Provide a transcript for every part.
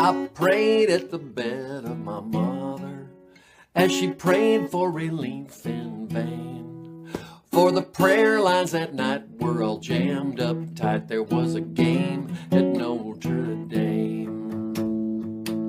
I prayed at the bed of my mother as she prayed for relief in vain. For the prayer lines that night were all jammed up tight. There was a game at Notre Dame.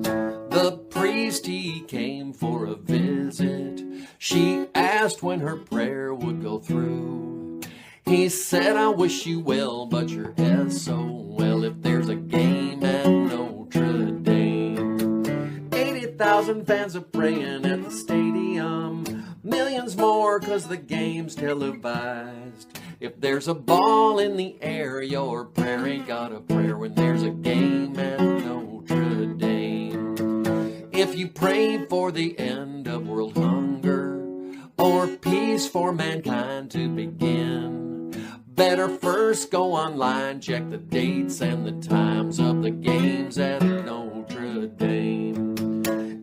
The priest, he came for a visit. She asked when her prayer would go through. He said, I wish you well, but your SOL if there's a game at Notre Dame. 80,000 fans are praying at the stadium. Millions more cause the game's televised. If there's a ball in the air, your prayer ain't got a prayer when there's a game at Notre Dame. If you pray for the end of world hunger or peace for mankind to begin, better first go online, check the dates and the times of the games at Notre Dame.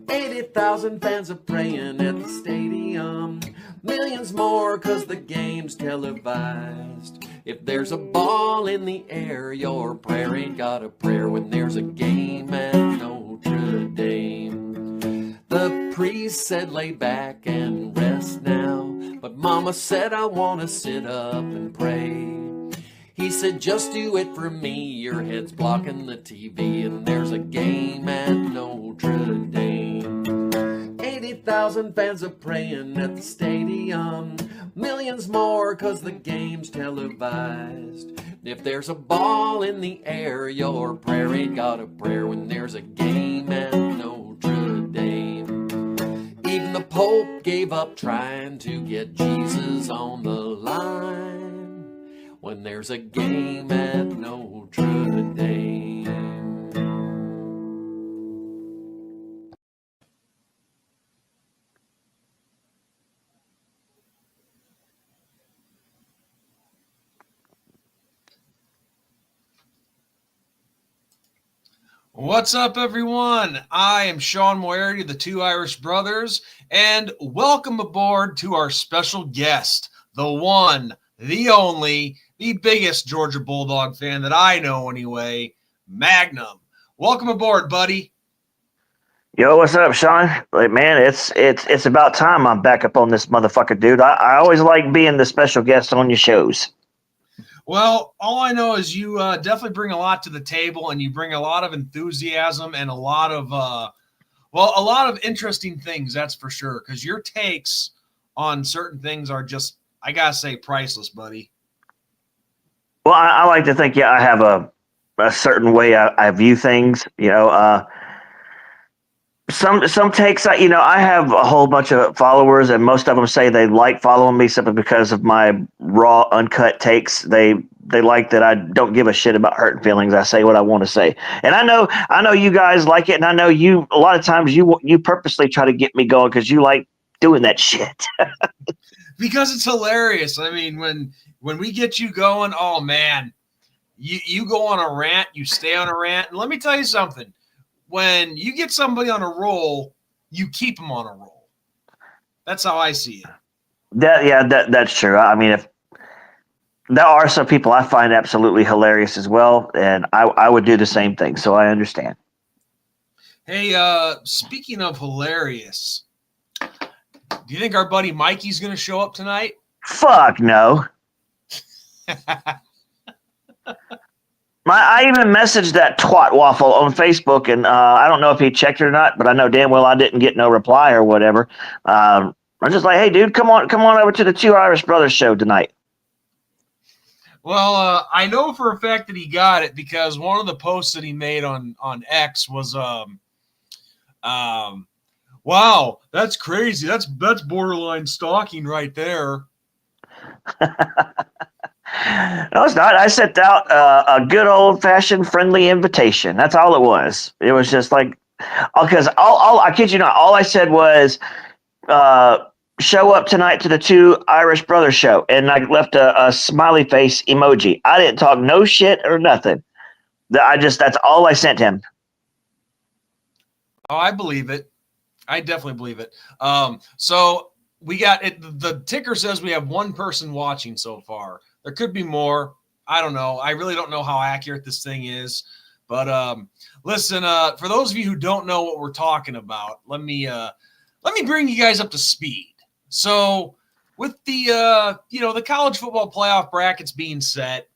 80,000 fans are praying at the stadium. Millions more cause the game's televised. If there's a ball in the air, your prayer ain't got a prayer when there's a game at Notre Dame. The priest said lay back and rest now, but mama said I want to sit up and pray. He said just do it for me, your head's blocking the TV and there's a game at Notre Dame. 80,000 fans are praying at the stadium. Millions more cause the game's televised. If there's a ball in the air, your prayer ain't got a prayer when there's a game at Notre Dame. Even the Pope gave up trying to get Jesus on the line when there's a game at Notre Dame. What's up, everyone? I am Sean Moerty, the Two Irish Brothers, and welcome aboard to our special guest, the one, the only, the biggest Georgia Bulldog fan that I know anyway, Magnum. Welcome aboard, buddy. Yo, what's up, Sean? Like, man, it's about time I'm back up on this motherfucker, dude. I always like being the special guest on your shows. Well, all I know is you definitely bring a lot to the table, and you bring a lot of enthusiasm and a lot of interesting things, that's for sure, because your takes on certain things are just, I gotta say, priceless, buddy. Well, I like to think, I have a certain way I view things. Some takes, I have a whole bunch of followers, and most of them say they like following me simply because of my raw, uncut takes. They like that I don't give a shit about hurting feelings. I say what I want to say, and I know you guys like it, and I know you. A lot of times you purposely try to get me going because you like doing that shit. Because it's hilarious. I mean, when we get you going, oh man, you go on a rant, you stay on a rant, and let me tell you something. When you get somebody on a roll, you keep them on a roll. That's how I see it. That's true. I mean, if there are some people I find absolutely hilarious as well, and I would do the same thing. So I understand. Hey, speaking of hilarious, do you think our buddy Mikey's going to show up tonight? Fuck no. I even messaged that twat waffle on Facebook, and I don't know if he checked it or not, but I know damn well I didn't get no reply or whatever. I'm just like, hey, dude, come on over to the Two Irish Brothers show tonight. Well, I know for a fact that he got it because one of the posts that he made on X was, wow, that's crazy. That's borderline stalking right there. No, it's not. I sent out a good old-fashioned friendly invitation. That's all it was. It was just like, because I kid you not, all I said was, show up tonight to the Two Irish Brothers show, and I left a smiley face emoji. I didn't talk no shit or nothing. That's all I sent him. Oh, I believe it. I definitely believe it. So we got it. The ticker says we have one person watching so far. There could be more. I don't know. I really don't know how accurate this thing is, But listen, for those of you who don't know what we're talking about, let me bring you guys up to speed. So with the the college football playoff brackets being set,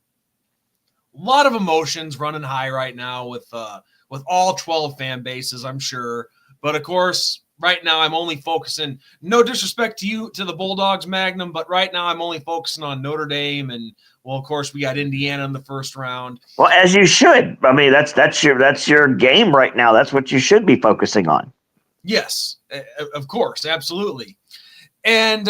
a lot of emotions running high right now with all 12 fan bases, I'm sure. But of course, right now I'm only focusing, no disrespect to you, to the Bulldogs, Magnum, but right now I'm only focusing on Notre Dame, and well, of course, we got Indiana in the first round. Well, as you should. I mean, that's your game right now. That's what you should be focusing on. Yes, of course, absolutely. And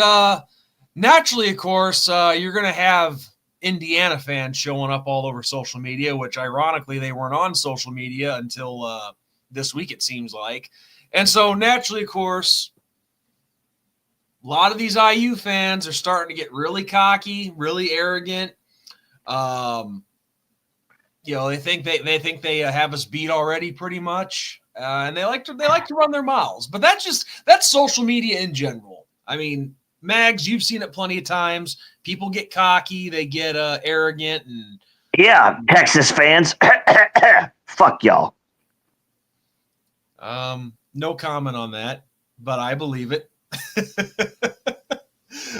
naturally, of course, you're going to have Indiana fans showing up all over social media, which ironically, they weren't on social media until this week, it seems like. And so naturally, of course, a lot of these IU fans are starting to get really cocky, really arrogant. They think they have us beat already, pretty much, and they like to run their mouths. But that's social media in general. I mean, Mags, you've seen it plenty of times. People get cocky, they get arrogant, and yeah, Texas fans, fuck y'all. No comment on that, but I believe it.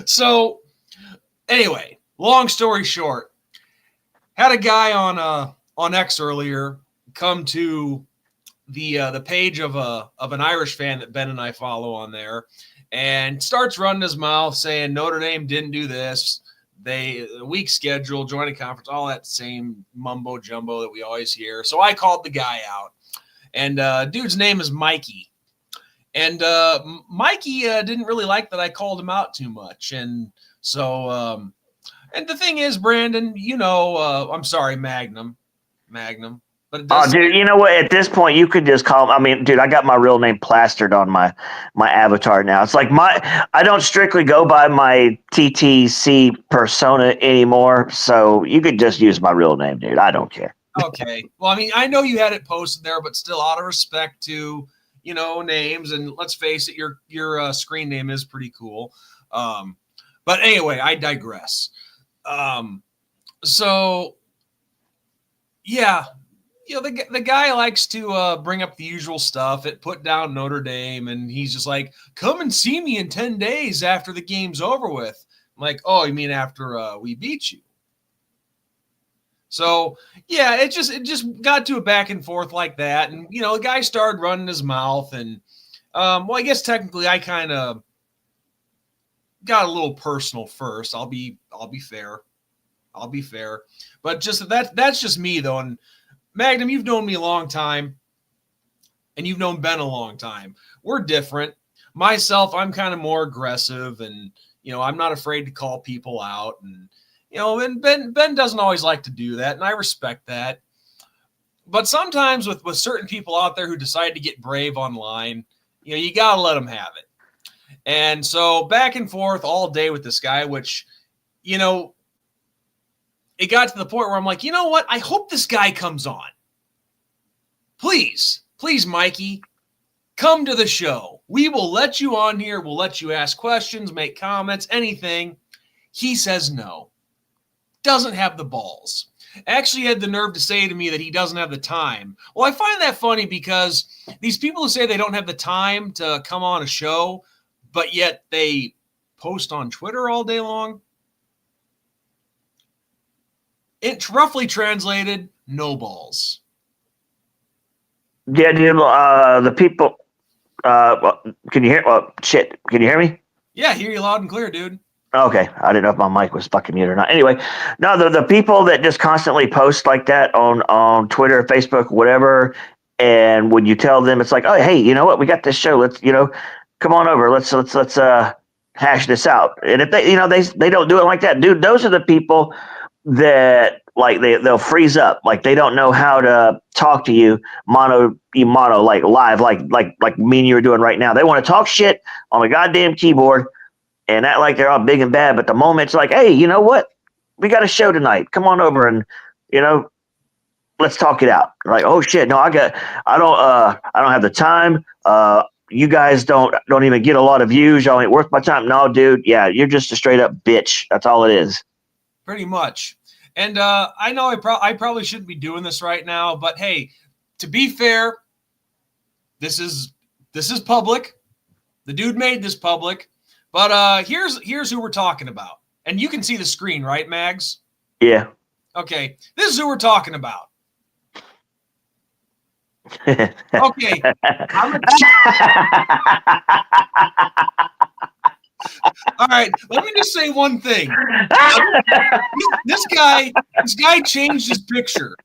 So, anyway, long story short, had a guy on X earlier come to the page of an Irish fan that Ben and I follow on there, and starts running his mouth saying Notre Dame didn't do this, the weak schedule, joining conference, all that same mumbo jumbo that we always hear. So I called the guy out, and dude's name is Mikey. And Mikey didn't really like that I called him out too much. And so, and the thing is, Brandon, I'm sorry, Magnum. But it does dude, you know what? At this point, you could just call. I mean, dude, I got my real name plastered on my avatar now. It's like I don't strictly go by my TTC persona anymore, so you could just use my real name, dude. I don't care. Okay. Well, I mean, I know you had it posted there, but still, out of respect to names, and let's face it, your screen name is pretty cool. But anyway, I digress. So yeah, the guy likes to bring up the usual stuff. It put down Notre Dame, and he's just like, "Come and see me in 10 days after the game's over with." I'm like, "Oh, you mean after we beat you?" So yeah, it just got to a back and forth like that, and the guy started running his mouth, and well, I guess technically I kind of got a little personal first. I'll be fair, but that's just me though. And Magnum, you've known me a long time, and you've known Ben a long time. We're different. Myself, I'm kind of more aggressive, and I'm not afraid to call people out, and and Ben doesn't always like to do that, and I respect that. But sometimes with certain people out there who decide to get brave online, you got to let them have it. And so back and forth all day with this guy, which, it got to the point where I'm like, you know what? I hope this guy comes on. Please, Mikey, come to the show. We will let you on here. We'll let you ask questions, make comments, anything. He says no. Doesn't have the balls. Actually had the nerve to say to me that he doesn't have the time. Well, I find that funny because these people who say they don't have the time to come on a show, but yet they post on Twitter all day long. It's roughly translated, no balls. Yeah, dude, the people, can you hear? Well, shit, can you hear me? Yeah, hear you loud and clear, dude. Okay, I didn't know if my mic was fucking mute or not. Anyway, no, the people that just constantly post like that on Twitter, Facebook, whatever, and when you tell them, it's like, oh, hey, you know what? We got this show. Let's, come on over. Let's hash this out. And if they don't do it like that, dude, those are the people that like they'll freeze up, like they don't know how to talk to you mono like live, like me and you are doing right now. They want to talk shit on a goddamn keyboard and act like they're all big and bad. But the moment it's like, hey, you know what? We got a show tonight. Come on over and, let's talk it out. Like, oh shit, no, I don't have the time. You guys don't even get a lot of views. Y'all ain't worth my time. No, dude. Yeah, you're just a straight up bitch. That's all it is. Pretty much. And I know I probably shouldn't be doing this right now, but hey, to be fair, this is public. The dude made this public. But here's who we're talking about. And you can see the screen, right, Mags? Yeah. Okay. This is who we're talking about. Okay. All right. Let me just say one thing. This guy changed his picture.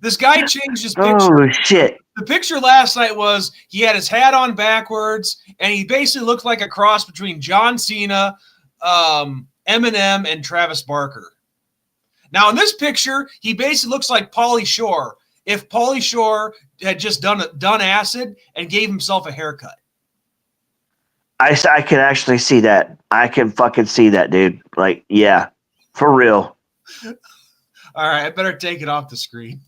Oh, shit. The picture last night was he had his hat on backwards, and he basically looked like a cross between John Cena, Eminem, and Travis Barker. Now, in this picture, he basically looks like Pauly Shore if Pauly Shore had just done acid and gave himself a haircut. I can actually see that. I can fucking see that, dude. Like, yeah, for real. All right, I better take it off the screen.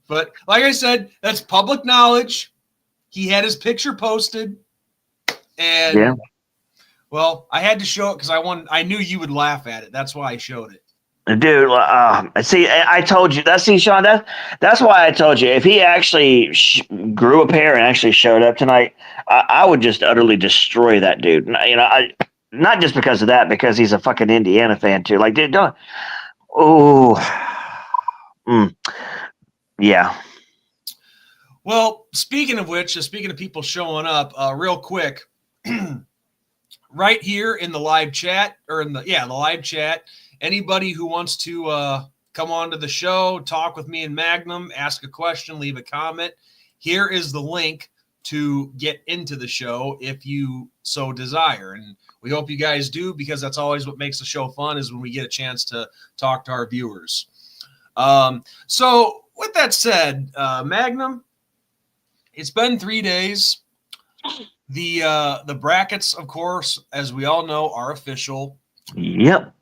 But like I said, that's public knowledge. He had his picture posted, and yeah. Well, I had to show it because I knew you would laugh at it. That's why I showed it. Dude, see, I told you. See, Sean, that's why I told you. If he actually grew a pair and actually showed up tonight, I would just utterly destroy that dude. You know, not just because of that, because he's a fucking Indiana fan too. Like, dude, don't. Oh, yeah. Well, speaking of which, speaking of people showing up, real quick, right here in the live chat, or the live chat. Anybody who wants to come on to the show, talk with me and Magnum, ask a question, leave a comment, here is the link to get into the show if you so desire. And we hope you guys do, because that's always what makes the show fun, is when we get a chance to talk to our viewers. So with that said, Magnum, it's been 3 days. The brackets, of course, as we all know, are official. Yep.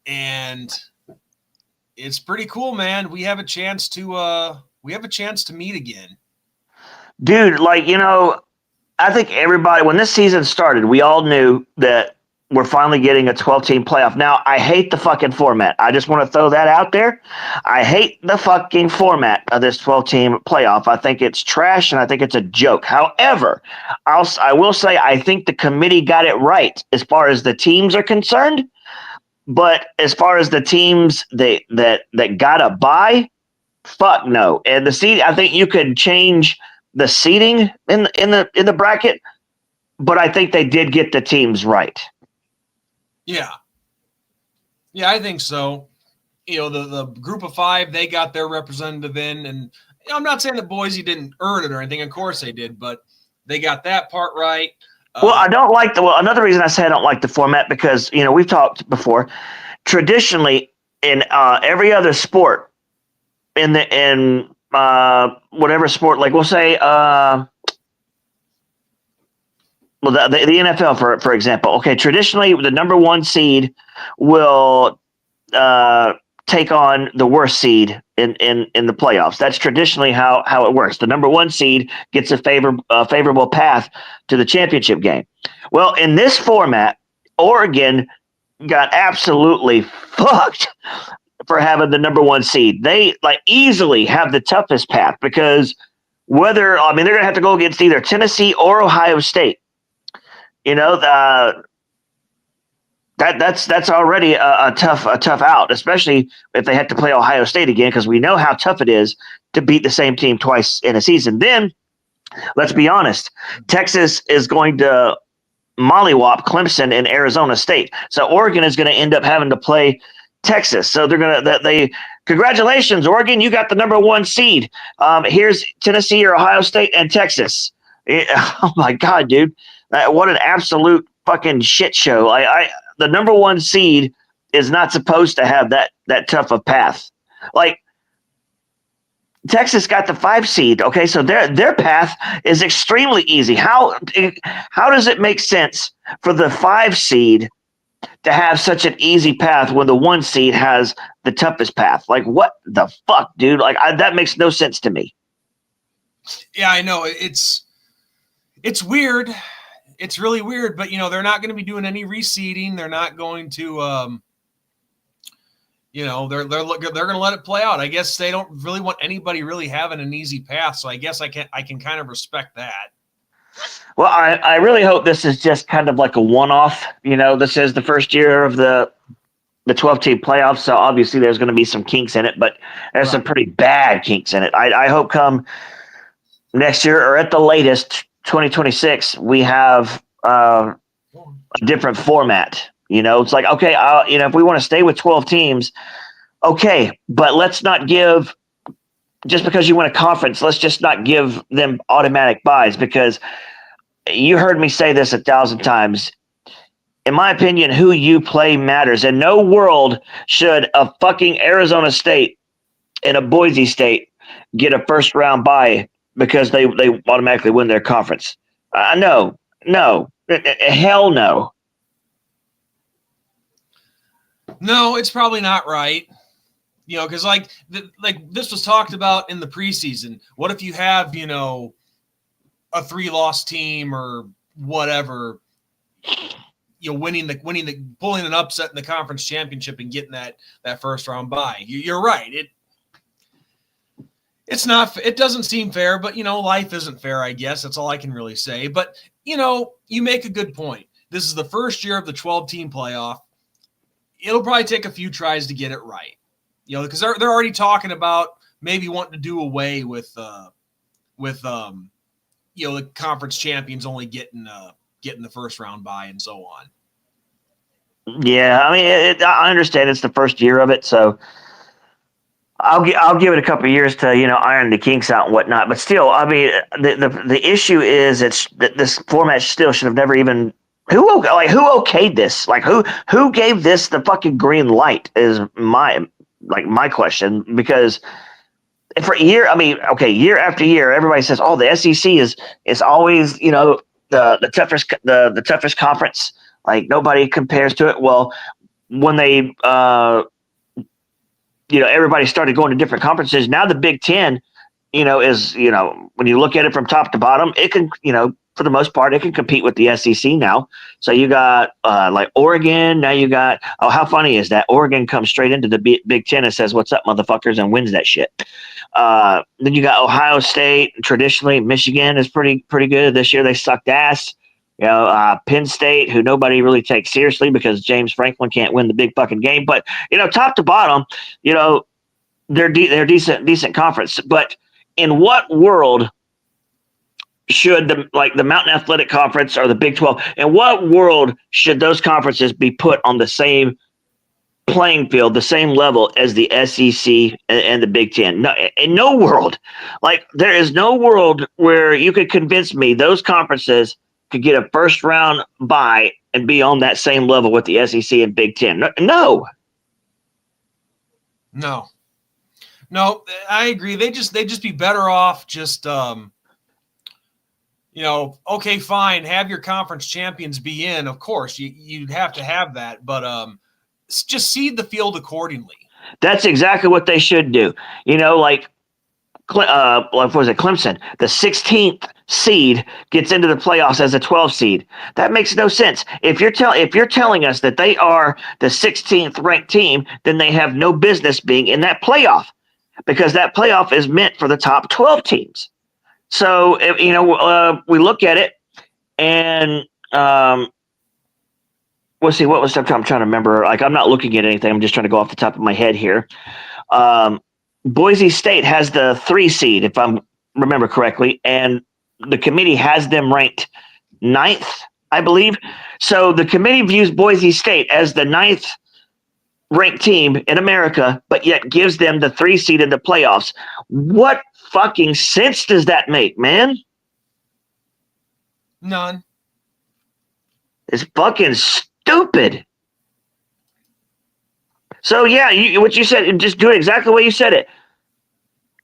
And it's pretty cool, man. We have a chance to meet again. Dude, like, you know, I think everybody, when this season started, we all knew that we're finally getting a 12-team playoff. Now, I hate the fucking format. I just want to throw that out there. I hate the fucking format of this 12-team playoff. I think it's trash, and I think it's a joke. However, I will say I think the committee got it right as far as the teams are concerned. But as far as the teams that got a bye, fuck no. And the seed, I think you could change the seeding in the bracket, but I think they did get the teams right. Yeah, I think so. You know, the group of 5, they got their representative in, and you know, I'm not saying that Boise didn't earn it or anything. Of course they did, but they got that part right. Well, I don't like another reason I say I don't like the format, because, you know, we've talked before. Traditionally, in every other sport, in whatever sport, like we'll say, the NFL for example. Okay, traditionally the number 1 seed will take on the worst seed in the playoffs. That's traditionally how it works. The number 1 seed gets a favorable path to the championship game. Well, in this format, Oregon got absolutely fucked for having the number 1 seed. They easily have the toughest path, because they're going to have to go against either Tennessee or Ohio State. You know, that's already a tough out, especially if they have to play Ohio State again, because we know how tough it is to beat the same team twice in a season. Then, let's be honest, Texas is going to mollywop Clemson and Arizona State, so Oregon is going to end up having to play Texas. So congratulations, Oregon, you got the number 1 seed. Here's Tennessee or Ohio State and Texas. Oh my God, dude, what an absolute fucking shit show! The number 1 seed is not supposed to have that tough a path. Like, Texas got the 5 seed. Okay, so their path is extremely easy. How does it make sense for the 5 seed to have such an easy path when the 1 seed has the toughest path? Like, what the fuck, dude? Like, that makes no sense to me. Yeah, I know. It's weird. It's really weird, but you know, they're not going to be doing any reseeding. They're not going to they're going to let it play out. I guess they don't really want anybody really having an easy path. So I guess I can kind of respect that. Well, I really hope this is just kind of like a one-off. This is the first year of the 12-team playoffs, so obviously there's going to be some kinks in it, but there's some pretty bad kinks in it. I hope come next year or at the latest 2026 we have a different format. It's like, okay, if we want to stay with 12 teams, okay, but let's not give, just because you win a conference, let's just not give them automatic buys, because you heard me say this 1,000 times. In my opinion, who you play matters. In no world should a fucking Arizona State and a Boise State get a first round bye because they automatically win their conference. No, hell no. No, it's probably not right. Because like this was talked about in the preseason. What if you have, a 3-loss team or whatever, pulling an upset in the conference championship and getting that first round bye. You're right. It doesn't seem fair, but life isn't fair, I guess. That's all I can really say. But you make a good point. This is the first year of the 12-team playoff. It'll probably take a few tries to get it right. Because they're already talking about maybe wanting to do away with the conference champions only getting the first round bye and so on. Yeah, I mean, I understand it's the first year of it, so I'll give it a couple of years to iron the kinks out and whatnot. But still, I mean, the issue is this format still should have never even. Who okayed this? Like who gave this the fucking green light is my question, because for year after year, everybody says, "Oh, the SEC is always the toughest conference. Like nobody compares to it." Well, when they everybody started going to different conferences. Now the Big Ten, is when you look at it from top to bottom, it can for the most part it can compete with the SEC now. So you got like Oregon. Now you got how funny is that? Oregon comes straight into the Big Ten and says, "What's up, motherfuckers?" and wins that shit. Then you got Ohio State. Traditionally, Michigan is pretty good. This year they sucked ass. Penn State, who nobody really takes seriously because James Franklin can't win the big fucking game. But top to bottom, they're decent conference. But in what world should the Mountain Athletic Conference or the Big 12? In what world should those conferences be put on the same playing field, the same level as the SEC and the Big Ten? No, in no world. Like there is no world where you could convince me those conferences could get a first round bye and be on that same level with the SEC and Big Ten. No. No, I agree. They just be better off just okay, fine, have your conference champions be in. Of course, you'd have to have that, but just seed the field accordingly. That's exactly what they should do. Like what was it, Clemson? The 16th seed gets into the playoffs as a 12 seed. That makes no sense. If you're telling us that they are the 16th ranked team, then they have no business being in that playoff, because that playoff is meant for the top 12 teams. So we look at it and we'll see. What was I'm trying to remember? Like I'm not looking at anything. I'm just trying to go off the top of my head here. Boise State has the 3 seed, if I remember correctly, and the committee has them ranked 9th, I believe. So the committee views Boise State as the 9th ranked team in America, but yet gives them the 3 seed in the playoffs. What fucking sense does that make, man? None. It's fucking stupid. So yeah, what you said, just do it exactly the way you said it.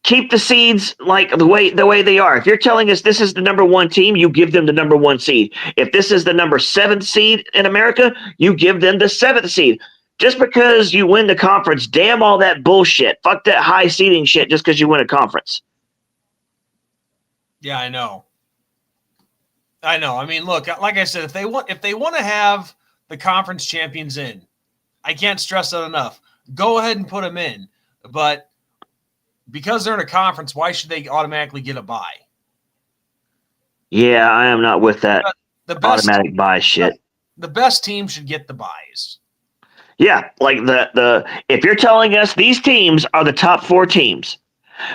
Keep the seeds like the way they are. If you're telling us this is the number 1 team, you give them the number 1 seed. If this is the number 7th seed in America, you give them the 7th seed. Just because you win the conference, damn all that bullshit. Fuck that high seeding shit just because you win a conference. Yeah, I know. I mean, look, like I said, if they want to have the conference champions in, I can't stress that enough. go ahead and put them in. But because they're in a conference, why should they automatically get a bye? Yeah, I am not with that The best automatic bye shit. The best team should get the byes. Yeah, like the if you're telling us these teams are the top 4 teams,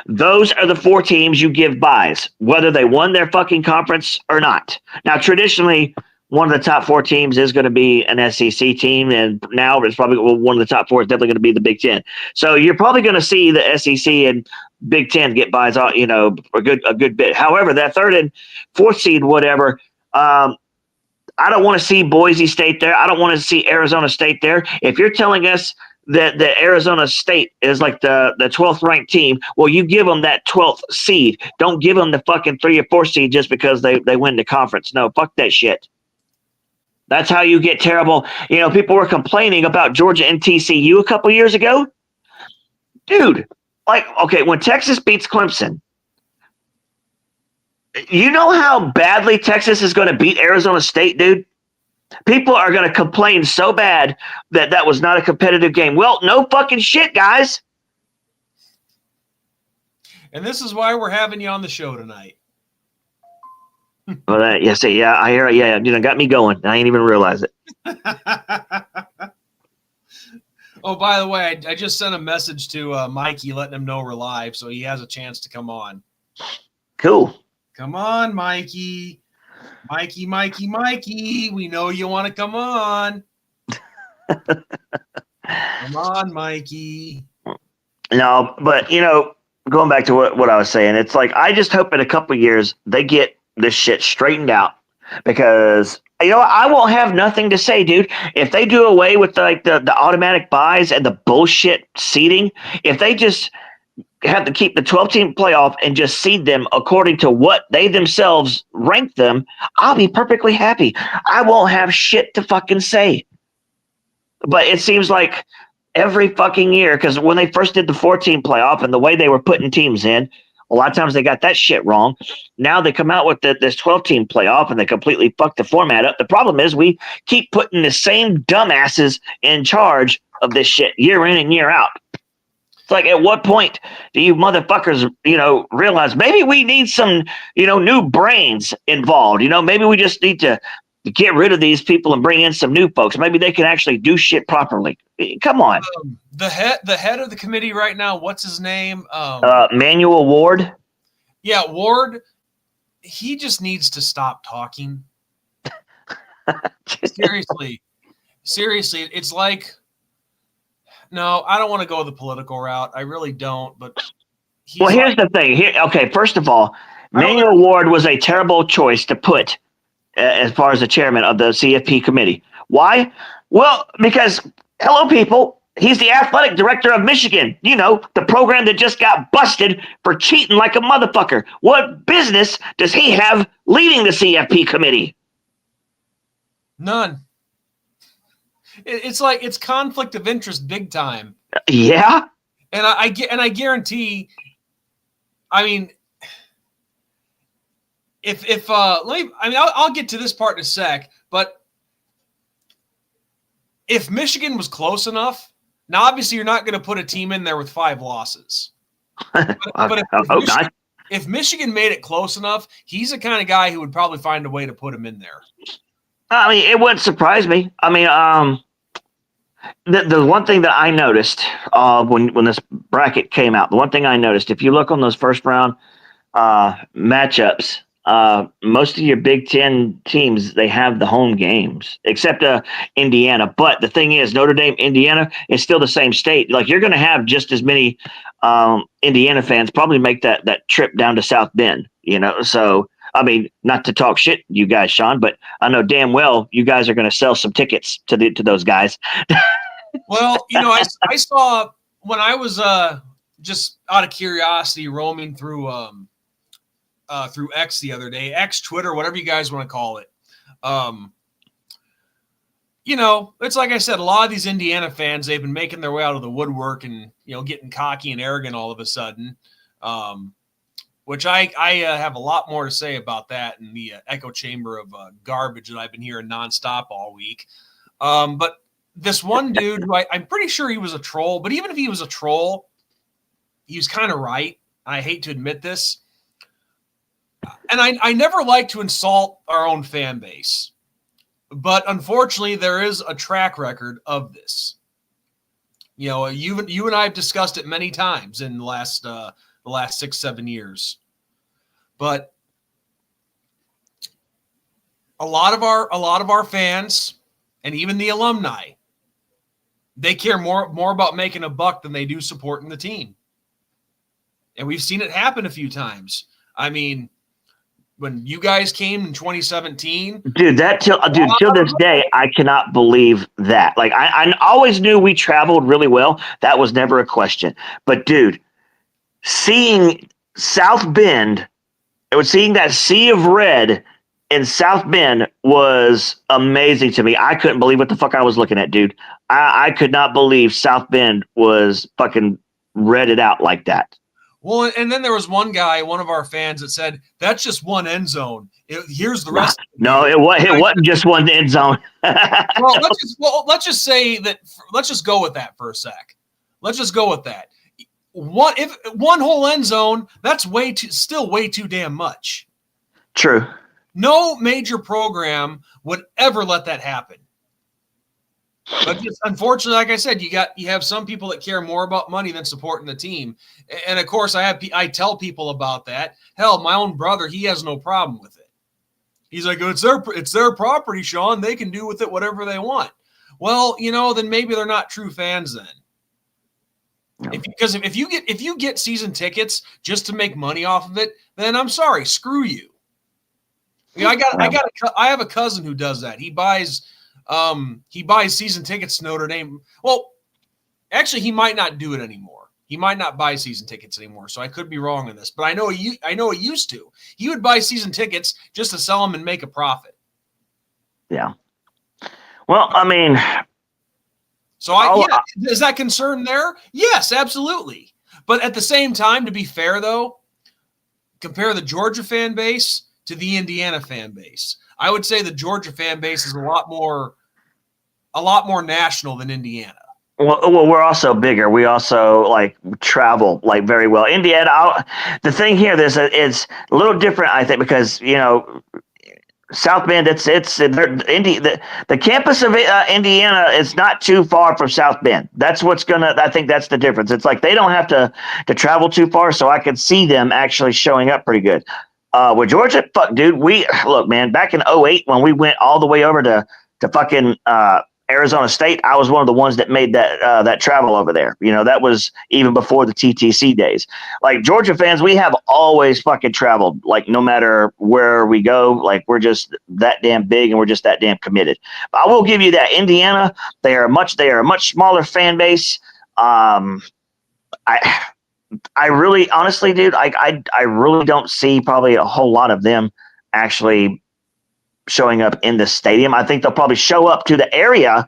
those are the 4 teams you give byes, whether they won their fucking conference or not. Now, traditionally, one of the top 4 teams is going to be an SEC team, and now it's probably one of the top 4 is definitely going to be the Big Ten. So you're probably going to see the SEC and Big Ten get byes, a good bit. However, that 3rd and 4th seed, whatever. I don't want to see Boise State there. I don't want to see Arizona State there. If you're telling us that Arizona State is like the 12th ranked team, well, you give them that 12th seed. Don't give them the fucking 3 or 4 seed just because they win the conference. No, fuck that shit. That's how you get terrible. People were complaining about Georgia and TCU a couple years ago. Dude, when Texas beats Clemson, you know how badly Texas is going to beat Arizona State, dude? People are going to complain so bad that was not a competitive game. Well, no fucking shit, guys. And this is why we're having you on the show tonight. Well, I hear it. Yeah, got me going. I ain't even realize it. Oh, by the way, I just sent a message to Mikey letting him know we're live, so he has a chance to come on. Cool. Come on, Mikey. Mikey. We know you want to come on. Come on, Mikey. No, but, going back to what I was saying, it's like I just hope in a couple of years they get this shit straightened out because, I won't have nothing to say, dude. If they do away with the automatic buys and the bullshit seeding, if they just have to keep the 12-team playoff and just seed them according to what they themselves rank them, I'll be perfectly happy. I won't have shit to fucking say. But it seems like every fucking year, because when they first did the 14 playoff and the way they were putting teams in, a lot of times they got that shit wrong. Now they come out with this 12-team playoff and they completely fuck the format up. The problem is we keep putting the same dumbasses in charge of this shit year in and year out. It's like, at what point do you motherfuckers, realize maybe we need some, new brains involved? Maybe we just need to get rid of these people and bring in some new folks. Maybe they can actually do shit properly. Come on. The head of the committee right now, what's his name? Manuel Ward. Yeah, Ward. He just needs to stop talking. Seriously. It's like, no, I don't want to go the political route. I really don't. But here's the thing. First of all, Manuel Ward was a terrible choice to put as far as the chairman of the CFP committee. Why? Well, because, hello, people, he's the athletic director of Michigan. The program that just got busted for cheating like a motherfucker. What business does he have leading the CFP committee? None. It's like it's conflict of interest big time. Yeah. And I guarantee, I mean, I'll get to this part in a sec, but if Michigan was close enough, now obviously you're not going to put a team in there with 5 losses. But if Michigan made it close enough, he's the kind of guy who would probably find a way to put him in there. I mean, it wouldn't surprise me. I mean, the one thing that I noticed when this bracket came out, the one thing I noticed, if you look on those first round matchups, most of your Big Ten teams, they have the home games, except Indiana. But the thing is, Notre Dame, Indiana is still the same state. Like, you're going to have just as many Indiana fans probably make that trip down to South Bend, So, I mean, not to talk shit, you guys, Sean, but I know damn well you guys are going to sell some tickets to those guys. Well, I saw when I was just out of curiosity roaming through X the other day, X, Twitter, whatever you guys want to call it. It's like I said, a lot of these Indiana fans, they've been making their way out of the woodwork and, getting cocky and arrogant all of a sudden. Which I have a lot more to say about that in the echo chamber of garbage that I've been hearing nonstop all week. But this one dude who I'm pretty sure he was a troll, but even if he was a troll, he was kind of right. I hate to admit this. And I never like to insult our own fan base. But unfortunately, there is a track record of this. You know, you and I have discussed it many times in the last 6-7 years. But a lot of our fans and even the alumni, they care more about making a buck than they do supporting the team. And we've seen it happen a few times. I mean, when you guys came in 2017, dude, till this day, I cannot believe that. Like, I always knew we traveled really well. That was never a question. But dude, seeing South Bend, seeing that sea of red in South Bend was amazing to me. I couldn't believe what the fuck I was looking at, dude. I could not believe South Bend was fucking redded out like that. Well, and then there was one guy, one of our fans, that said, that's just one end zone. Here's the rest. No, it wasn't just one end zone. Well, let's just say that. Let's just go with that for a sec. Let's just go with that. If one whole end zone, that's still way too damn much. True. No major program would ever let that happen. But just, unfortunately, like I said, you have some people that care more about money than supporting the team, and of course, I tell people about that. Hell, my own brother, he has no problem with it. He's like, it's their property, Sean. They can do with it whatever they want. Well, then maybe they're not true fans then. No. Because if you get season tickets just to make money off of it, then I'm sorry, screw you. I have a cousin who does that. He buys season tickets to Notre Dame. Well, actually, he might not do it anymore. He might not buy season tickets anymore. So I could be wrong on this, but I know he used to. He would buy season tickets just to sell them and make a profit. Yeah. Well, I mean, so is that concern there? Yes, absolutely. But at the same time, to be fair though, compare the Georgia fan base to the Indiana fan base. I would say the Georgia fan base is a lot more national than Indiana. Well, we're also bigger. We also travel very well. Indiana, the thing here, it's a little different, I think, because South Bend, the campus of Indiana is not too far from South Bend. That's I think that's the difference. It's like they don't have to travel too far, so I could see them actually showing up pretty good. With Georgia, fuck, dude, look, man, back in 2008 when we went all the way over to fucking Arizona State, I was one of the ones that made that travel over there. That was even before the TTC days. Like, Georgia fans, we have always fucking traveled, no matter where we go. We're just that damn big and we're just that damn committed. But I will give you that. Indiana, they are a much smaller fan base. I really, honestly, dude, I really don't see probably a whole lot of them actually showing up in the stadium. I think they'll probably show up to the area,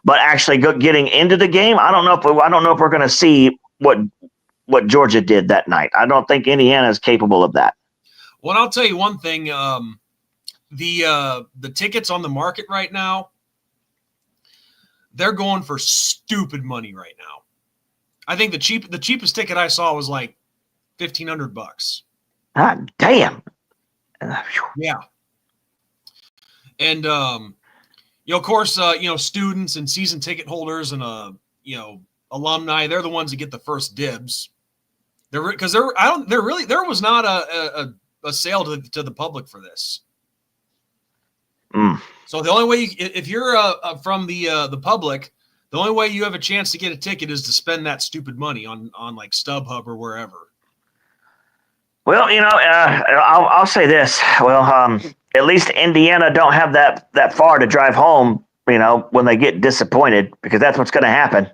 but actually getting into the game, I don't know if we're going to see what Georgia did that night. I don't think Indiana is capable of that. Well, I'll tell you one thing: the tickets on the market right now, they're going for stupid money right now. I think the cheapest ticket I saw was like $1,500. God damn. Yeah. And of course, students and season ticket holders and alumni, they're the ones that get the first dibs. There was not a sale to the public for this. Mm. So the only way if you're from the public, the only way you have a chance to get a ticket is to spend that stupid money on like StubHub or wherever. Well, I'll say this. Well, at least Indiana don't have that far to drive home, when they get disappointed, because that's what's going to happen.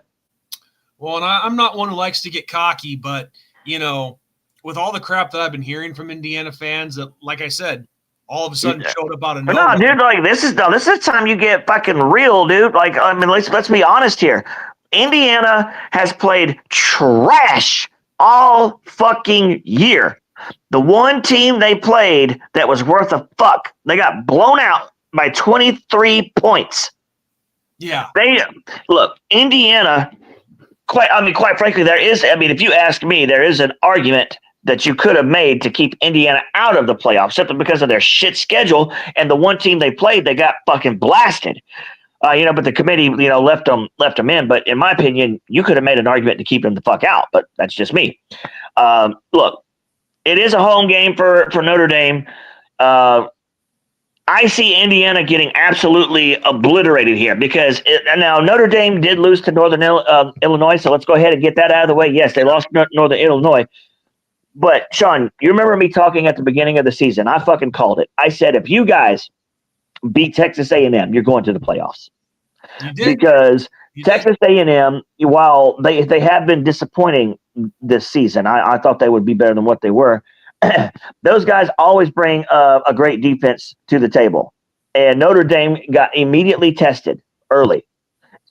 Well, and I'm not one who likes to get cocky, but, with all the crap that I've been hearing from Indiana fans that, like I said, all of a sudden showed up out of nowhere. No, dude, this is the time you get fucking real, dude. Let's be honest here. Indiana has played trash all fucking year. The one team they played that was worth a fuck, they got blown out by 23 points. Yeah. They look Indiana. Quite frankly, there is. I mean, if you ask me, there is an argument that you could have made to keep Indiana out of the playoffs simply because of their shit schedule and the one team they played, they got fucking blasted. But the committee, left them in. But in my opinion, you could have made an argument to keep them the fuck out. But that's just me. Look, it is a home game for Notre Dame. I see Indiana getting absolutely obliterated here because now Notre Dame did lose to Northern Illinois, so let's go ahead and get that out of the way. Yes, they lost Northern Illinois. But, Sean, you remember me talking at the beginning of the season. I fucking called it. I said, if you guys beat Texas A&M, you're going to the playoffs. You did. Because Texas A&M, while they have been disappointing this season, I thought they would be better than what they were. Those guys always bring a great defense to the table. And Notre Dame got immediately tested early.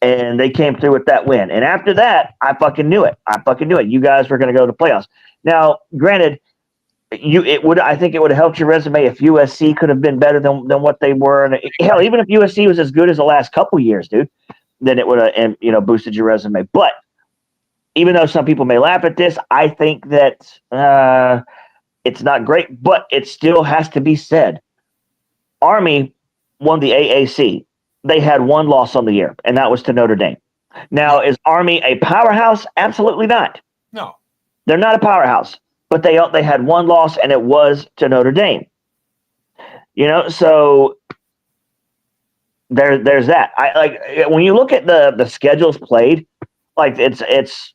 And they came through with that win. And after that, I fucking knew it. You guys were going to go to the playoffs. Now, granted, I think it would have helped your resume if USC could have been better than what they were. And hell, even if USC was as good as the last couple years, dude, then it would have boosted your resume. But even though some people may laugh at this, I think that it's not great, but it still has to be said. Army won the AAC. They had one loss on the year, and that was to Notre Dame. Now, is Army a powerhouse? Absolutely not. No. They're not a powerhouse, but they had one loss, and it was to Notre Dame. So there's that. I like when you look at the schedules played, like it's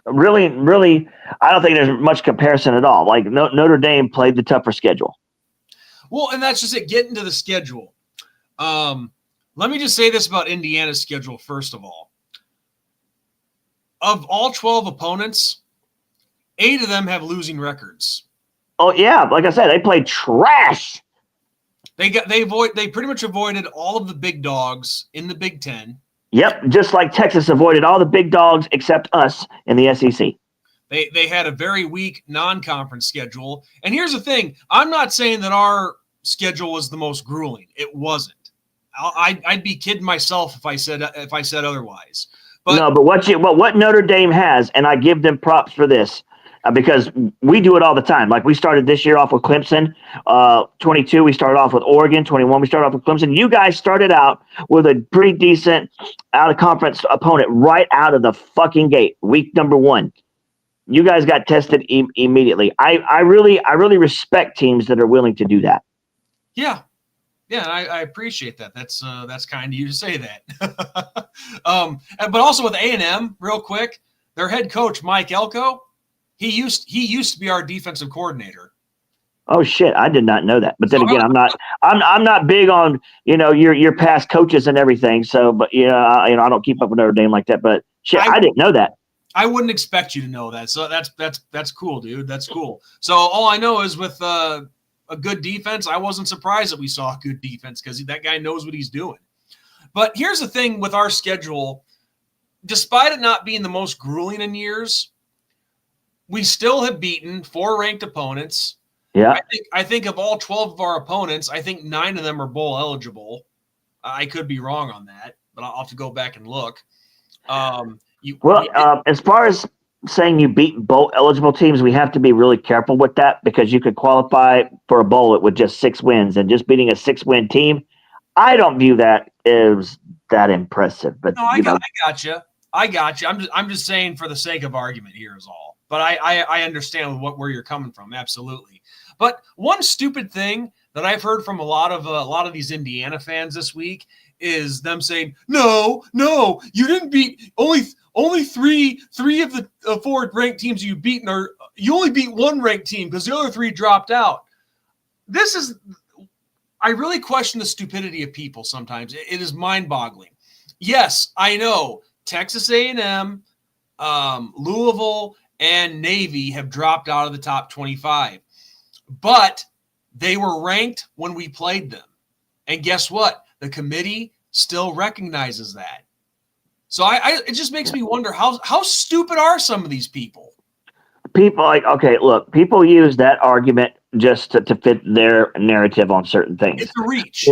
really, really, I don't think there's much comparison at all. Like Notre Dame played the tougher schedule. Well, and that's just it. Getting to the schedule. Let me just say this about Indiana's schedule, first of all. Of all 12 opponents, 8 of them have losing records. Oh, yeah. Like I said, they played trash. They pretty much avoided all of the big dogs in the Big Ten. Yep, just like Texas avoided all the big dogs except us in the SEC. They had a very weak non-conference schedule. And here's the thing. I'm not saying that our schedule was the most grueling. It wasn't. I'd be kidding myself if I said otherwise. But what Notre Dame has, and I give them props for this, because we do it all the time. Like we started this year off with Clemson. 22, we started off with Oregon. 21, we started off with Clemson. You guys started out with a pretty decent out-of-conference opponent right out of the fucking gate, week number 1. You guys got tested immediately. I really respect teams that are willing to do that. Yeah. Yeah, I appreciate that. That's kind of you to say that. But also with A&M, real quick, their head coach Mike Elko, he used to be our defensive coordinator. Oh shit, I did not know that. But then again, I'm not big on your past coaches and everything. So, but I don't keep up with Notre Dame like that. But shit, I didn't know that. I wouldn't expect you to know that. So that's cool, dude. That's cool. So all I know is with a good defense, I wasn't surprised that we saw a good defense because that guy knows what he's doing. But here's the thing with our schedule. Despite it not being the most grueling in years, we still have beaten 4 ranked opponents. Yeah. I think of all 12 of our opponents, I think 9 of them are bowl eligible. I could be wrong on that, but I'll have to go back and look. As far as saying you beat bowl eligible teams, we have to be really careful with that because you could qualify for a bowl with just 6 wins, and just beating a 6-win team, I don't view that as that impressive. But no, I got you. I'm just saying for the sake of argument here is all. But I understand where you're coming from, absolutely. But one stupid thing that I've heard from a lot of these Indiana fans this week is them saying, no, you didn't beat only three of the 4 ranked teams you've beaten, or you only beat 1 ranked team because the other 3 dropped out. I really question the stupidity of people sometimes. It is mind-boggling. Yes, I know Texas A&M, Louisville, and Navy have dropped out of the top 25. But they were ranked when we played them. And guess what? The committee still recognizes that. So it just makes me wonder how stupid are some of these people? People use that argument just to fit their narrative on certain things. It's a reach.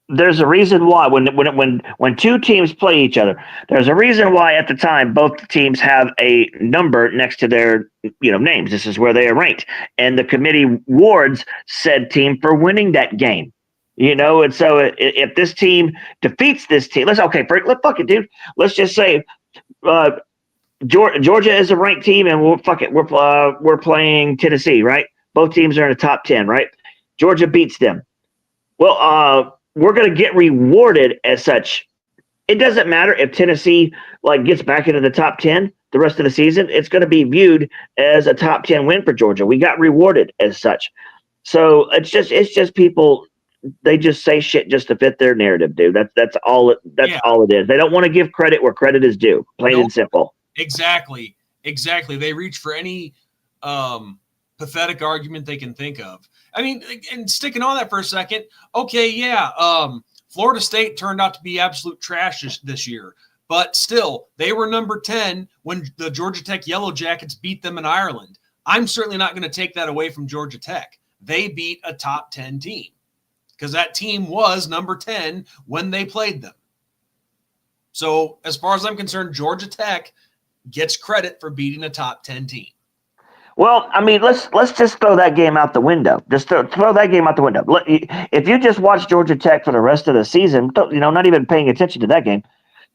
there's a reason why when two teams play each other, there's a reason why at the time both teams have a number next to their names. This is where they are ranked, and the committee wards said team for winning that game. And so if this team defeats this team, fuck it, dude. Let's just say Georgia is a ranked team, and we're playing Tennessee, right? Both teams are in the top 10, right? Georgia beats them. Well, we're going to get rewarded as such. It doesn't matter if Tennessee gets back into the top 10 the rest of the season. It's going to be viewed as a top 10 win for Georgia. We got rewarded as such. So it's just people. They just say shit just to fit their narrative, dude. That's all it is. They don't want to give credit where credit is due. Plain and simple. Exactly. They reach for any pathetic argument they can think of. I mean, and sticking on that for a second, okay, yeah, Florida State turned out to be absolute trash this year, but still, they were number 10 when the Georgia Tech Yellow Jackets beat them in Ireland. I'm certainly not going to take that away from Georgia Tech. They beat a top 10 team because that team was number 10 when they played them. So as far as I'm concerned, Georgia Tech gets credit for beating a top 10 team. Well, I mean, let's just throw that game out the window. Just throw that game out the window. If you just watch Georgia Tech for the rest of the season, not even paying attention to that game,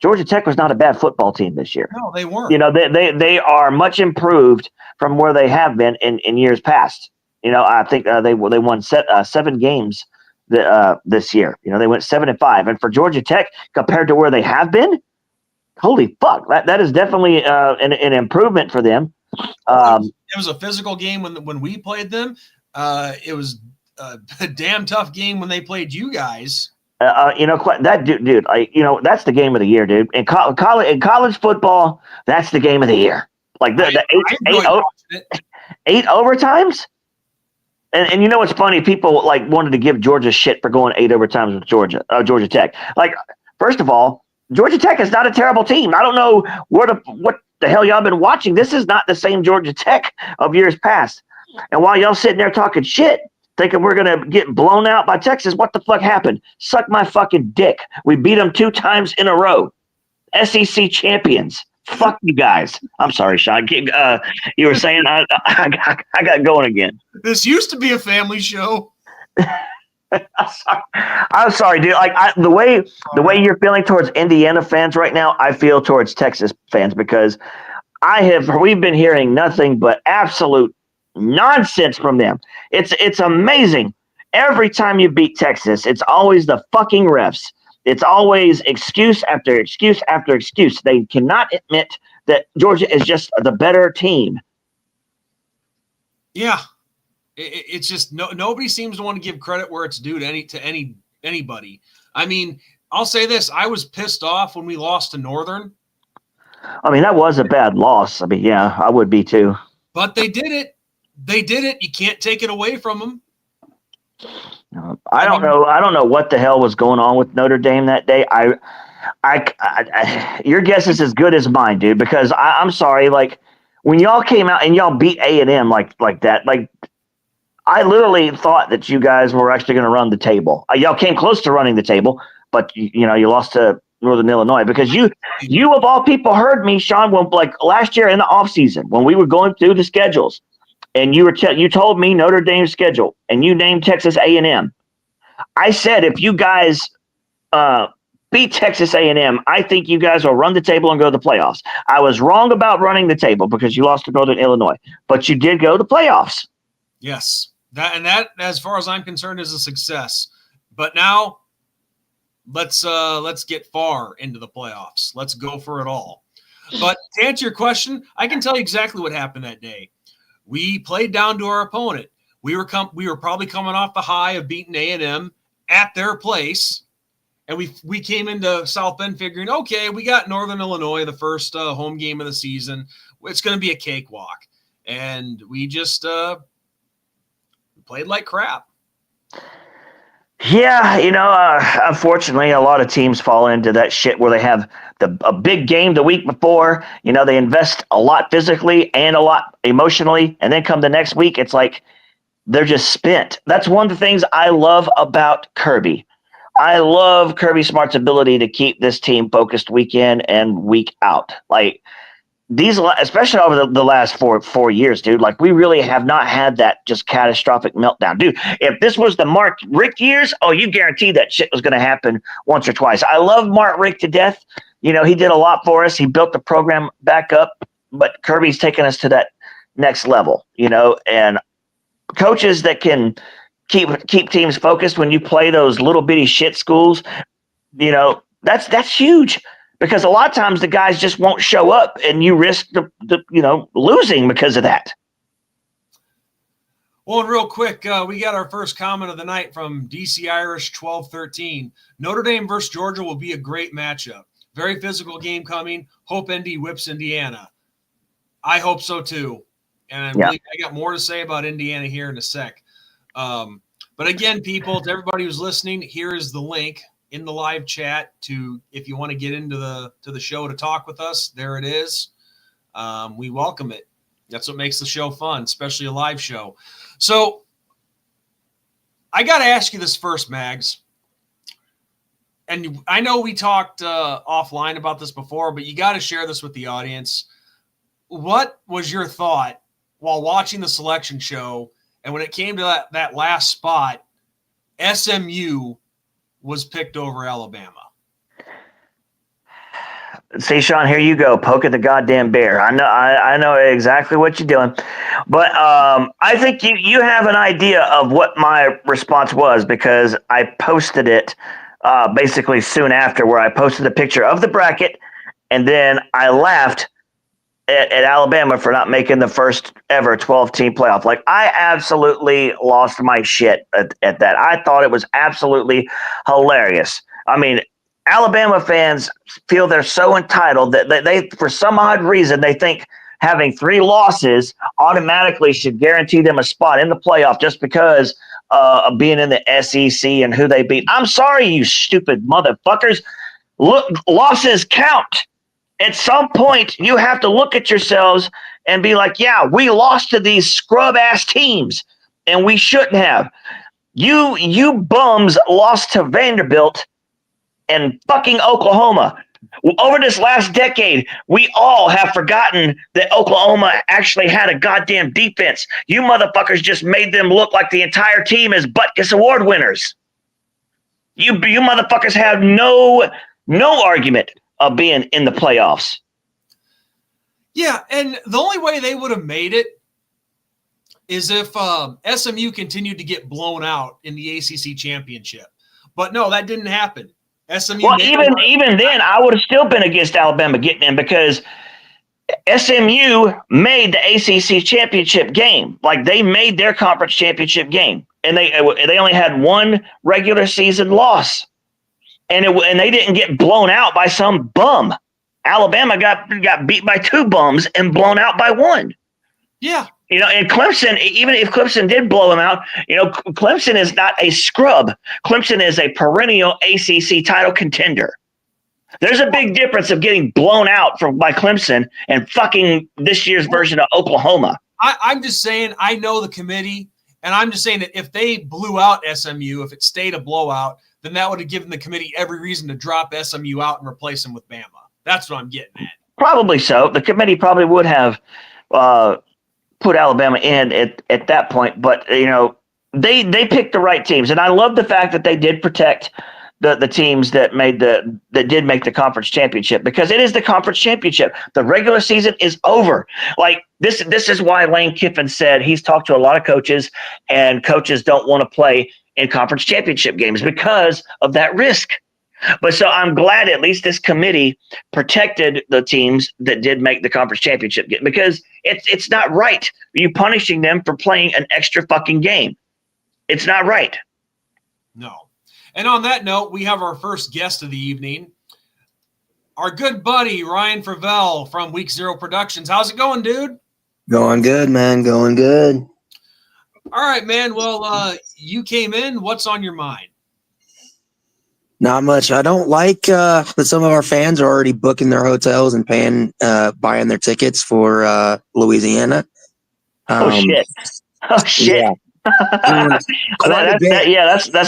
Georgia Tech was not a bad football team this year. No, they weren't. They are much improved from where they have been in years past. I think they won 7 games this year. They went 7-5, and for Georgia Tech compared to where they have been, holy fuck, that is definitely an improvement for them. It was a physical game when we played them. It was a damn tough game when they played you guys. That dude, that's the game of the year, dude. In college football, that's the game of the year. Eight overtimes. And what's funny? People wanted to give Georgia shit for going 8 overtimes with Georgia Tech. First of all, Georgia Tech is not a terrible team. I don't know what the hell y'all been watching. This is not the same Georgia Tech of years past. And while y'all sitting there talking shit, thinking we're going to get blown out by Texas, what the fuck happened? Suck my fucking dick. We beat them 2 times in a row. SEC champions. Fuck you guys. I'm sorry, Sean. You were saying I got going again. This used to be a family show. I'm sorry, dude. The way you're feeling towards Indiana fans right now, I feel towards Texas fans because we've been hearing nothing but absolute nonsense from them. It's amazing. Every time you beat Texas, it's always the fucking refs. It's always excuse after excuse after excuse. They cannot admit that Georgia is just the better team. Yeah. It's just nobody seems to want to give credit where it's due to anybody. I mean, I'll say this: I was pissed off when we lost to Northern. I mean, that was a bad loss. I mean, yeah, I would be too. But they did it. You can't take it away from them. I don't know. I don't know what the hell was going on with Notre Dame that day. Your guess is as good as mine, dude. Because I'm sorry, when y'all came out and y'all beat A&M like that, I literally thought that you guys were actually going to run the table. Y'all came close to running the table, but you lost to Northern Illinois because you of all people heard me, Sean, when last year in the offseason when we were going through the schedules, and you told me Notre Dame's schedule, and you named Texas A&M. I said if you guys beat Texas A&M, I think you guys will run the table and go to the playoffs. I was wrong about running the table because you lost to Northern Illinois, but you did go to the playoffs. Yes. That, as far as I'm concerned, is a success. But now, let's get far into the playoffs. Let's go for it all. But to answer your question, I can tell you exactly what happened that day. We played down to our opponent. We were probably coming off the high of beating A&M at their place, and we came into South Bend figuring, okay, we got Northern Illinois, the first home game of the season. It's going to be a cakewalk, and we just played like crap. Yeah, unfortunately, a lot of teams fall into that shit where they have a big game the week before. They invest a lot physically and a lot emotionally, and then come the next week, it's like they're just spent. That's one of the things I love about Kirby. I love Kirby Smart's ability to keep this team focused week in and week out. Like these, especially over the last 4 years, dude. Like we really have not had that just catastrophic meltdown, dude. If this was the Mark Richt years, oh, you guarantee that shit was going to happen once or twice. I love Mark Richt to death. You know, he did a lot for us. He built the program back up, but Kirby's taken us to that next level. You know, and coaches that can keep teams focused when you play those little bitty shit schools, you know, that's huge because a lot of times the guys just won't show up and you risk the losing because of that. Well, and real quick, we got our first comment of the night from DC Irish 1213. Notre Dame versus Georgia will be a great matchup. Very physical game coming. Hope ND whips Indiana. I hope so too. And I got more to say about Indiana here in a sec. But again, people, to everybody who's listening, here is the link in the live chat to if you want to get into the show to talk with us. There it is. We welcome it. That's what makes the show fun, especially a live show. So I got to ask you this first, Mags. And I know we talked offline about this before, but you got to share this with the audience. What was your thought while watching the selection show? And when it came to that last spot, SMU was picked over Alabama. See, Sean, here you go, poking the goddamn bear. I know exactly what you're doing, but I think you have an idea of what my response was because I posted it basically soon after, where I posted a picture of the bracket, and then I laughed at Alabama for not making the first ever 12-team playoff. Like, I absolutely lost my shit at that. I thought it was absolutely hilarious. I mean, Alabama fans feel they're so entitled that they for some odd reason, they think having 3 losses automatically should guarantee them a spot in the playoff just because of being in the SEC and who they beat. I'm sorry, you stupid motherfuckers. Look, losses count. At some point, you have to look at yourselves and be like, yeah, we lost to these scrub-ass teams, and we shouldn't have. You bums lost to Vanderbilt and fucking Oklahoma. Over this last decade, we all have forgotten that Oklahoma actually had a goddamn defense. You motherfuckers just made them look like the entire team is Butkus Award winners. You motherfuckers have no argument of being in the playoffs. Yeah, and the only way they would have made it is if SMU continued to get blown out in the ACC championship. But no, that didn't happen. SMU. Well, even then, I would have still been against Alabama getting in because SMU made the ACC championship game. Like, they made their conference championship game, and they only had one regular season loss. And they didn't get blown out by some bum. Alabama got beat by 2 bums and blown out by 1. Yeah. You know, and Clemson, even if Clemson did blow them out, you know, Clemson is not a scrub. Clemson is a perennial ACC title contender. There's a big difference of getting blown out by Clemson and fucking this year's version of Oklahoma. I'm just saying, I know the committee, and I'm just saying that if they blew out SMU, if it stayed a blowout, then that would have given the committee every reason to drop SMU out and replace them with Bama. That's what I'm getting at. Probably so. The committee probably would have put Alabama in at that point, but you know, they picked the right teams, and I love the fact that they did protect the teams that did make the conference championship, because it is the conference championship. The regular season is over. Like, this is why Lane Kiffin said he's talked to a lot of coaches, and coaches don't want to play in conference championship games because of that risk. But so I'm glad at least this committee protected the teams that did make the conference championship game, because it's not right. You punishing them for playing an extra fucking game. It's not right. No. And on that note, we have our first guest of the evening, our good buddy Ryan Fravel from Week 0 Productions. How's it going, dude? Going good, man. Going good. All right, man. Well, you came in. What's on your mind? Not much. I don't like that some of our fans are already booking their hotels and buying their tickets for Louisiana. Oh shit! Yeah. That's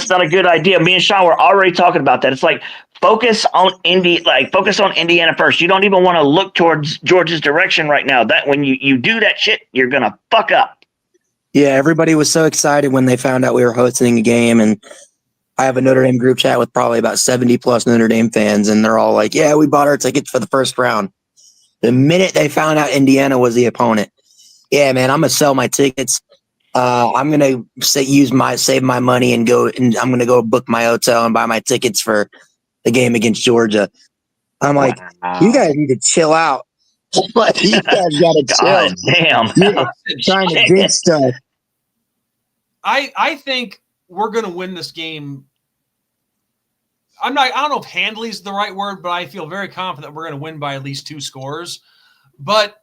not a good idea. Me and Sean were already talking about that. It's like focus on Indiana first. You don't even want to look towards Georgia's direction right now. That when you do that shit, you're gonna fuck up. Yeah, everybody was so excited when they found out we were hosting a game, and I have a Notre Dame group chat with probably about 70 plus Notre Dame fans, and they're all like, "Yeah, we bought our tickets for the first round." The minute they found out Indiana was the opponent, yeah, man, I'm gonna sell my tickets. I'm gonna save my money and I'm gonna go book my hotel and buy my tickets for the game against Georgia. I'm like, you guys need to chill out. But you guys gotta chill. God damn. You're trying to drink stuff. I think we're gonna win this game. I don't know if handily is the right word, but I feel very confident we're gonna win by at least 2 scores. But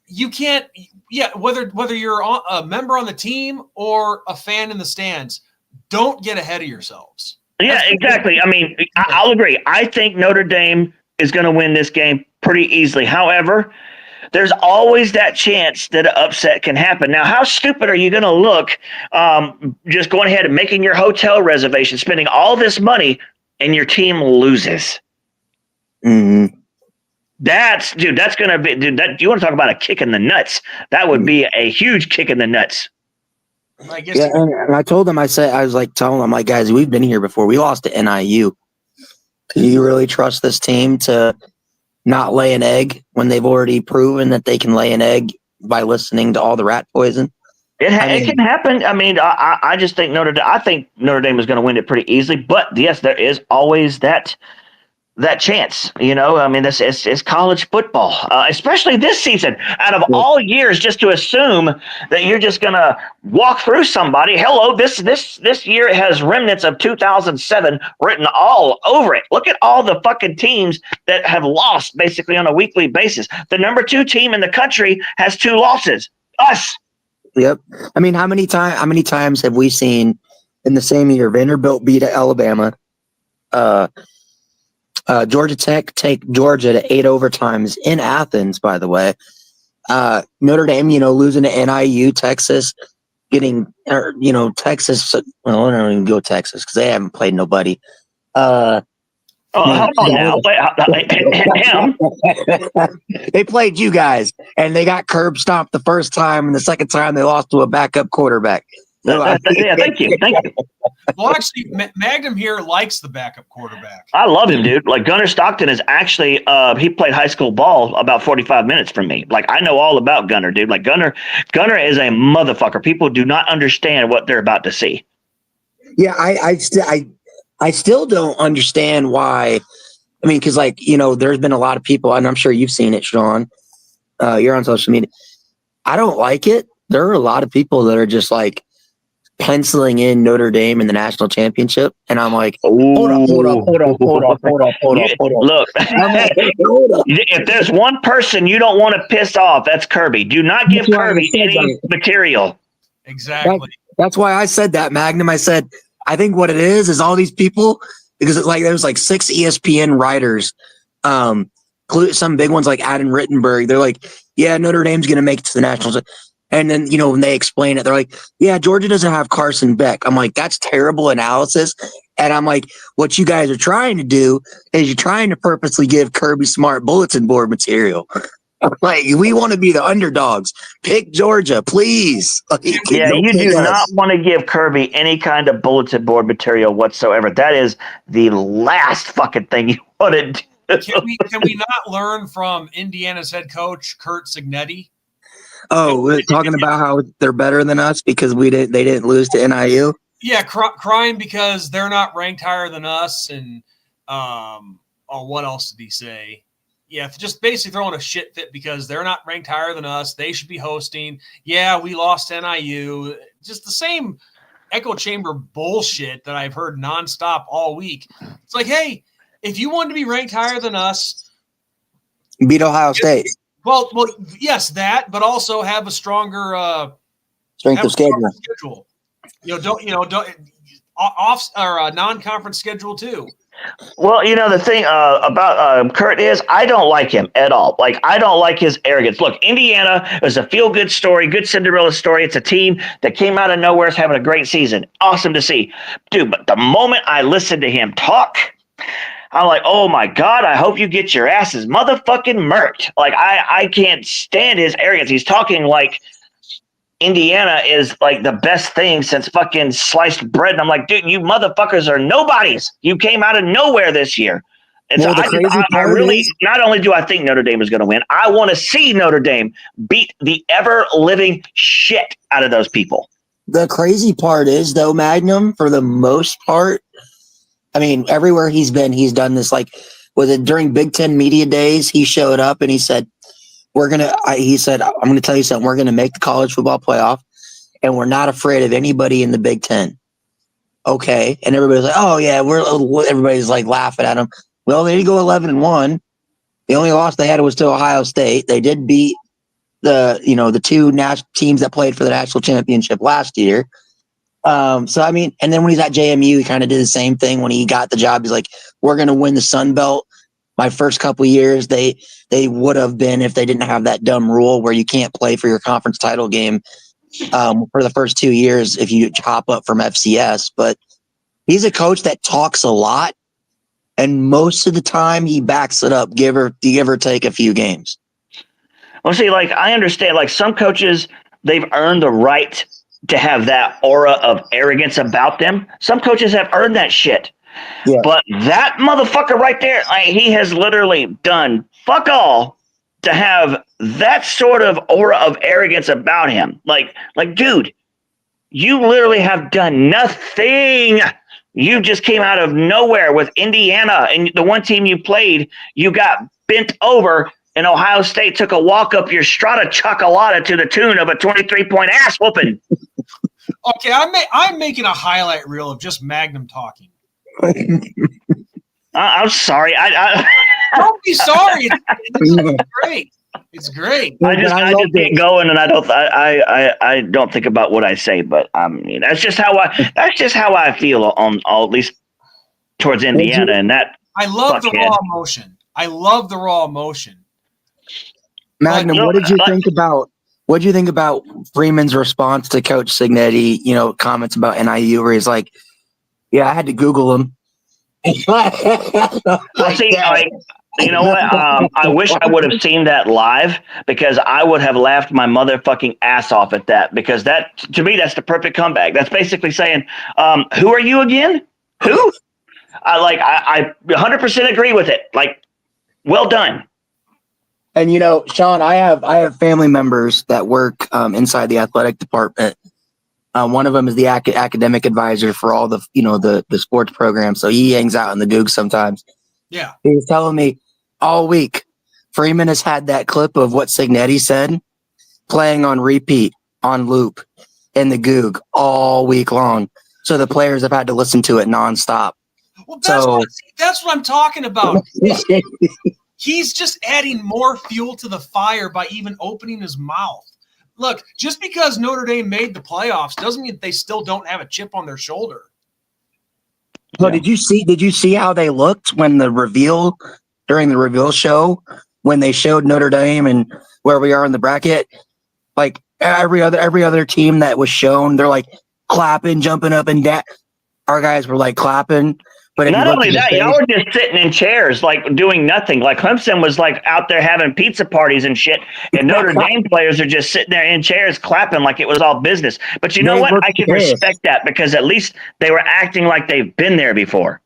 you can't, whether you're a member on the team or a fan in the stands, don't get ahead of yourselves. Yeah, exactly. I mean, I'll agree. I think Notre Dame is going to win this game pretty easily. However, there's always that chance that an upset can happen. Now, how stupid are you going to look just going ahead and making your hotel reservation, spending all this money, and your team loses? Mm-hmm. That's going to be, you want to talk about a kick in the nuts. That would be a huge kick in the nuts. I guess. Yeah, and I told them, I was like, telling them, like, guys, we've been here before. We lost to NIU. Do you really trust this team to not lay an egg when they've already proven that they can lay an egg by listening to all the rat poison? It can happen. I mean, I just think Notre Dame is going to win it pretty easily. But yes, there is always that chance, I mean, it's college football, especially this season. Out of all years, just to assume that you're just gonna walk through somebody. Hello, this year has remnants of 2007 written all over it. Look at all the fucking teams that have lost basically on a weekly basis. The number 2 team in the country has 2 losses. Us. Yep. I mean, how many times have we seen in the same year Vanderbilt beat Alabama? Georgia Tech take Georgia to 8 overtimes in Athens, by the way. Notre Dame, losing to NIU, Texas, Texas. Well, I don't even go Texas because they haven't played nobody. Hold on now. They played you guys, and they got curb stomped the first time, and the second time they lost to a backup quarterback. Yeah, thank you. Well, actually, Magnum here likes the backup quarterback. I love him, dude. Like Gunnar Stockton is actually he played high school ball about 45 minutes from me. Like I know all about Gunnar, dude. Like Gunnar is a motherfucker. People do not understand what they're about to see. Yeah, I still don't understand why. I mean, because there's been a lot of people, and I'm sure you've seen it, Sean. You're on social media. I don't like it. There are a lot of people that are just like penciling in Notre Dame in the national championship, and I'm like, hold up. Look, if there's one person you don't want to piss off, that's Kirby. Do not give Kirby any material. Exactly. That's why I said that, Magnum. I said, I think what it is all these people, because there was like 6 ESPN writers, some big ones like Adam Rittenberg. They're like, yeah, Notre Dame's going to make it to the nationals. And then, when they explain it, they're like, yeah, Georgia doesn't have Carson Beck. I'm like, that's terrible analysis. And I'm like, what you guys are trying to do is you're trying to purposely give Kirby Smart bulletin board material. Like, we want to be the underdogs. Pick Georgia, please. Yeah, you do not want to give Kirby any kind of bulletin board material whatsoever. That is the last fucking thing you want to do. Can we not learn from Indiana's head coach, Kurt Cignetti? Oh, we're talking about how they're better than us because they didn't lose to NIU? Yeah, crying because they're not ranked higher than us. And what else did he say? Yeah, just basically throwing a shit fit because they're not ranked higher than us. They should be hosting. Yeah, we lost to NIU. Just the same echo chamber bullshit that I've heard nonstop all week. It's like, hey, if you want to be ranked higher than us, beat Ohio State. Well, yes, that, but also have a stronger strength of schedule. Don't off or a non-conference schedule too. Well, the thing about Kurt is I don't like him at all. Like, I don't like his arrogance. Look, Indiana is a feel-good story, good Cinderella story. It's a team that came out of nowhere, is having a great season. Awesome to see. Dude, but the moment I listened to him talk, I'm like, oh my God, I hope you get your asses motherfucking murked. Like, I can't stand his arrogance. He's talking like Indiana is like the best thing since fucking sliced bread. And I'm like, dude, you motherfuckers are nobodies. You came out of nowhere this year. And Well, so the crazy I part really, is, not only do I think Notre Dame is going to win, I want to see Notre Dame beat the ever living shit out of those people. the crazy part is though, Magnum, for the most part, I mean, everywhere he's been, he's done this. Like, was it during Big Ten media days? He showed up and he said, I'm going to tell you something. We're going to make the college football playoff and we're not afraid of anybody in the Big Ten. Okay. And everybody's like, oh yeah, everybody's like laughing at him. Well, there you go, 11-1. The only loss they had was to Ohio State. They did beat the two teams that played for the national championship last year. So I mean, and then when he's at JMU, he kind of did the same thing when he got the job. He's like, we're going to win the Sun Belt. My first couple of years, they would have been if they didn't have that dumb rule where you can't play for your conference title game for the first 2 years if you hop up from FCS. But he's a coach that talks a lot, and most of the time he backs it up, give or take a few games. Well, see, like, I understand, like, some coaches, they've earned the right to have that aura of arrogance about them. Some coaches have earned that shit. Yeah. But that motherfucker right there, like, he has literally done fuck all to have that sort of aura of arrogance about him. Like, dude, you literally have done nothing. You just came out of nowhere with Indiana, and the one team you played, you got bent over, and Ohio State took a walk up your strata chocolata to the tune of a 23-point ass whooping. Okay, I'm making a highlight reel of just Magnum talking. I'm sorry. Don't be sorry. It's great. It's great. I just get going, and I don't think about what I say, but I mean that's just how I feel on at least towards Indiana, and that I love the raw emotion. I love the raw emotion. Magnum, what did you think about? What did you think about Freeman's response to Coach Signetti? Comments about NIU, where he's like, "Yeah, I had to Google him." Well, see, like, you know what? I wish I would have seen that live, because I would have laughed my motherfucking ass off at that, because that, to me, that's the perfect comeback. That's basically saying, who are you again? Who? I 100% agree with it. Like, well done. And Sean, I have family members that work inside the athletic department. One of them is the academic advisor for all the the sports programs. So he hangs out in the Goog sometimes. Yeah. He was telling me all week, Freeman has had that clip of what Signetti said playing on repeat, on loop in the Goog all week long. So the players have had to listen to it nonstop. Well, that's what I'm talking about. He's just adding more fuel to the fire by even opening his mouth. Look, just because Notre Dame made the playoffs doesn't mean they still don't have a chip on their shoulder. So did you see how they looked when during the reveal show, when they showed Notre Dame and where we are in the bracket? Like every other team that was shown, they're like clapping, jumping up and down. Our guys were like clapping. But not only that, y'all were just sitting in chairs, like doing nothing. Like Clemson was like out there having pizza parties and shit, and Notre Dame players are just sitting there in chairs clapping like it was all business. But you know what? I can respect that, because at least they were acting like they've been there before.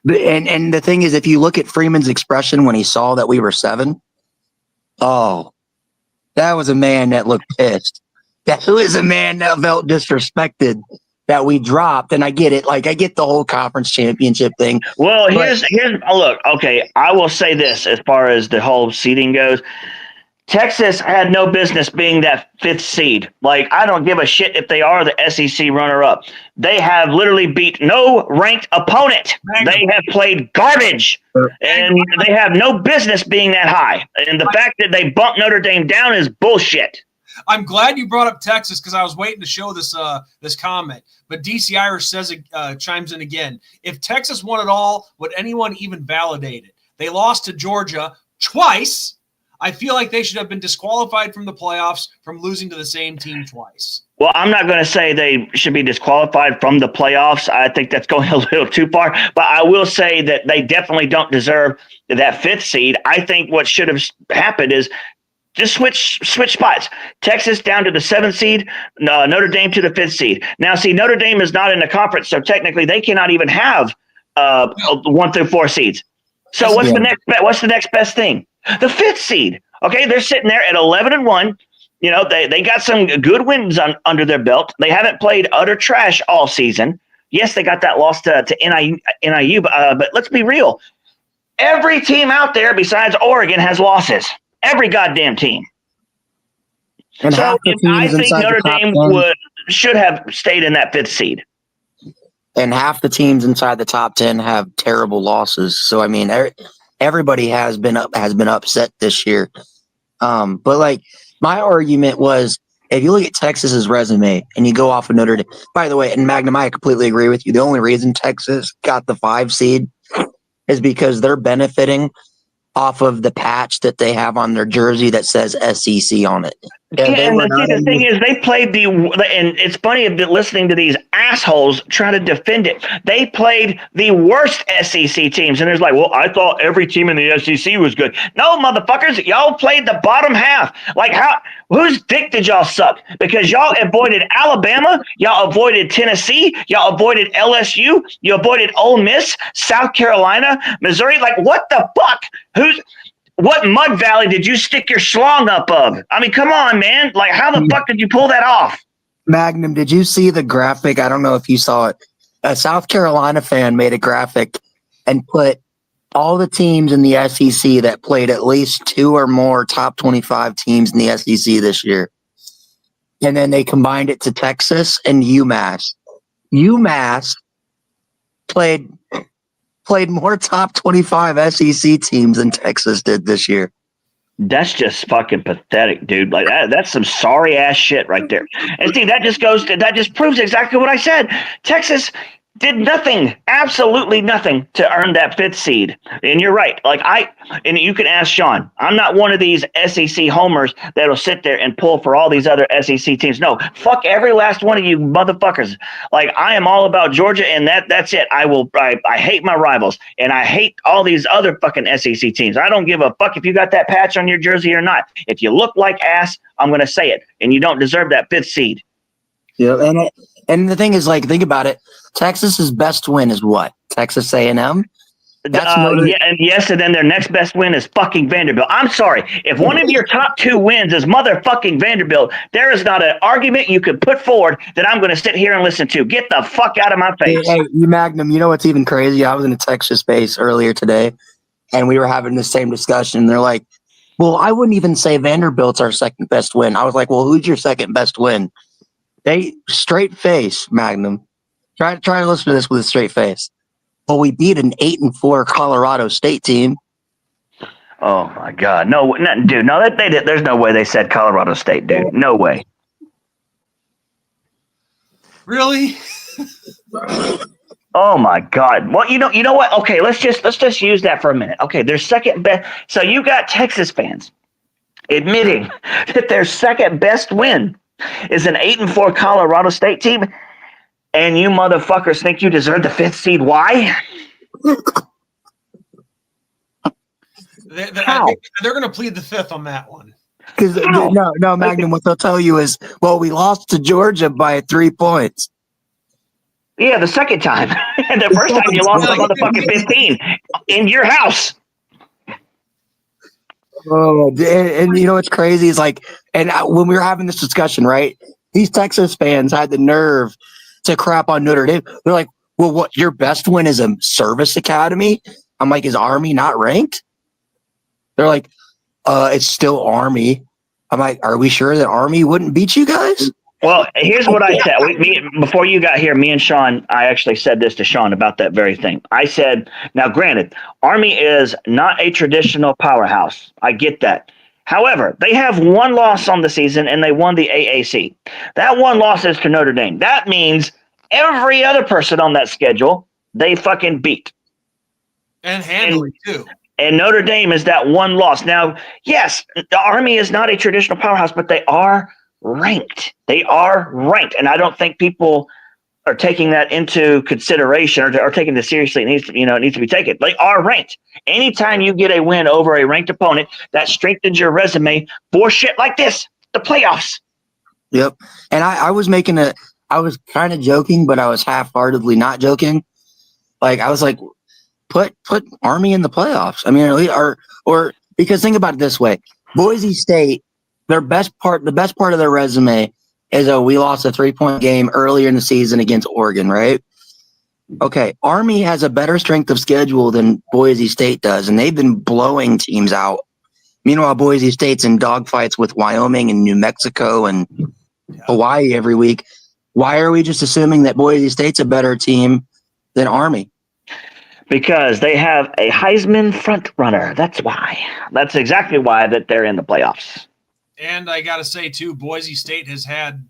And the thing is, if you look at Freeman's expression when he saw that we were 7, oh, that was a man that looked pissed. That was a man that felt disrespected that we dropped. And I get it. Like, I get the whole conference championship thing. Well, here's look, okay, I will say this as far as the whole seeding goes. Texas had no business being that 5th seed. Like, I don't give a shit if they are the SEC runner-up. They have literally beat no ranked opponent. They have played garbage, and they have no business being that high. And the fact that they bumped Notre Dame down is bullshit. I'm glad you brought up Texas because I was waiting to show this this comment. But DC Irish says chimes in again. If Texas won it all, would anyone even validate it? They lost to Georgia twice. I feel like they should have been disqualified from the playoffs from losing to the same team twice. Well, I'm not going to say they should be disqualified from the playoffs. I think that's going a little too far. But I will say that they definitely don't deserve that 5th seed. I think what should have happened is just switch spots. Texas down to the 7th seed, Notre Dame to the 5th seed. Now, see, Notre Dame is not in the conference, so technically they cannot even have 1 through 4 seeds. So what's the next best thing? The 5th seed. Okay, they're sitting there at 11-1. You know, they got some good wins under their belt. They haven't played utter trash all season. Yes, they got that loss to NIU, but let's be real. Every team out there besides Oregon has losses. Every goddamn team. And so I think Notre Dame should have stayed in that 5th seed. And half the teams inside the top 10 have terrible losses. So I mean, everybody has been upset this year. But like my argument was, if you look at Texas's resume and you go off of Notre Dame, by the way, and Magnum, I completely agree with you. The only reason Texas got the 5 seed is because they're benefiting off of the patch that they have on their jersey that says SEC on it. And the thing is, they played and it's funny listening to these assholes try to defend it. They played the worst SEC teams, and there's like, well, I thought every team in the SEC was good. No, motherfuckers, y'all played the bottom half. Like, whose dick did y'all suck? Because y'all avoided Alabama, y'all avoided Tennessee, y'all avoided LSU, you avoided Ole Miss, South Carolina, Missouri. Like, what the fuck? What mud valley did you stick your schlong up of? I mean, come on, man. Like, how the fuck did you pull that off? Magnum, did you see the graphic? I don't know if you saw it. A South Carolina fan made a graphic and put all the teams in the SEC that played at least 2 or more top 25 teams in the SEC this year. And then they combined it to Texas and UMass. UMass played more top 25 SEC teams than Texas did this year. That's just fucking pathetic, dude. Like that's some sorry ass shit right there. And see, that just proves exactly what I said. Texas did nothing, absolutely nothing to earn that 5th seed. And you're right. And you can ask Sean. I'm not one of these SEC homers that'll sit there and pull for all these other SEC teams. No, fuck every last one of you motherfuckers. Like, I am all about Georgia, and that's it. I hate my rivals, and I hate all these other fucking SEC teams. I don't give a fuck if you got that patch on your jersey or not. If you look like ass, I'm going to say it, and you don't deserve that 5th seed. Yeah, and the thing is, like, think about it. Texas's best win is what? Texas A&M? Yes, and then their next best win is fucking Vanderbilt. I'm sorry. If one of your top 2 wins is motherfucking Vanderbilt, there is not an argument you could put forward that I'm going to sit here and listen to. Get the fuck out of my face. Hey, you Magnum, you know what's even crazy? I was in a Texas space earlier today, and we were having the same discussion. They're like, well, I wouldn't even say Vanderbilt's our second best win. I was like, well, who's your second best win? They straight face, Magnum. Try to listen to this with a straight face. Well, we beat an 8-4 Colorado State team. Oh my God, no, dude, no, they did. There's no way they said Colorado State, dude. No way. Really? Oh my God. Well, you know what? Okay, let's just use that for a minute. Okay, their second best. So you got Texas fans admitting that their second best win is an 8-4 Colorado State team, and you motherfuckers think you deserve the 5th seed. Why? They're going to plead the 5th on that one. Because no, Magnum, what they'll tell you is, well, we lost to Georgia by 3 points. Yeah, the second time. The first time you lost by motherfucking 15 in your house. Oh, and you know what's crazy is like, and when we were having this discussion, right? These Texas fans had the nerve to crap on Notre Dame. They're like, well, what, your best win is a service academy? I'm like, is Army not ranked? They're like, it's still Army. I'm like, are we sure that Army wouldn't beat you guys? Well, here's what I said. Before you got here, me and Sean, I actually said this to Sean about that very thing. I said, now granted, Army is not a traditional powerhouse. I get that. However, they have one loss on the season, and they won the AAC. That one loss is to Notre Dame. That means every other person on that schedule, they fucking beat. And handily, too. And Notre Dame is that one loss. Now, yes, the Army is not a traditional powerhouse, but they are ranked. They are ranked. And I don't think people are taking that into consideration or taking this seriously. It needs to be taken. They are ranked. Anytime you get a win over a ranked opponent, that strengthens your resume for shit like this, the playoffs. Yep. And I was kind of joking, but I was half-heartedly not joking. Like, I was like, put Army in the playoffs. I mean, or because think about it this way: Boise State, the best part of their resume is we lost a 3-point game earlier in the season against Oregon, right? Okay, Army has a better strength of schedule than Boise State does, and they've been blowing teams out. Meanwhile, Boise State's in dogfights with Wyoming and New Mexico and Hawaii every week. Why are we just assuming that Boise State's a better team than Army? Because they have a Heisman front runner. That's why. That's exactly why that they're in the playoffs. And I got to say, too, Boise State has had,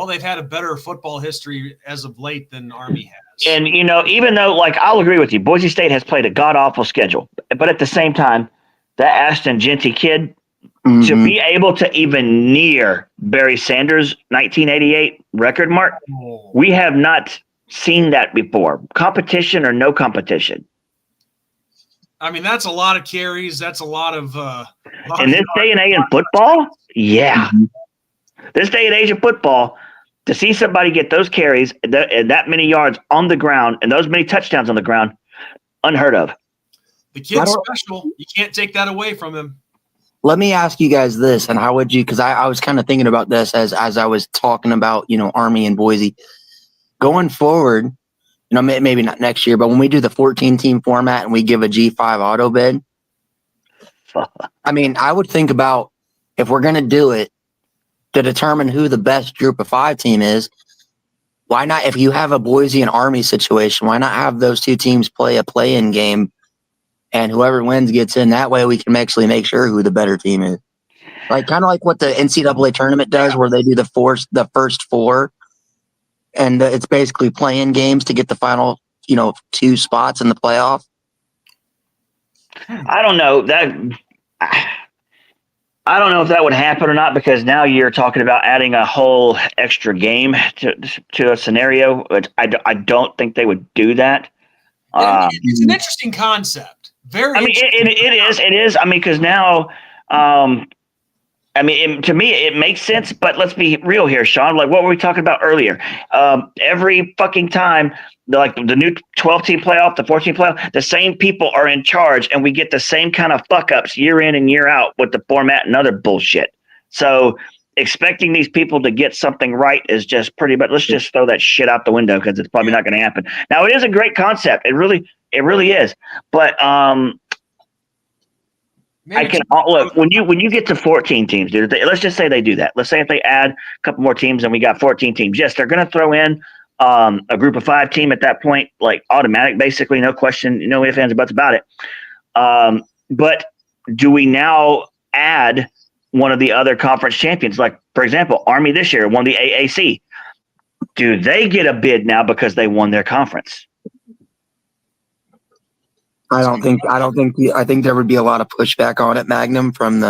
they've had a better football history as of late than Army has. And, even though, I'll agree with you, Boise State has played a god-awful schedule. But at the same time, that Ashton Genty kid, to be able to even near Barry Sanders' 1988 record mark, we have not seen that before. Competition or no competition. I mean, that's a lot of carries. That's a lot of in this day and age in football. Yeah, this day and age in football, to see somebody get those carries, that many yards on the ground, and those many touchdowns on the ground, unheard of. The kid's special. You can't take that away from him. Let me ask you guys this, and how would you? Because I was kind of thinking about this as I was talking about Army and Boise going forward. Maybe not next year, but when we do the 14-team format and we give a G5 auto bid, I mean, I would think about if we're going to do it to determine who the best group of 5 team is, why not, if you have a Boise and Army situation, why not have those two teams play a play-in game and whoever wins gets in? That way we can actually make sure who the better team is. Like, kind of like what the NCAA tournament does, where they do the first 4. And it's basically playing games to get the final, 2 spots in the playoff. I don't know if that would happen or not, because now you're talking about adding a whole extra game to a scenario. I don't think they would do that. It's an interesting concept. It is. I mean, because now, to me, it makes sense, but let's be real here, Sean. Like, what were we talking about earlier? Every fucking time, the new 12-team playoff, the 14 playoff, the same people are in charge, and we get the same kind of fuck-ups year in and year out with the format and other bullshit. So expecting these people to get something right is just pretty much, let's just throw that shit out the window, because it's probably not going to happen. Now, it is a great concept. It really is. But look, when you get to 14 teams, dude. Let's just say they do that. Let's say if they add a couple more teams and we got 14 teams. Yes, they're going to throw in a group of 5 team at that point, like automatic, basically, no question, no ifs, ands, or buts about it. But do we now add one of the other conference champions? Like, for example, Army this year won the AAC. Do they get a bid now because they won their conference? I think there would be a lot of pushback on it, Magnum, from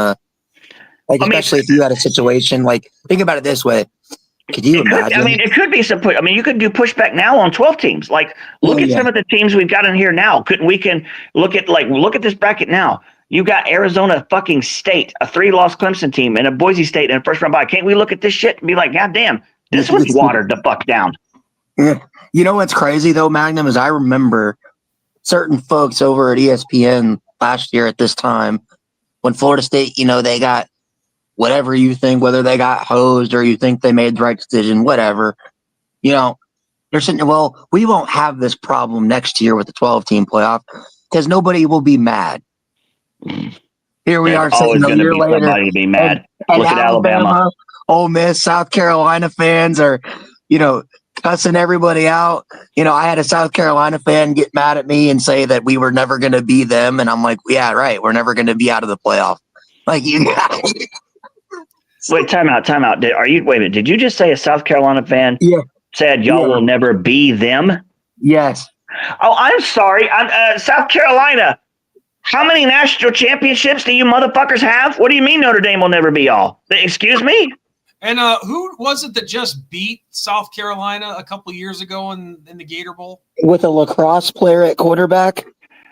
especially if you had a situation like, think about it this way. Could you imagine? It could be some push. You could do pushback now on 12 teams. Like, look at some of the teams we've got in here now. We can look at this bracket now. You got Arizona fucking State, a 3-loss Clemson team, and a Boise State in a first round bye. Can't we look at this shit and be like, God damn, this was watered the fuck down? Yeah. You know what's crazy though, Magnum, is I remember certain folks over at ESPN last year at this time when Florida State, they got whatever you think, whether they got hosed or you think they made the right decision, whatever, they're saying, well, we won't have this problem next year with the 12-team playoff because nobody will be mad. Here we are sitting a year later. Somebody to be mad. And Look at Alabama, Ole Miss, South Carolina fans are, cussing everybody out. I had a South Carolina fan get mad at me and say that we were never going to be them. And I'm like, yeah, right. We're never going to be out of the playoff. Like you Wait, time out. Wait a minute. Did you just say a South Carolina fan Yeah. said y'all will never be them? Yes. Oh, I'm sorry. I'm South Carolina. How many national championships do you motherfuckers have? What do you mean Notre Dame will never be y'all? Excuse me? And who was it that just beat South Carolina a couple years ago in the Gator Bowl? With a lacrosse player at quarterback.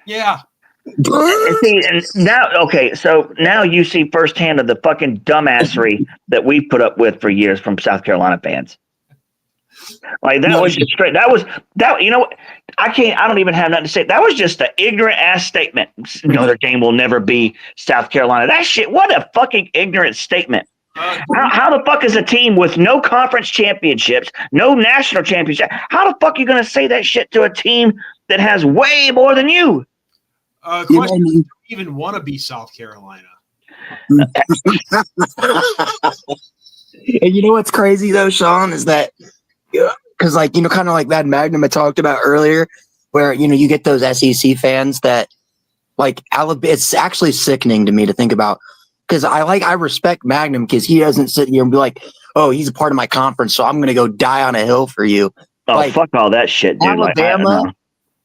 Yeah. And see, and now, okay, so now you see firsthand of the fucking dumbassery that we've put up with for years from South Carolina fans. Like that was just straight. That you know what? I don't even have nothing to say. That was just an ignorant ass statement. Notre Dame will never be South Carolina. That shit. What a fucking ignorant statement. How the fuck is a team with no conference championships, no national championship? How the fuck are you going to say that shit to a team that has way more than you? Question: do you even want to be South Carolina? And you know what's crazy though, Sean, is that because like kind of like that Magnum I talked about earlier, where you get those SEC fans that like Alabama. It's actually sickening to me to think about because I respect Magnum because he doesn't sit here and be like, oh, he's a part of my conference, so I'm going to go die on a hill for you. Oh, like, fuck all that shit, dude. Alabama.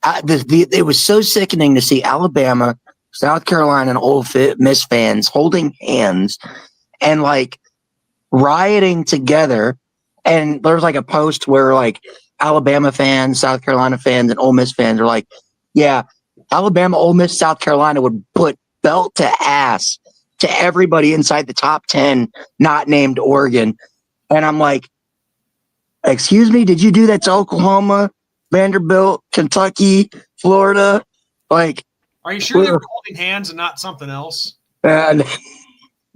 It was so sickening to see Alabama, South Carolina, and Ole Miss fans holding hands and like rioting together. And there's like a post where like Alabama fans, South Carolina fans, and Ole Miss fans are like, yeah, Alabama, Ole Miss, South Carolina would put belt to ass to everybody inside the top 10, not named Oregon. And I'm like, excuse me, did you do that to Oklahoma, Vanderbilt, Kentucky, Florida? Like, are you sure they were holding hands and not something else?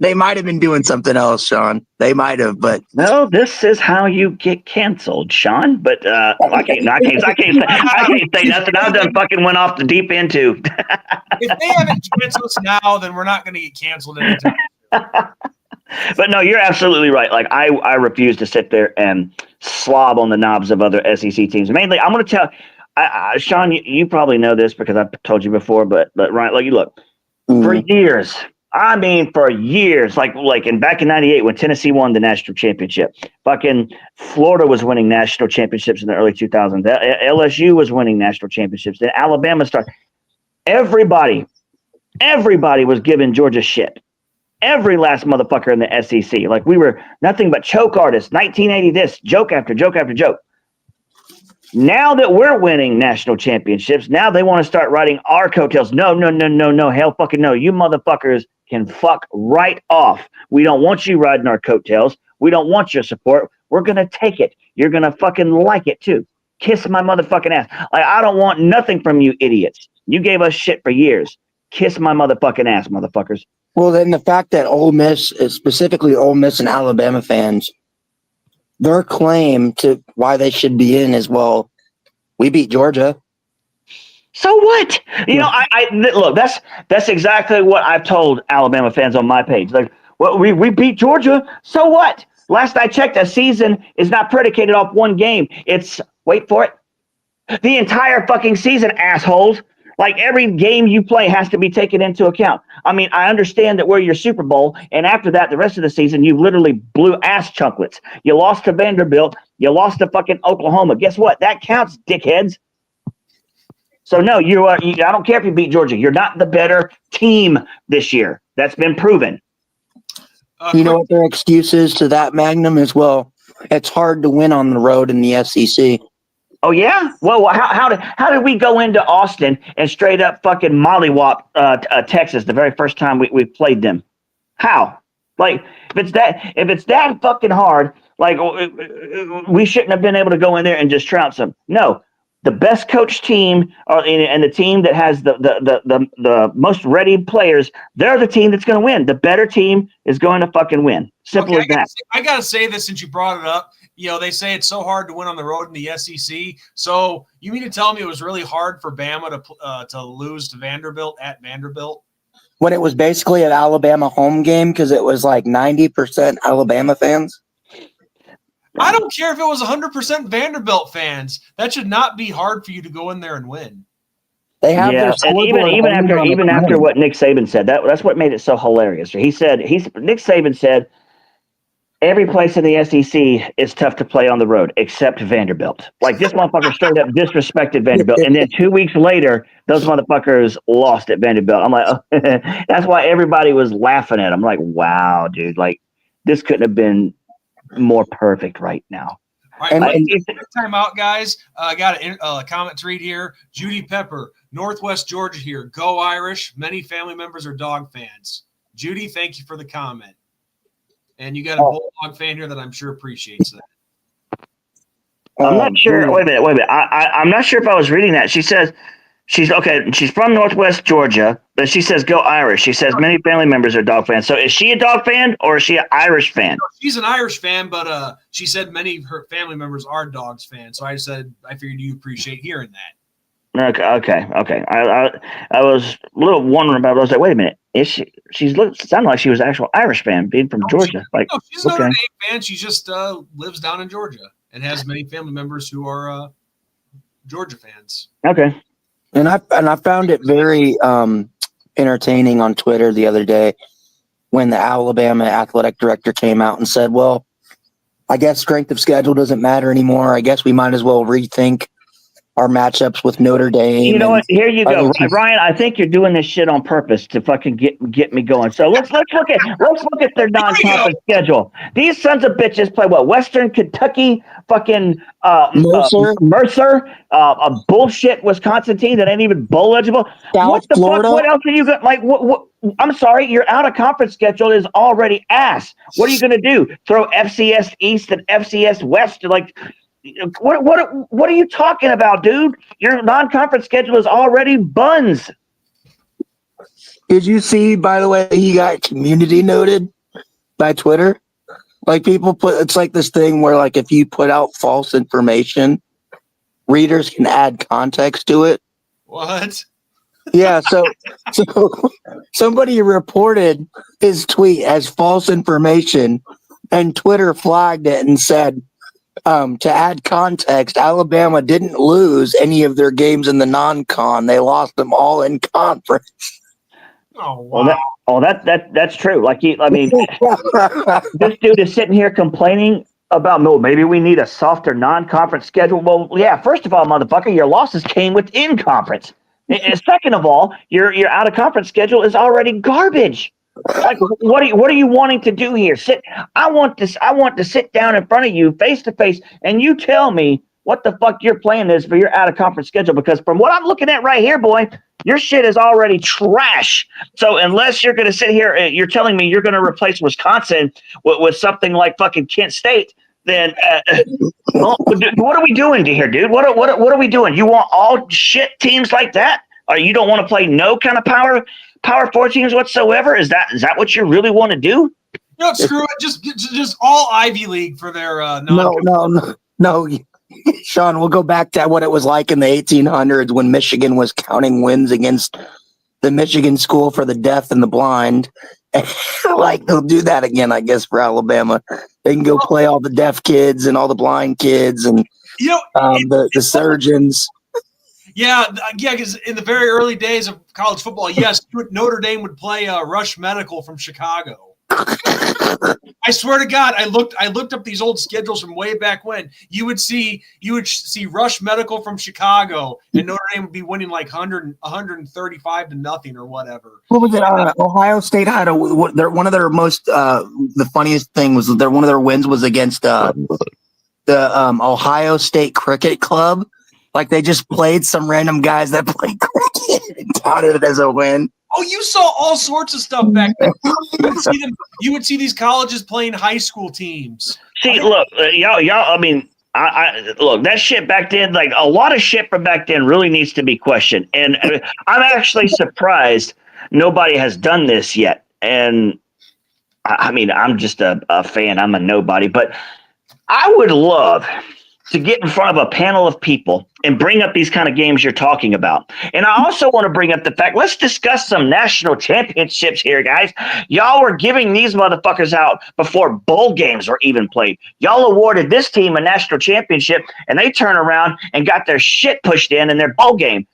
They might have been doing something else, Sean. They might have, but no, this is how you get canceled, Sean. But I can't say nothing. I've done fucking went off the deep end too. If they haven't canceled us now, then we're not going to get canceled anytime. But no, you're absolutely right. Like I refuse to sit there and slob on the knobs of other SEC teams. Mainly, I'm going to tell Sean. You probably know this because I've told you before. But Ryan, like you look for years. I mean, for years, like back in '98 when Tennessee won the national championship, fucking Florida was winning national championships in the early 2000s. LSU was winning national championships. Then Alabama started. Everybody was giving Georgia shit. Every last motherfucker in the SEC. Like we were nothing but choke artists. 1980 this, joke after joke after joke. Now that we're winning national championships, now they want to start writing our coattails. No. Hell fucking no. You motherfuckers can fuck right off. We don't want you riding our coattails. We don't want your support. We're going to take it. You're going to fucking like it too. Kiss my motherfucking ass. Like, I don't want nothing from you idiots. You gave us shit for years. Kiss my motherfucking ass, motherfuckers. Well, then the fact that Ole Miss, specifically Ole Miss and Alabama fans, their claim to why they should be in is, well, we beat Georgia. So what? You know, I look. That's exactly what I've told Alabama fans on my page. Like, well, we beat Georgia. So what? Last I checked, a season is not predicated off one game. It's wait for it, the entire fucking season, assholes. Like every game you play has to be taken into account. I mean, I understand that we're your Super Bowl, and after that, the rest of the season, you literally blew ass chunklets. You lost to Vanderbilt. You lost to fucking Oklahoma. Guess what? That counts, dickheads. So no, you are. I don't care if you beat Georgia. You're not the better team this year. That's been proven. You know what their excuse is to that, Magnum, as well? It's hard to win on the road in the SEC. Oh yeah. Well, how did we go into Austin and straight up fucking mollywop Texas the very first time we played them? How? Like if it's that fucking hard, like we shouldn't have been able to go in there and just trounce them. No. The best coach team and the team that has the most ready players, they're the team that's going to win. The better team is going to fucking win. Simple as that. I got to say this since you brought it up. You know, they say it's so hard to win on the road in the SEC. So you mean to tell me it was really hard for Bama to lose to Vanderbilt at Vanderbilt? When it was basically an Alabama home game because it was like 90% Alabama fans? I don't care if it was 100% Vanderbilt fans. That should not be hard for you to go in there and win. They have their and scoreboard even after what Nick Saban said, that's what made it so hilarious. Nick Saban said every place in the SEC is tough to play on the road except Vanderbilt. Like, this motherfucker straight up disrespected Vanderbilt, and then 2 weeks later, those motherfuckers lost at Vanderbilt. I'm like, oh, that's why everybody was laughing at him. I'm like, wow, dude, like, this couldn't have been more perfect right now. All right, time out, guys. I got a comment to read here. Judy Pepper, Northwest Georgia here. Go Irish. Many family members are Dog fans. Judy, thank you for the comment. And you got a Bulldog fan here that I'm sure appreciates that. I'm not sure. Wait a minute. I'm not sure if I was reading that. She says she's from Northwest Georgia, but she says go Irish. She says many family members are Dog fans. So is she a Dog fan or is she an Irish fan? No, she's an Irish fan, but she said many of her family members are Dogs fans. So I figured you appreciate hearing that. Okay. I was a little wondering about it. I was like, wait a minute. Is she sounded like she was an actual Irish fan, being from Georgia. She's not an A fan. She just lives down in Georgia and has many family members who are Georgia fans. Okay. And I found it very entertaining on Twitter the other day when the Alabama athletic director came out and said, well, I guess strength of schedule doesn't matter anymore. I guess we might as well rethink our matchups with Notre Dame. You know what? Here you go, Ryan. I think you're doing this shit on purpose to fucking get me going. So let's look at their non-conference schedule. These sons of bitches play what? Western Kentucky, fucking Mercer, a bullshit Wisconsin team that ain't even bowl eligible. What the Florida? Fuck? What else are you got? Like what? I'm sorry, your out of conference schedule is already ass. What are you gonna do? Throw FCS East and FCS West? Like. What are you talking about, dude? Your non-conference schedule is already buns. Did you see, by the way, he got community noted by Twitter? Like, people it's like this thing where, like, if you put out false information, readers can add context to it. What? Yeah, so somebody reported his tweet as false information, and Twitter flagged it and said, to add context, Alabama didn't lose any of their games in the non-con. They lost them all in conference. Oh, wow. That's true. Like, this dude is sitting here complaining about, no, maybe we need a softer non-conference schedule. Well, yeah, first of all, motherfucker, your losses came within conference. And second of all, your out-of-conference schedule is already garbage. Like, what are you wanting to do here? I want to sit down in front of you face to face, and you tell me what the fuck your plan is for your out of conference schedule. Because from what I'm looking at right here, boy, your shit is already trash. So unless you're going to sit here, you're telling me you're going to replace Wisconsin with something like fucking Kent State, then what are we doing here, dude? What are we doing? You want all shit teams like that? Or you don't want to play no kind of Power 4 teams whatsoever? Is that what you really want to do? No, screw it. Just all Ivy League for their No. Sean, we'll go back to what it was like in the 1800s when Michigan was counting wins against the Michigan School for the Deaf and the Blind. Like, they'll do that again, I guess, for Alabama. They can go play all the deaf kids and all the blind kids and the surgeons. Yeah, because in the very early days of college football, yes, Notre Dame would play Rush Medical from Chicago. I swear to God, I looked up these old schedules from way back when. You would see Rush Medical from Chicago, and Notre Dame would be winning like 135 to nothing or whatever. What was it? Ohio State had one of their most the funniest thing was one of their wins was against the Ohio State Cricket Club. Like, they just played some random guys that played cricket and counted it as a win. Oh, you saw all sorts of stuff back then. You would see these colleges playing high school teams. See, look, y'all. I mean, I look, that shit back then. Like, a lot of shit from back then really needs to be questioned. And I'm actually surprised nobody has done this yet. And I mean, I'm just a fan. I'm a nobody, but I would love to get in front of a panel of people and bring up these kind of games you're talking about. And I also want to bring up the fact, let's discuss some national championships here, guys. Y'all were giving these motherfuckers out before bowl games were even played. Y'all awarded this team a national championship, and they turn around and got their shit pushed in their bowl game.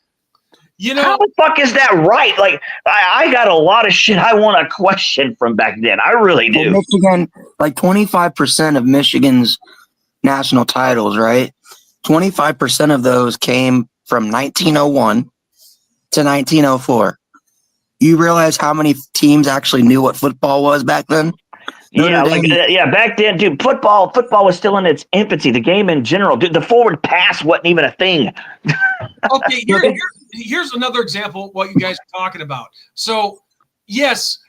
You How know, the fuck is that right? Like, I got a lot of shit I want to question from back then. I really Well, do. Michigan, like 25% of Michigan's national titles, right? 25% of those came from 1901 to 1904. You realize how many teams actually knew what football was back then? Yeah, Notre Dame. back then, dude, football was still in its infancy. The game in general, dude, the forward pass wasn't even a thing. okay, here's another example of what you guys are talking about. So, yes,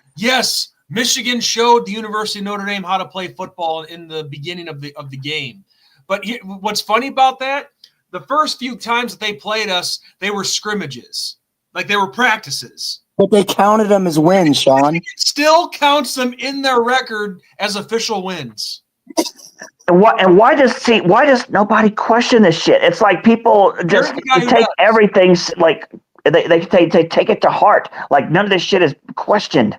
Michigan showed the University of Notre Dame how to play football in the beginning of the game. But what's funny about that? The first few times that they played us, they were scrimmages, like they were practices. But they counted them as wins, Sean. It still counts them in their record as official wins. And why does nobody question this shit? It's like people just take everything like they take it to heart. Like none of this shit is questioned.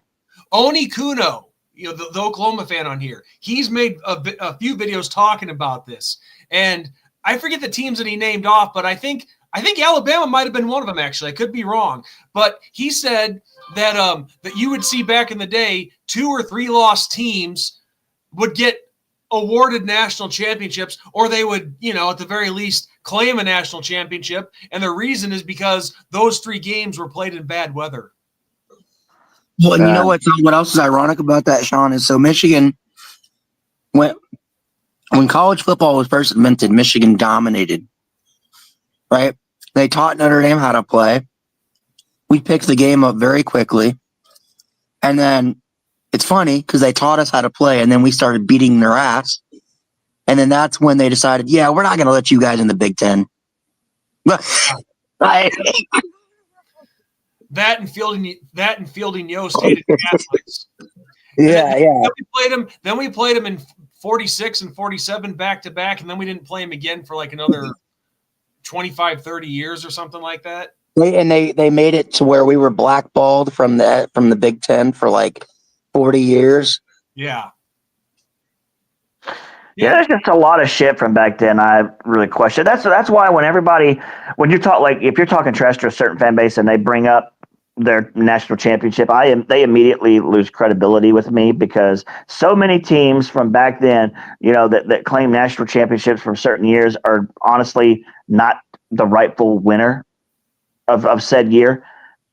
Oni Kuno, the Oklahoma fan on here, he's made a few videos talking about this, and I forget the teams that he named off, but I think Alabama might have been one of them. Actually, I could be wrong, but he said that that you would see back in the day 2 or 3 lost teams would get awarded national championships, or they would, at the very least, claim a national championship, and the reason is because those 3 games were played in bad weather. Well, and you know what else is ironic about that, Sean, is so Michigan, when college football was first invented, Michigan dominated, right? They taught Notre Dame how to play. We picked the game up very quickly. And then it's funny because they taught us how to play, and then we started beating their ass. And then that's when they decided, yeah, we're not going to let you guys in the Big Ten. That and fielding Yost hated Catholics. Yeah. Then we played them in 46 and 47 back to back, and then we didn't play them again for like another 25, 30 years or something like that. They made it to where we were blackballed from the Big Ten for like 40 years. Yeah. Yeah, there's just a lot of shit from back then I really question. That's why when you're if you're talking trash to a certain fan base and they bring up their national championship, they immediately lose credibility with me, because so many teams from back then, that claim national championships from certain years are honestly not the rightful winner of said year.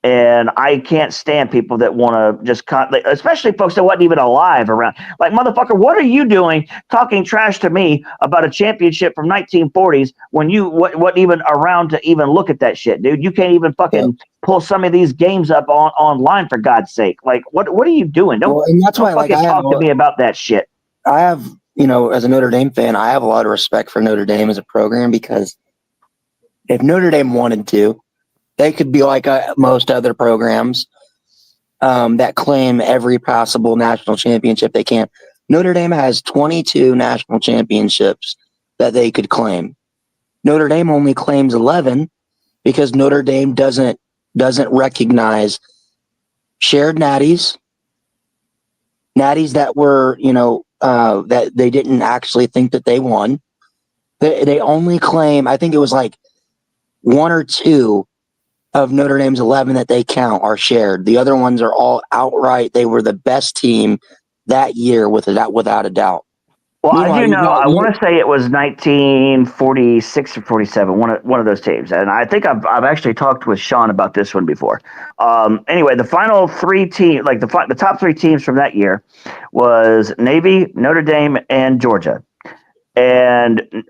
And I can't stand people that want to just especially folks that wasn't even alive around. Like, motherfucker, what are you doing talking trash to me about a championship from 1940s when you wasn't even around to even look at that shit, dude? You can't even fucking pull some of these games up online, for God's sake. Like, what are you doing? And that's why, fucking talk to me about that shit. I have, as a Notre Dame fan, I have a lot of respect for Notre Dame as a program, because if Notre Dame wanted to, they could be like most other programs that claim every possible national championship they can. Notre Dame has 22 national championships that they could claim. Notre Dame only claims 11 because Notre Dame doesn't recognize shared natties that were, that they didn't actually think that they won. They only claim, I think it was like 1 or 2 of Notre Dame's 11 that they count are shared. The other ones are all outright. They were the best team that year without a doubt. Well, I do know. I want to say it was 1946 or 47. One of those teams, and I think I've actually talked with Sean about this one before. Anyway, the final 3 teams, like the top 3 teams from that year, was Navy, Notre Dame, and Georgia. And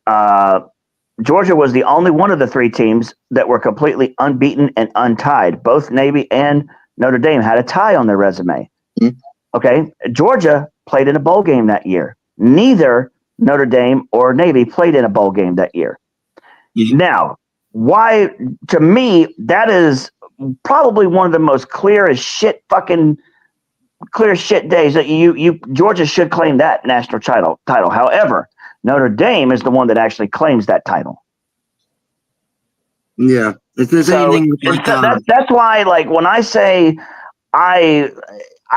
Georgia was the only one of the 3 teams that were completely unbeaten and untied. Both Navy and Notre Dame had a tie on their resume. Mm-hmm. Okay, Georgia played in a bowl game that year. Neither Notre Dame or Navy played in a bowl game that year. Mm-hmm. Now, why? To me, that is probably one of the most clear shit days that Georgia should claim that national title. However, Notre Dame is the one that actually claims that title. Yeah, it's the same thing. That's why, like, when I say I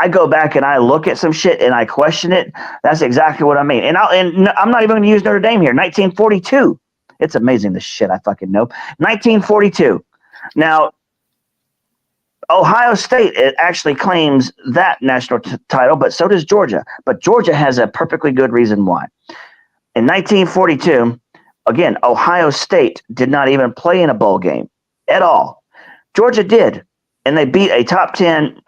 go back and I look at some shit and I question it, that's exactly what I mean. And I'm not even going to use Notre Dame here. 1942. It's amazing the shit I fucking know. 1942. Now, Ohio State it actually claims that national title, but so does Georgia. But Georgia has a perfectly good reason why. In 1942, again, Ohio State did not even play in a bowl game at all. Georgia did, and they beat a top 10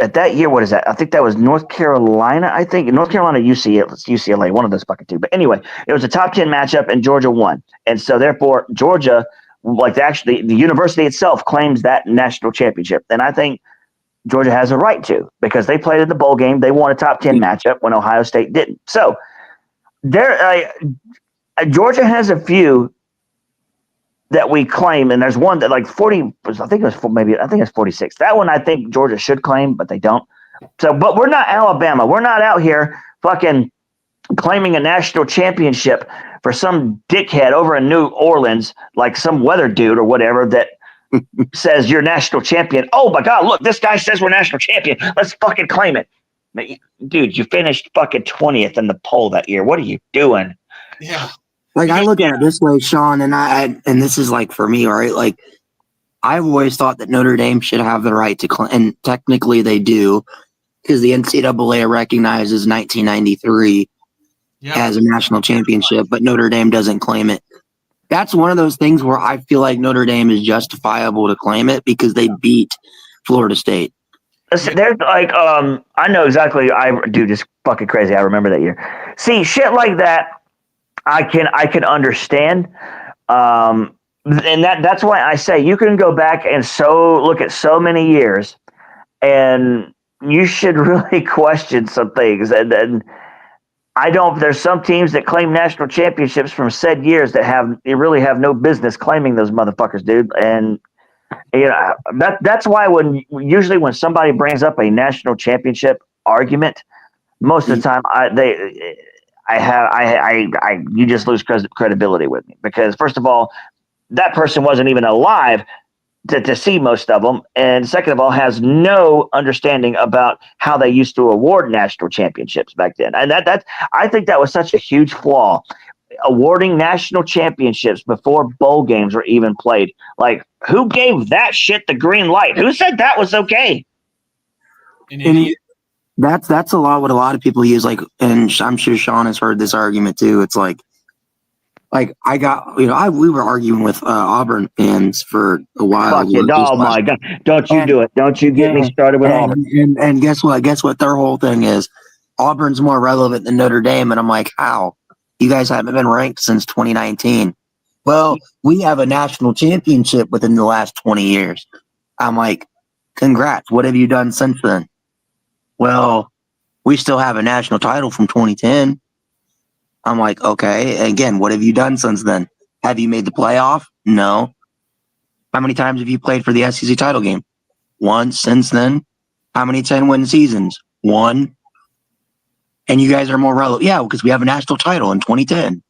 at that year. What is that? I think that was North Carolina. I think North Carolina, UCLA, one of those fucking two. But anyway, it was a top 10 matchup, and Georgia won. And so therefore, Georgia, like actually the university itself, claims that national championship. And I think Georgia has a right to, because they played in the bowl game. They won a top 10 matchup when Ohio State didn't. So Georgia has a few that we claim, and there's one that like 40. I think it's 46. That one I think Georgia should claim, but they don't. So, but we're not Alabama. We're not out here fucking claiming a national championship for some dickhead over in New Orleans, like some weather dude or whatever that says you're national champion. Oh my God, look, this guy says we're national champion. Let's fucking claim it. Dude, you finished fucking 20th in the poll that year. What are you doing? Yeah. Like, I look at it this way, Sean, and this is like for me, right? Like, I've always thought that Notre Dame should have the right to claim, and technically they do, because the NCAA recognizes 1993 as a national championship, but Notre Dame doesn't claim it. That's one of those things where I feel like Notre Dame is justifiable to claim it because they beat Florida State. There's like, I know exactly. Dude, it's fucking crazy. I remember that year. See, shit like that, I can understand. And that's why I say you can go back and look at so many years, and you should really question some things. And I don't. There's some teams that claim national championships from said years that really have no business claiming those motherfuckers, dude. And you know that's why usually when somebody brings up a national championship argument, most of the time you just lose credibility with me, because first of all, that person wasn't even alive to see most of them, and second of all, has no understanding about how they used to award national championships back then. And I think that was such a huge flaw, awarding national championships before bowl games were even played. Like, who gave that shit the green light? Who said that was okay? And that's a lot what a lot of people use. Like, and I'm sure Sean has heard this argument too. It's like I got, we were arguing with Auburn fans for a while. Fuck it. Oh my God. Don't you do it. Don't you get me started with Auburn. And guess what? Guess what their whole thing is? Auburn's more relevant than Notre Dame. And I'm like, how? You guys haven't been ranked since 2019. Well, we have a national championship within the last 20 years. I'm like, congrats. What have you done since then? Well, we still have a national title from 2010. I'm like, okay, again, what have you done since then? Have you made the playoff? No. How many times have you played for the SEC title game? Once since then. How many 10-win seasons? One. And you guys are more relevant. Yeah, because we have a national title in 2010.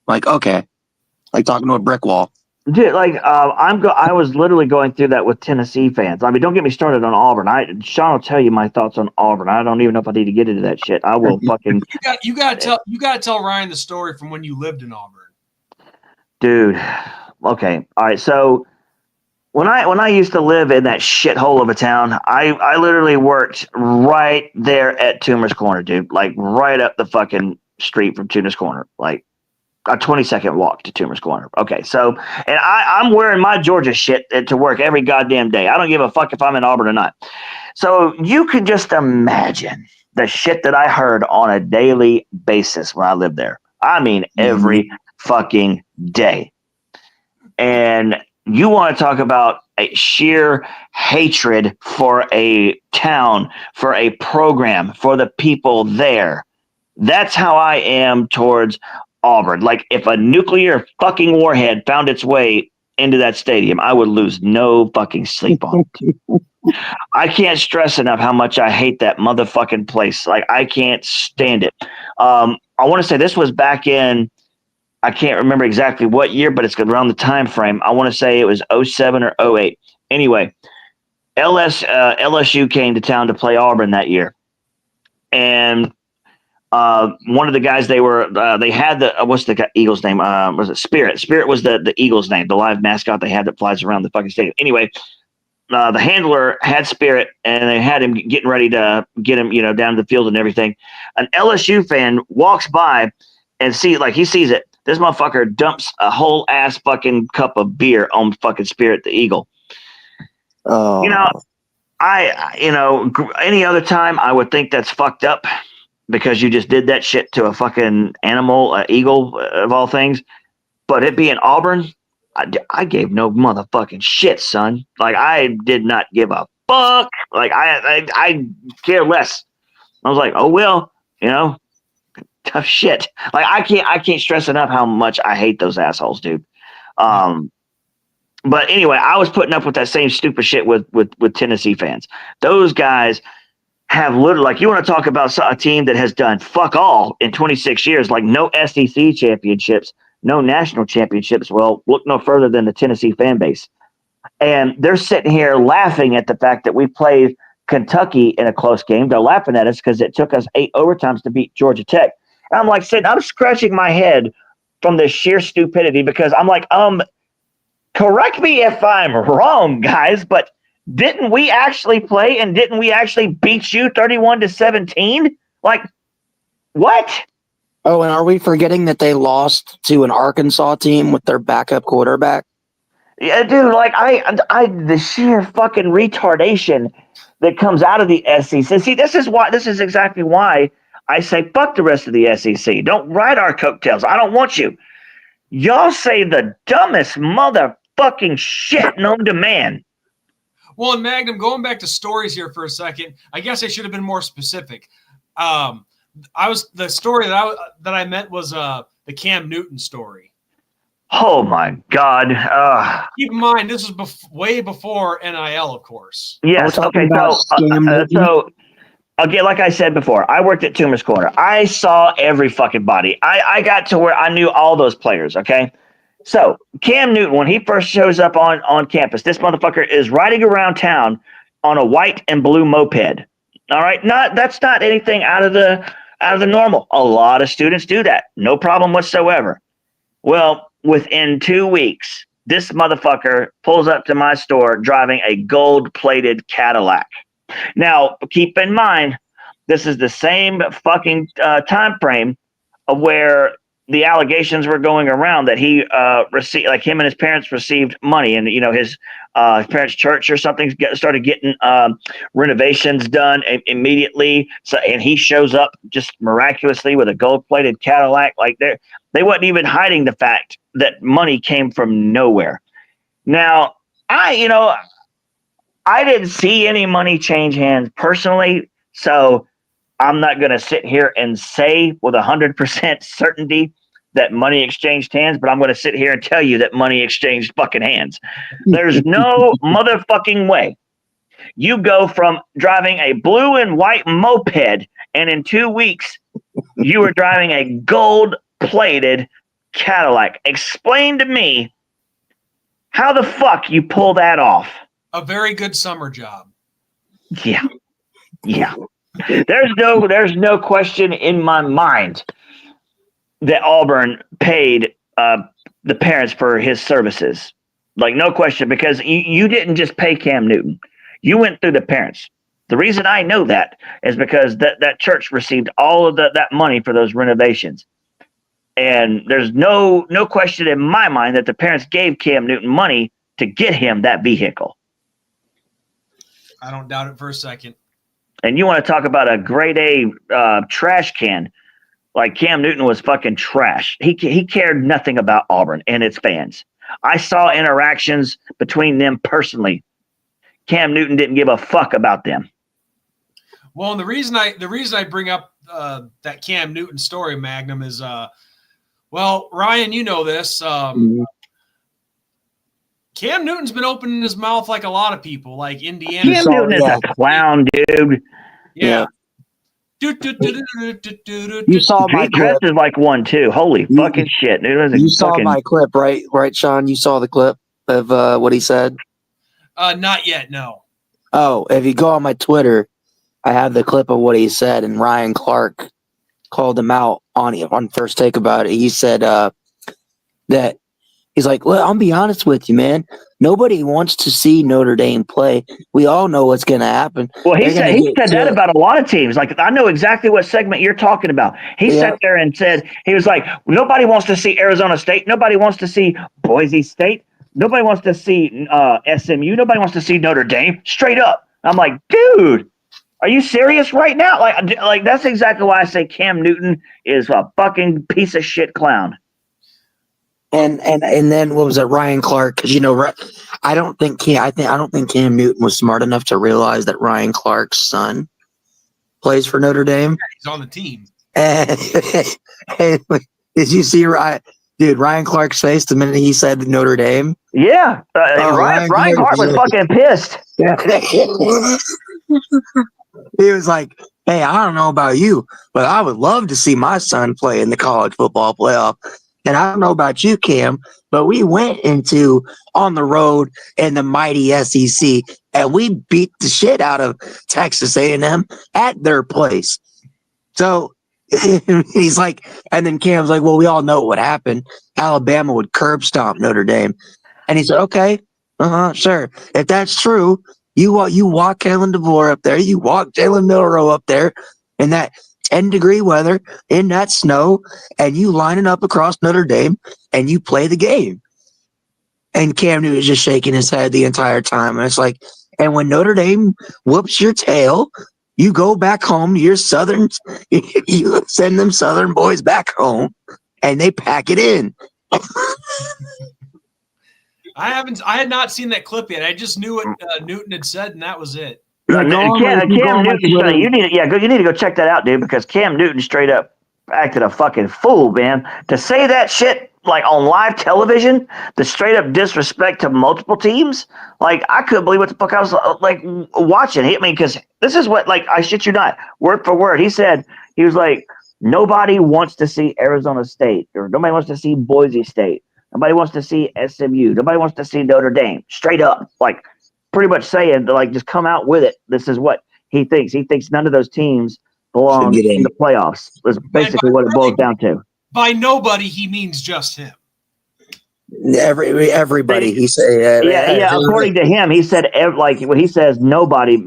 Like, okay. Like talking to a brick wall. Dude, like I was literally going through that with Tennessee fans. I mean, don't get me started on Auburn. Sean will tell you my thoughts on Auburn. I don't even know if I need to get into that shit. I will fucking. You gotta tell Ryan the story from when you lived in Auburn. Dude, okay, all right. So when I used to live in that shithole of a town, I literally worked right there at Toomer's Corner, dude. Like right up the fucking street from Toomer's Corner, like a 20-second walk to Toomer's Corner. Okay, so, and I'm wearing my Georgia shit to work every goddamn day. I don't give a fuck if I'm in Auburn or not. So you can just imagine the shit that I heard on a daily basis when I lived there. I mean, every fucking day. And you want to talk about a sheer hatred for a town, for a program, for the people there. That's how I am towards Auburn. Like, if a nuclear fucking warhead found its way into that stadium, I would lose no fucking sleep on it. I can't stress enough how much I hate that motherfucking place. Like, I can't stand it. I want to say this was back in, I can't remember exactly what year, but it's around the time frame. I want to say it was 07 or 08. Anyway, LSU came to town to play Auburn that year. And one of the guys they had what's the Eagles name? Was it Spirit? Spirit was the Eagles name, the live mascot they had that flies around the fucking stadium. Anyway, the handler had Spirit, and they had him getting ready to get him, down to the field and everything. An LSU fan walks by and he sees it. This motherfucker dumps a whole ass fucking cup of beer on fucking Spirit the Eagle. Oh, Any other time I would think that's fucked up because you just did that shit to a fucking animal, eagle of all things. But it being Auburn, I gave no motherfucking shit, son. Like, I did not give a fuck. Like, I care less. I was like, oh well, tough shit. Like, I can't stress enough how much I hate those assholes, dude. But anyway, I was putting up with that same stupid shit with Tennessee fans. Those guys have literally, like, you want to talk about a team that has done fuck all in 26 years, like no SEC championships, no national championships. Well, look no further than the Tennessee fan base. And they're sitting here laughing at the fact that we played Kentucky in a close game. They're laughing at us because it took us 8 overtimes to beat Georgia Tech. And I'm like, I'm scratching my head from the sheer stupidity because I'm like, correct me if I'm wrong, guys, but didn't we actually play and didn't we actually beat you 31-17? Like, what? Oh, and are we forgetting that they lost to an Arkansas team with their backup quarterback? Yeah, dude, like the sheer fucking retardation that comes out of the SEC. See, this is exactly why I say fuck the rest of the SEC. Don't ride our coattails. I don't want you. Y'all say the dumbest motherfucking shit known to man. Well, and Magnum, going back to stories here for a second, I guess I should have been more specific. The story that I meant was the Cam Newton story. Oh my God! Keep in mind, this was way before NIL, of course. Yes. Okay. So again, like I said before, I worked at Toomer's Corner. I saw every fucking body. I got to where I knew all those players. Okay. So Cam Newton, when he first shows up on campus, this motherfucker is riding around town on a white and blue moped. All right, that's not anything out of the normal. A lot of students do that, no problem whatsoever. Well, within 2 weeks, this motherfucker pulls up to my store driving a gold-plated Cadillac. Now, keep in mind, this is the same fucking time frame of where the allegations were going around that he received, like him and his parents received money, and his parents' church or something started getting renovations done immediately. So, and he shows up just miraculously with a gold-plated Cadillac. Like they wasn't even hiding the fact that money came from nowhere. Now, I didn't see any money change hands personally, so I'm not going to sit here and say with 100% certainty that money exchanged hands, but I'm going to sit here and tell you that money exchanged fucking hands. There's no motherfucking way you go from driving a blue and white moped and in 2 weeks you were driving a gold-plated Cadillac. Explain to me how the fuck you pull that off. A very good summer job. Yeah. There's no question in my mind that Auburn paid the parents for his services. Like, no question, because you didn't just pay Cam Newton. You went through the parents. The reason I know that is because that church received all of that money for those renovations. And there's no question in my mind that the parents gave Cam Newton money to get him that vehicle. I don't doubt it for a second. And you want to talk about a grade A trash can? Like, Cam Newton was fucking trash. He cared nothing about Auburn and its fans. I saw interactions between them personally. Cam Newton didn't give a fuck about them. Well, and the reason I bring up that Cam Newton story, Magnum, is well, Ryan, you know this. Cam Newton's been opening his mouth like a lot of people, like Indiana. Cam Newton is a clown, dude. Yeah. You saw my He dresses like one too. Holy fucking shit, dude! You saw my clip, right, Sean? You saw the clip of what he said. Not yet, no. Oh, if you go on my Twitter, I have the clip of what he said, and Ryan Clark called him out on First Take about it. He said that He's like, well, I'll be honest with you, man. Nobody wants to see Notre Dame play. We all know what's going to happen. Well, he They're said gonna get that killed. about a lot of teams. Like, I know exactly what segment you're talking about. He Yeah. sat there and said, he was like, nobody wants to see Arizona State. Nobody wants to see Boise State. Nobody wants to see SMU. Nobody wants to see Notre Dame. Straight up. I'm like, dude, are you serious right now? Like that's exactly why I say Cam Newton is a fucking piece of shit clown. And then what was it, Ryan Clark? Because I don't think Cam Newton was smart enough to realize that Ryan Clark's son plays for Notre Dame. He's on the team. And did you see Ryan Clark's face the minute he said Notre Dame? Yeah, Ryan Clark was fucking pissed. He was like, "Hey, I don't know about you, but I would love to see my son play in the college football playoff." And I don't know about you, Cam, but we went on the road in the mighty SEC, and we beat the shit out of Texas A&M at their place. So he's like, and then Cam's like, well, we all know what happened. Alabama would curb stomp Notre Dame. And he said, okay, sure. If that's true, you walk Kalen DeVore up there, you walk Jalen Milroe up there in that 10-degree weather, in that snow, and you line it up across Notre Dame, and you play the game. And Cam Newton is just shaking his head the entire time. And it's like, and when Notre Dame whoops your tail, you go back home to your Southern, you send them Southern boys back home, and they pack it in. I had not seen that clip yet. I just knew what Newton had said, and that was it. Cam Newton, you need to go check that out, dude, because Cam Newton straight up acted a fucking fool, man. To say that shit like on live television, the straight up disrespect to multiple teams, like I couldn't believe what the fuck I was like watching. I mean, because this is what, like, I shit you not, word for word. He was like, nobody wants to see Arizona State, or nobody wants to see Boise State. Nobody wants to see SMU. Nobody wants to see Notre Dame. Straight up, like, pretty much saying, like, just come out with it. This is what he thinks. He thinks none of those teams belong in the playoffs. Is basically what it boils down to. By nobody, he means just him. Everybody. He said, yeah. According to him, he said, like, when he says nobody,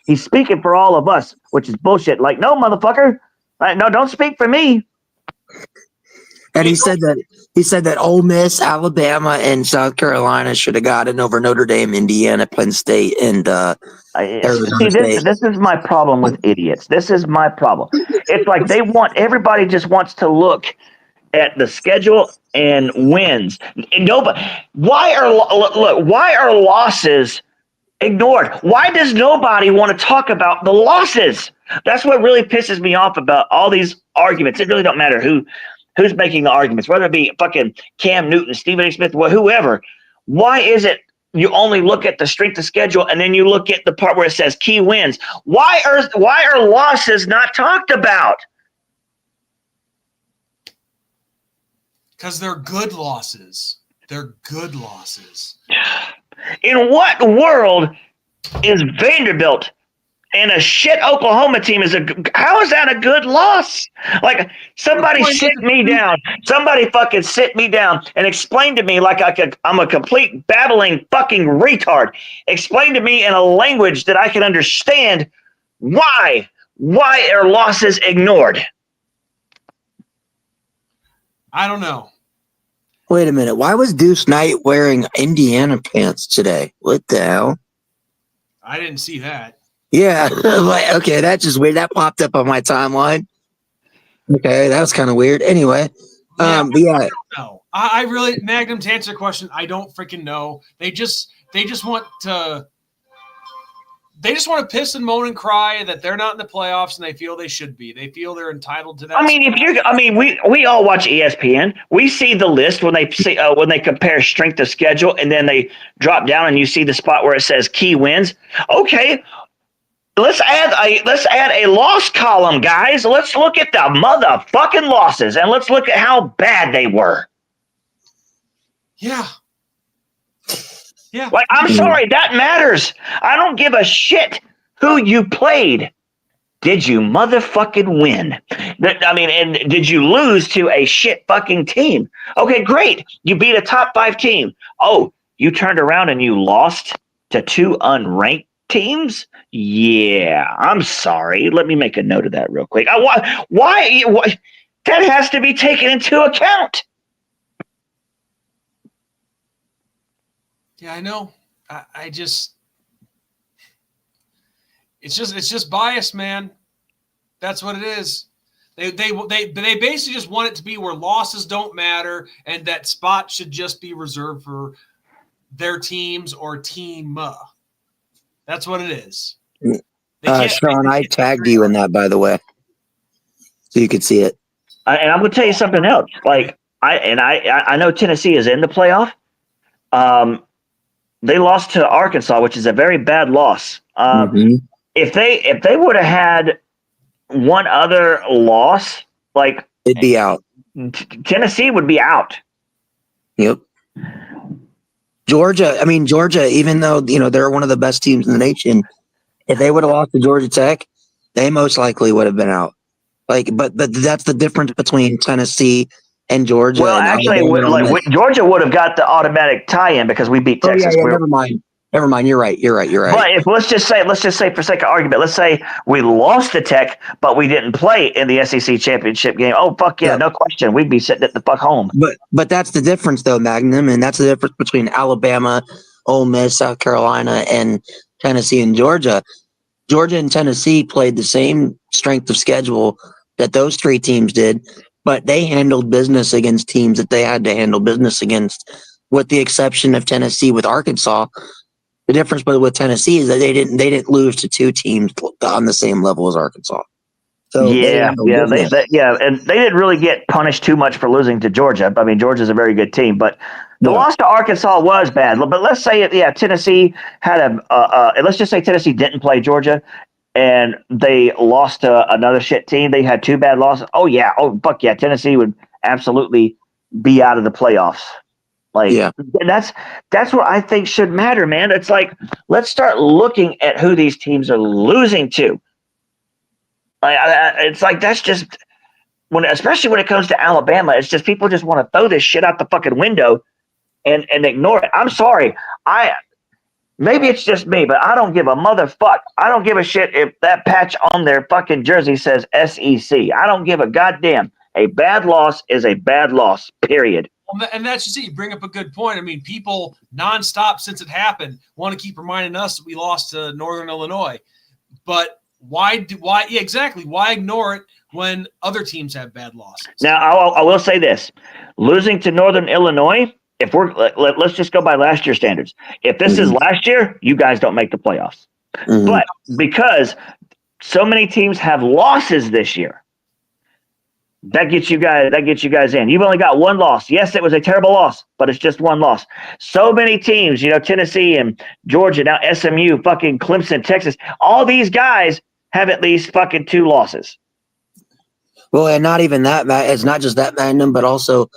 he's speaking for all of us, which is bullshit. Like, no, motherfucker, no, don't speak for me. And he said that Ole Miss, Alabama, and South Carolina should have gotten over Notre Dame, Indiana, Penn State, and Arizona State. This is my problem with idiots. This is my problem. It's like everybody just wants to look at the schedule and wins. Why are losses ignored? Why does nobody want to talk about the losses? That's what really pisses me off about all these arguments. It really don't matter who's making the arguments, whether it be fucking Cam Newton, Stephen A. Smith, whoever. Why is it you only look at the strength of schedule and then you look at the part where it says key wins? Why are losses not talked about? Because they're good losses. They're good losses. In what world is Vanderbilt and a shit Oklahoma team how is that a good loss? Like, somebody sit me down. Somebody fucking sit me down and explain to me, like I'm a complete babbling fucking retard. Explain to me in a language that I can understand why are losses ignored? I don't know. Wait a minute. Why was Deuce Knight wearing Indiana pants today? What the hell? I didn't see that. Yeah. Okay, that's just weird. That popped up on my timeline. Okay, that was kind of weird. Anyway, I don't know. I really, Magnum, to answer your question, I don't freaking know. They just want to piss and moan and cry that they're not in the playoffs, and they feel they should be. They feel they're entitled to that. We all watch ESPN. We see the list when they compare strength of schedule, and then they drop down and you see the spot where it says key wins. Okay. Let's add a loss column, guys. Let's look at the motherfucking losses, and let's look at how bad they were. Yeah. Like, I'm sorry, that matters. I don't give a shit who you played. did you motherfucking win? I mean, and did you lose to a shit fucking team? Okay, great. You beat a top 5 team. Oh, you turned around and you lost to 2 unranked teams? Yeah, I'm sorry. Let me make a note of that real quick. Why? That has to be taken into account. Yeah, I know. I just it's just bias, man. That's what it is. They basically just want it to be where losses don't matter and that spot should just be reserved for their teams or team. That's what it is. Sean, I tagged you in that, by the way, so you could see it. And I'm going to tell you something else. Like I know Tennessee is in the playoff. They lost to Arkansas, which is a very bad loss. If they would have had one other loss, like it'd be out. Tennessee would be out. Yep. Georgia, even though they're one of the best teams in the nation, if they would have lost to Georgia Tech, they most likely would have been out. Like, but that's the difference between Tennessee and Georgia. Well, and actually, Georgia would have got the automatic tie-in because we beat Texas. Yeah, never mind. You're right. But let's just say for sake of argument, let's say we lost to Tech, but we didn't play in the SEC championship game. Oh, fuck yeah, no question. We'd be sitting at the fuck home. But that's the difference, though, Magnum, and that's the difference between Alabama, Ole Miss, South Carolina, and Tennessee and Georgia. Georgia and Tennessee played the same strength of schedule that those 3 teams did, but they handled business against teams that they had to handle business against, with the exception of Tennessee with Arkansas. The difference with Tennessee is that they didn't lose to 2 teams on the same level as Arkansas. So and they didn't really get punished too much for losing to Georgia. I mean, Georgia's a very good team, but the loss to Arkansas was bad. But let's say Tennessee had let's just say Tennessee didn't play Georgia and they lost to another shit team. They had 2 bad losses. Oh yeah, fuck yeah, Tennessee would absolutely be out of the playoffs. Like, that's what I think should matter, man. It's like, let's start looking at who these teams are losing to. It's like, that's just especially when it comes to Alabama, it's just people just want to throw this shit out the fucking window and ignore it. I'm sorry. Maybe it's just me, but I don't give a motherfuck. I don't give a shit if that patch on their fucking jersey says SEC. I don't give a goddamn. A bad loss is a bad loss, period. And that's just it. You bring up a good point. I mean, people nonstop since it happened want to keep reminding us that we lost to Northern Illinois. But why exactly. Why ignore it when other teams have bad losses? Now, I will say this. Losing to Northern Illinois, if let's just go by last year's standards. If this is last year, you guys don't make the playoffs. But because so many teams have losses this year, that gets you guys in. You've only got 1 loss. Yes, it was a terrible loss, but it's just 1 loss. So many teams, Tennessee and Georgia, now SMU, fucking Clemson, Texas, all these guys have at least fucking 2 losses. Well, and not even that, it's not just that, Magnum, but also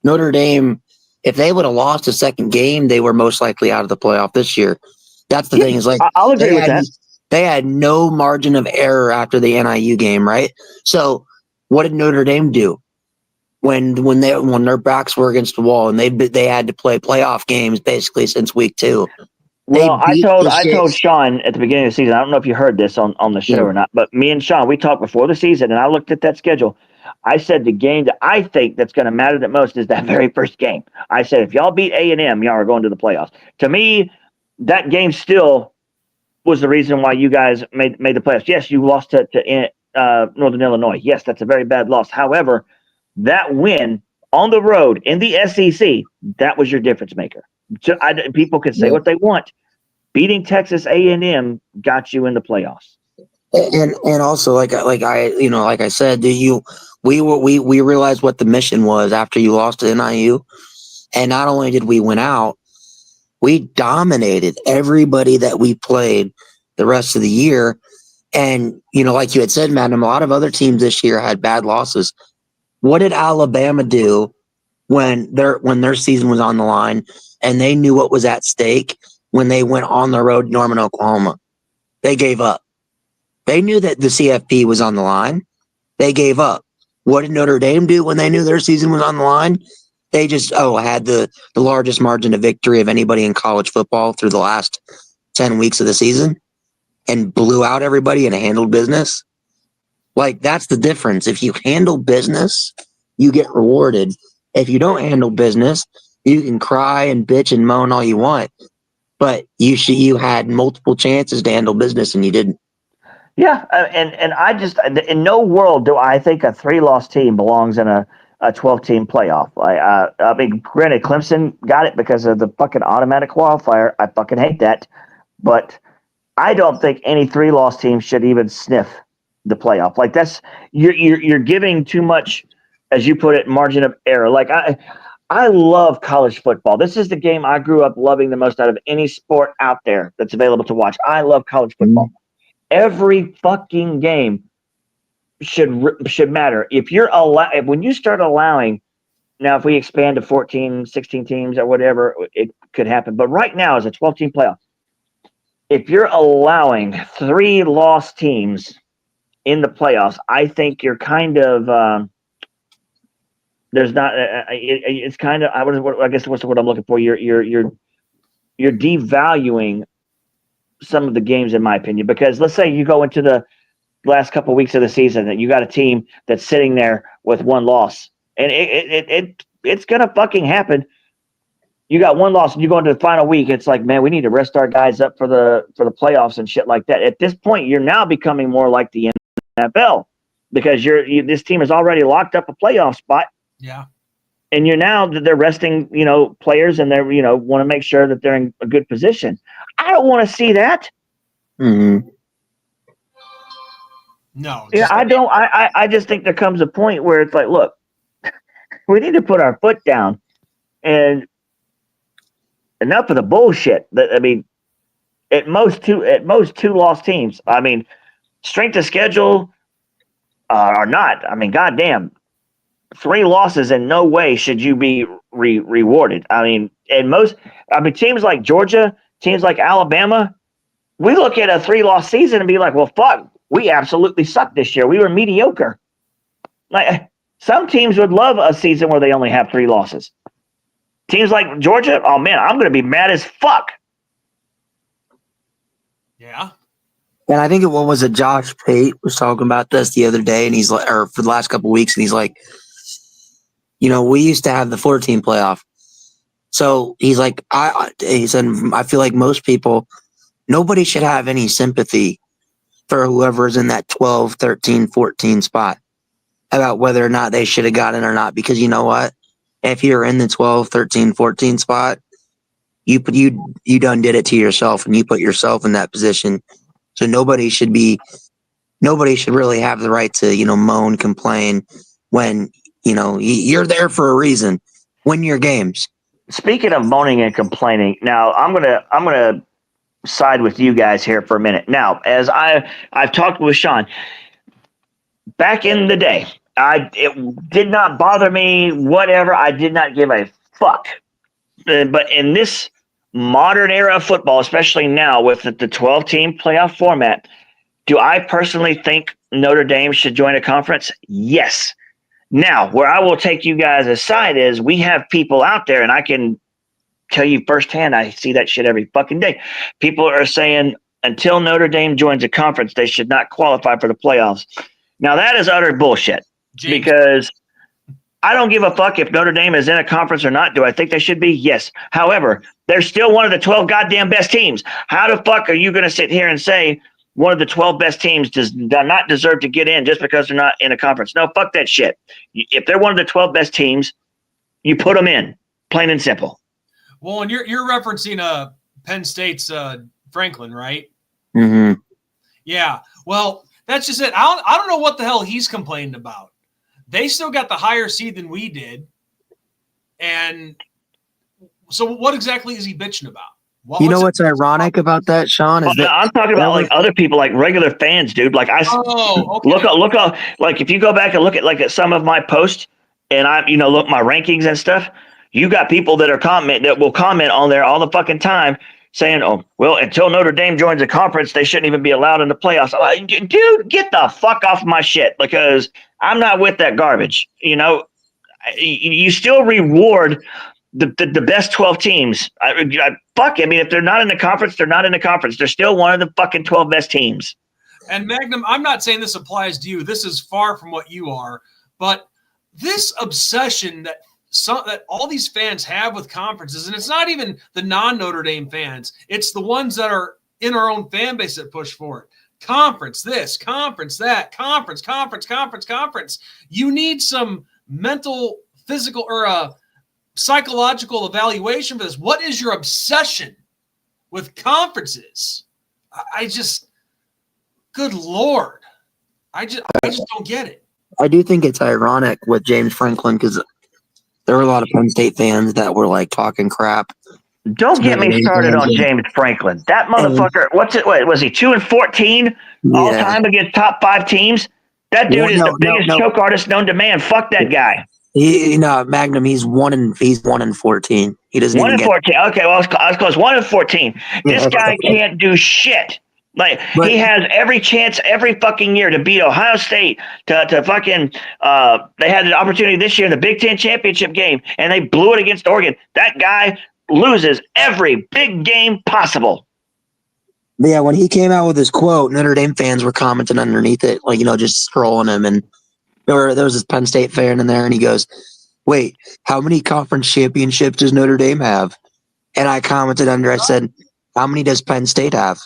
Notre Dame, if they would have lost a second game, they were most likely out of the playoff this year. That's the thing. Is like, I'll agree with that. They had no margin of error after the NIU game, right? So what did Notre Dame do when their backs were against the wall and they had to play playoff games basically since week 2? Well, I told Sean at the beginning of the season, I don't know if you heard this on the show or not, but me and Sean, we talked before the season and I looked at that schedule. I said the game that I think that's going to matter the most is that very first game. I said, if y'all beat A&M, y'all are going to the playoffs. To me, that game still was the reason why you guys made the playoffs. Yes, you lost to Northern Illinois. Yes, that's a very bad loss. However, that win on the road in the SEC, that was your difference maker. So people can say what they want. Beating Texas A&M got you in the playoffs. And also, like I said, we realized what the mission was after you lost to NIU, and not only did we win out, we dominated everybody that we played the rest of the year. And like you had said, Madam, a lot of other teams this year had bad losses. What did Alabama do when their season was on the line and they knew what was at stake when they went on the road to Norman, Oklahoma? They gave up. They knew that the CFP was on the line. They gave up. What did Notre Dame do when they knew their season was on the line? They just had the largest margin of victory of anybody in college football through the last 10 weeks of the season and blew out everybody and handled business. Like, that's the difference. If you handle business, you get rewarded. If you don't handle business, you can cry and bitch and moan all you want, but you had multiple chances to handle business and you didn't. Yeah, and I just in no world do I think a 3-loss team belongs in a 12-team playoff. I mean, granted, Clemson got it because of the fucking automatic qualifier. I fucking hate that, but I don't think any 3-loss team should even sniff the playoff. Like, that's you're giving too much, as you put it, margin of error. Like, I love college football. This is the game I grew up loving the most out of any sport out there that's available to watch. I love college football. Every fucking game should matter. If when you start allowing, now if we expand to 14, 16 teams or whatever, it could happen. But right now, as a 12-team playoff, if you're allowing 3-loss teams in the playoffs, I think you're kind of there's not. It's kind of I guess what's the word I'm looking for? You're devaluing some of the games, in my opinion, because let's say you go into the last couple of weeks of the season and you got a team that's sitting there with 1 loss, and it's gonna fucking happen. You got 1 loss and you go into the final week. It's like, man, we need to rest our guys up for the playoffs and shit like that. At this point, you're now becoming more like the NFL because this team has already locked up a playoff spot. Yeah. And they're resting, players, and they're, want to make sure that they're in a good position. I don't want to see that. Mm-hmm. No. Yeah, I don't. I just think there comes a point where it's like, look, we need to put our foot down, and enough of the bullshit. I mean, at most 2-loss teams. I mean, strength of schedule or not. I mean, goddamn. 3 losses in no way should you be rewarded. I mean, teams like Georgia, teams like Alabama, we look at a 3-loss season and be like, well, fuck, we absolutely sucked this year. We were mediocre. Like, some teams would love a season where they only have 3 losses. Teams like Georgia, oh man, I'm going to be mad as fuck. Yeah. And I think what was it? Josh Pate was talking about this the other day, and he's like, or for the last couple of weeks, and he's like, we used to have the 14 playoff. So he's like, he said, I feel like most people, nobody should have any sympathy for whoever's in that 12, 13, 14 spot about whether or not they should have gotten or not. Because you know what? If you're in the 12, 13, 14 spot, you done did it to yourself, and you put yourself in that position. So nobody should really have the right to, moan, complain when, you're there for a reason. Win your games. Speaking of moaning and complaining, now I'm gonna side with you guys here for a minute. Now, as I've talked with Sean, back in the day, it did not bother me, whatever. I did not give a fuck. But in this modern era of football, especially now with the 12-team playoff format, do I personally think Notre Dame should join a conference? Yes. Now, where I will take you guys aside is we have people out there, and I can tell you firsthand, I see that shit every fucking day. People are saying until Notre Dame joins a conference, they should not qualify for the playoffs. Now, that is utter bullshit. James. Because I don't give a fuck if Notre Dame is in a conference or not. Do I think they should be? Yes. However, they're still one of the 12 goddamn best teams. How the fuck are you going to sit here and say one of the 12 best teams does not deserve to get in just because they're not in a conference? No, fuck that shit. If they're one of the 12 best teams, you put them in, plain and simple. Well, and you're referencing Penn State's Franklin, right? Mm-hmm. Yeah. Well, that's just it. I don't know what the hell he's complaining about. They still got the higher seed than we did. And so what exactly is he bitching about? What's ironic about that, Sean? Is that I'm talking about like other people, like regular fans, dude. Like okay. look up, like if you go back and look at some of my posts and look my rankings and stuff, you got people that will comment on there all the fucking time saying, "Oh, well, until Notre Dame joins the conference, they shouldn't even be allowed in the playoffs." I'm like, dude, get the fuck off my shit, because I'm not with that garbage. You still reward the best 12 teams. Fuck. I mean, if they're not in the conference, they're not in the conference. They're still one of the fucking 12 best teams. And Magnum, I'm not saying this applies to you. This is far from what you are, but this obsession that all these fans have with conferences, and it's not even the non-Notre Dame fans, it's the ones that are in our own fan base that push for it. Conference this, conference that, conference. You need some mental, physical, or psychological evaluation for this. What is your obsession with conferences? I just, good Lord, I just don't get it. I do think it's ironic with James Franklin, because there were a lot of Penn State fans that were like talking crap. Don't get me started on James Franklin. That motherfucker. Was he 2-14 all time against top 5 teams? That dude is the biggest choke artist known to man. Fuck that guy. Magnum. He's 1-14. He doesn't 1-14. Okay, well, I was close. 1-14. This guy can't do shit. But he has every chance every fucking year to beat Ohio State, to fucking they had an opportunity this year in the Big Ten championship game, and they blew it against Oregon. That guy loses every big game possible. Yeah, when he came out with his quote, Notre Dame fans were commenting underneath it, like, just trolling him. And there was this Penn State fan in there, and he goes, "Wait, how many conference championships does Notre Dame have?" And I commented under, I said, "How many does Penn State have?"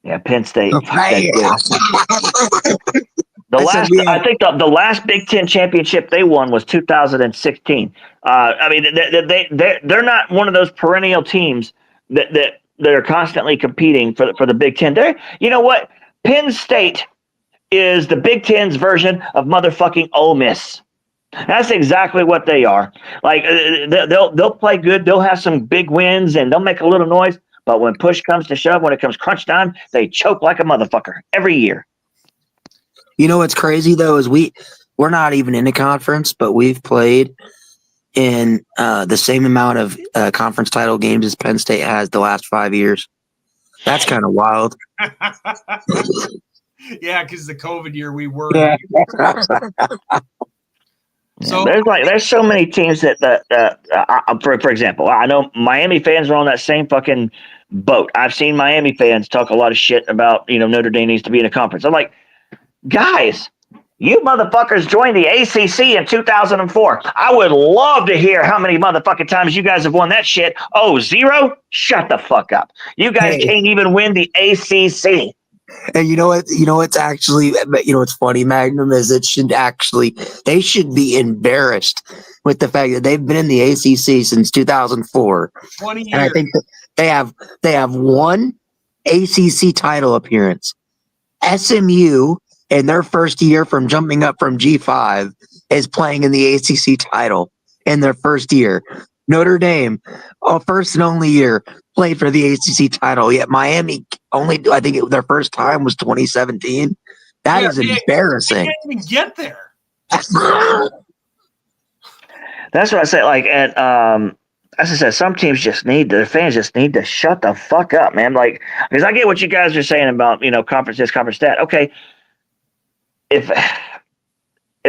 Yeah, Penn State. Okay. I think the last Big Ten championship they won was 2016. I mean, they're not one of those perennial teams that are constantly competing for the Big Ten. You know what? Penn State is the Big Ten's version of motherfucking Ole Miss. That's exactly what they are. Like, they'll play good, they'll have some big wins, and they'll make a little noise. But when push comes to shove, when it comes crunch time, they choke like a motherfucker every year. You know what's crazy though is we're not even in a conference, but we've played in the same amount of conference title games as Penn State has the last 5 years. That's kind of wild. Yeah, because the COVID year we were. Yeah. So there's so many teams that for example, I know Miami fans are on that same fucking boat. I've seen Miami fans talk a lot of shit about Notre Dame needs to be in a conference. I'm like, guys, you motherfuckers joined the ACC in 2004. I would love to hear how many motherfucking times you guys have won that shit. Oh, 0? Shut the fuck up. You guys can't even win the ACC. And you know what's actually, what's funny, Magnum, is they should be embarrassed with the fact that they've been in the ACC since 2004. 20 years. And I think that they have one ACC title appearance. SMU, in their first year from jumping up from G5, is playing in the ACC title in their first year. Notre Dame, first and only year, played for the ACC title. Yet Miami I think their first time was 2017. That is embarrassing. They can't even get there. That's what I say. Like, as I said, some teams their fans just need to shut the fuck up, man. Like, because I get what you guys are saying about, conference this, conference that. Okay. If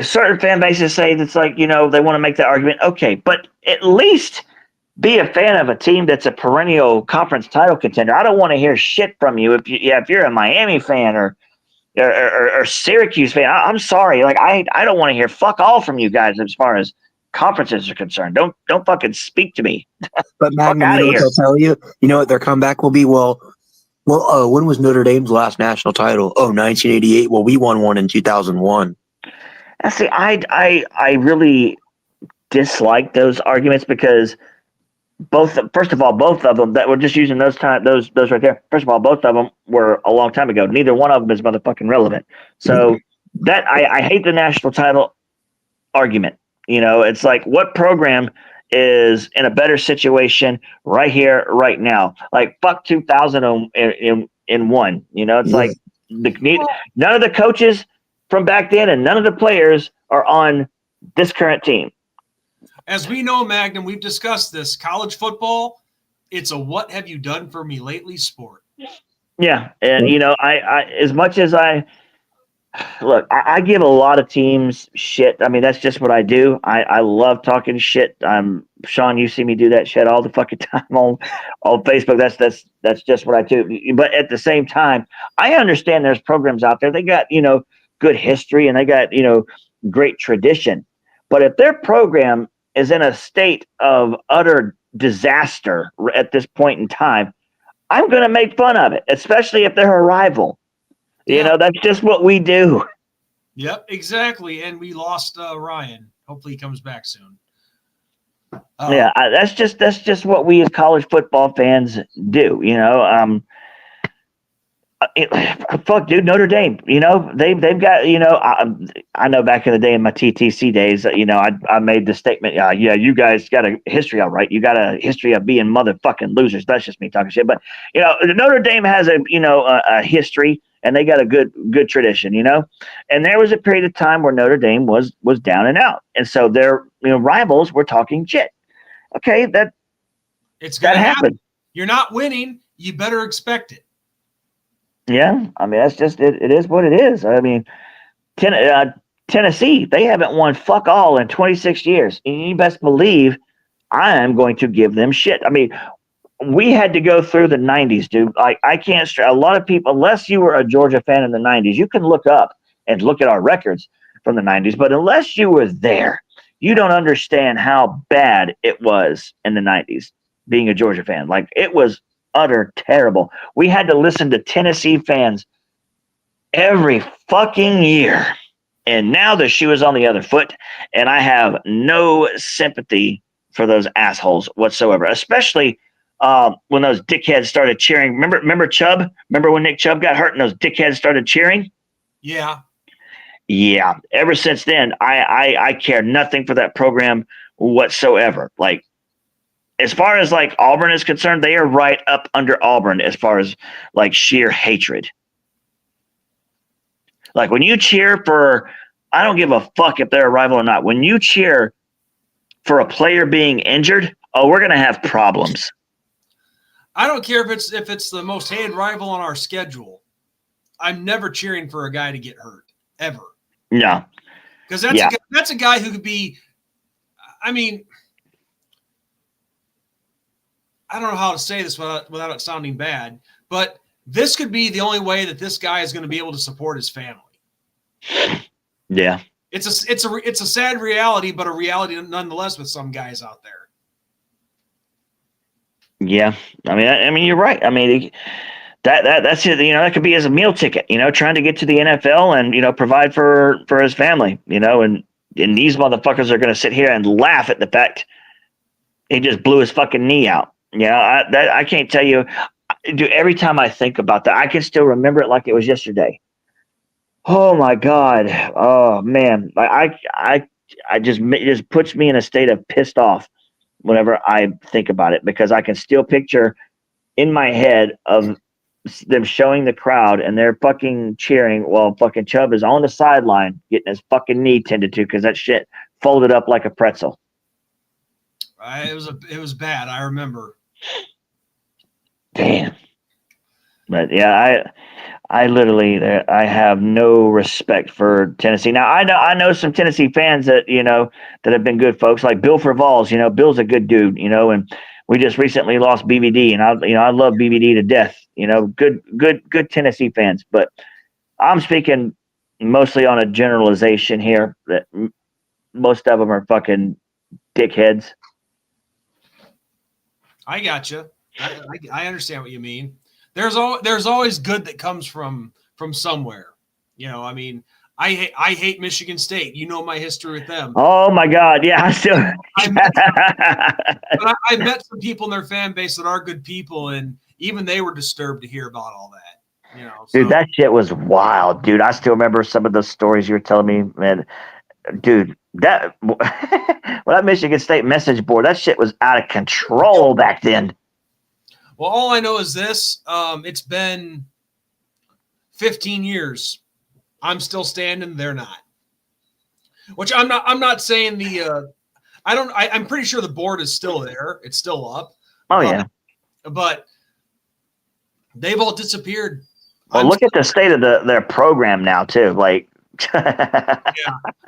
certain fan bases say that's like, they want to make that argument, okay, but at least be a fan of a team that's a perennial conference title contender. I don't want to hear shit from you if you're a Miami fan or Syracuse fan. I'm sorry, like I don't want to hear fuck all from you guys as far as conferences are concerned. Don't fucking speak to me. But Magnum, I'll tell you, what their comeback will be? Well, when was Notre Dame's last national title? Oh, 1988. Well, we won one in 2001. See, I really dislike those arguments because first of all, both of them that we're just using those right there. First of all, both of them were a long time ago. Neither one of them is motherfucking relevant. So that I hate the national title argument. It's like, what program is in a better situation right here, right now? Like, fuck 2001. It's like none of the coaches from back then and none of the players are on this current team. As we know, Magnum, we've discussed this. College football It's a what have you done for me lately sport. Yeah, and I as much as I give a lot of teams shit. I mean, that's just what I do. I love talking shit. Sean, you see me do that shit all the fucking time on Facebook. That's just what I do. But at the same time, I understand there's programs out there. They got good history and they got great tradition. But if their program is in a state of utter disaster at this point in time, I'm going to make fun of it, especially if they're a rival. Yeah. That's just what we do. Yep, exactly. And we lost Ryan. Hopefully he comes back soon. That's just what we as college football fans do. Fuck, dude, Notre Dame. They've got. I know back in the day in my TTC days, I made the statement. Yeah, you guys got a history, all right. You got a history of being motherfucking losers. That's just me talking shit. But Notre Dame has a history. And they got a good tradition, And there was a period of time where Notre Dame was down and out, and so their rivals were talking shit. Okay, that happened. You're not winning. You better expect it. Yeah, I mean that's just it. It is what it is. I mean, Tennessee, they haven't won fuck all in 26 years, and you best believe I am going to give them shit. I mean, we had to go through the 90s, dude. Like, I can't a lot of people, unless you were a Georgia fan in the 90s, you can look up and look at our records from the 90s, but unless you were there, you don't understand how bad it was in the 90s being a Georgia fan. Like, it was utter terrible. We had to listen to Tennessee fans every fucking year, and now the shoe is on the other foot, and I have no sympathy for those assholes whatsoever, especially when those dickheads started cheering. Remember Chubb? Remember when Nick Chubb got hurt and those dickheads started cheering? Yeah. Yeah. Ever since then, I care nothing for that program whatsoever. Like, as far as like Auburn is concerned, they are right up under Auburn as far as like sheer hatred. Like, when you cheer for, I don't give a fuck if they're a rival or not. When you cheer for a player being injured, oh, we're gonna have problems. I don't care if it's the most hated rival on our schedule. I'm never cheering for a guy to get hurt ever. No, because that's a guy who could be. I mean, I don't know how to say this without it sounding bad, but this could be the only way that this guy is going to be able to support his family. Yeah, it's a sad reality, but a reality nonetheless with some guys out there. Yeah, I mean, you're right. I mean, that's it. That could be as a meal ticket. Trying to get to the NFL and provide for his family. And these motherfuckers are going to sit here and laugh at the fact he just blew his fucking knee out. I can't tell you. Dude, every time I think about that, I can still remember it like it was yesterday. Oh my God! Oh man! It just puts me in a state of pissed off whenever I think about it, because I can still picture in my head of them showing the crowd and they're fucking cheering while fucking Chubb is on the sideline getting his fucking knee tended to because that shit folded up like a pretzel. It was bad. I remember. Damn. But yeah, I literally I have no respect for Tennessee. Now I know some Tennessee fans that that have been good folks, like Bill Fervalls. Bill's a good dude. And we just recently lost BBD, and I love BBD to death. Good Tennessee fans. But I'm speaking mostly on a generalization here. That most of them are fucking dickheads. I gotcha. I understand what you mean. There's always good that comes from somewhere. I mean, I hate Michigan State. My history with them. Oh my God, yeah, I met some people in their fan base that are good people, and even they were disturbed to hear about all that. Dude, that shit was wild, dude. I still remember some of those stories you were telling me, man. Dude, that Michigan State message board, that shit was out of control back then. Well, all I know is this: it's been 15 years. I'm still standing. They're not. Which I'm not saying I'm pretty sure the board is still there. It's still up. Oh yeah. but they've all disappeared. Well, look at the state of their program now too. Like, yeah.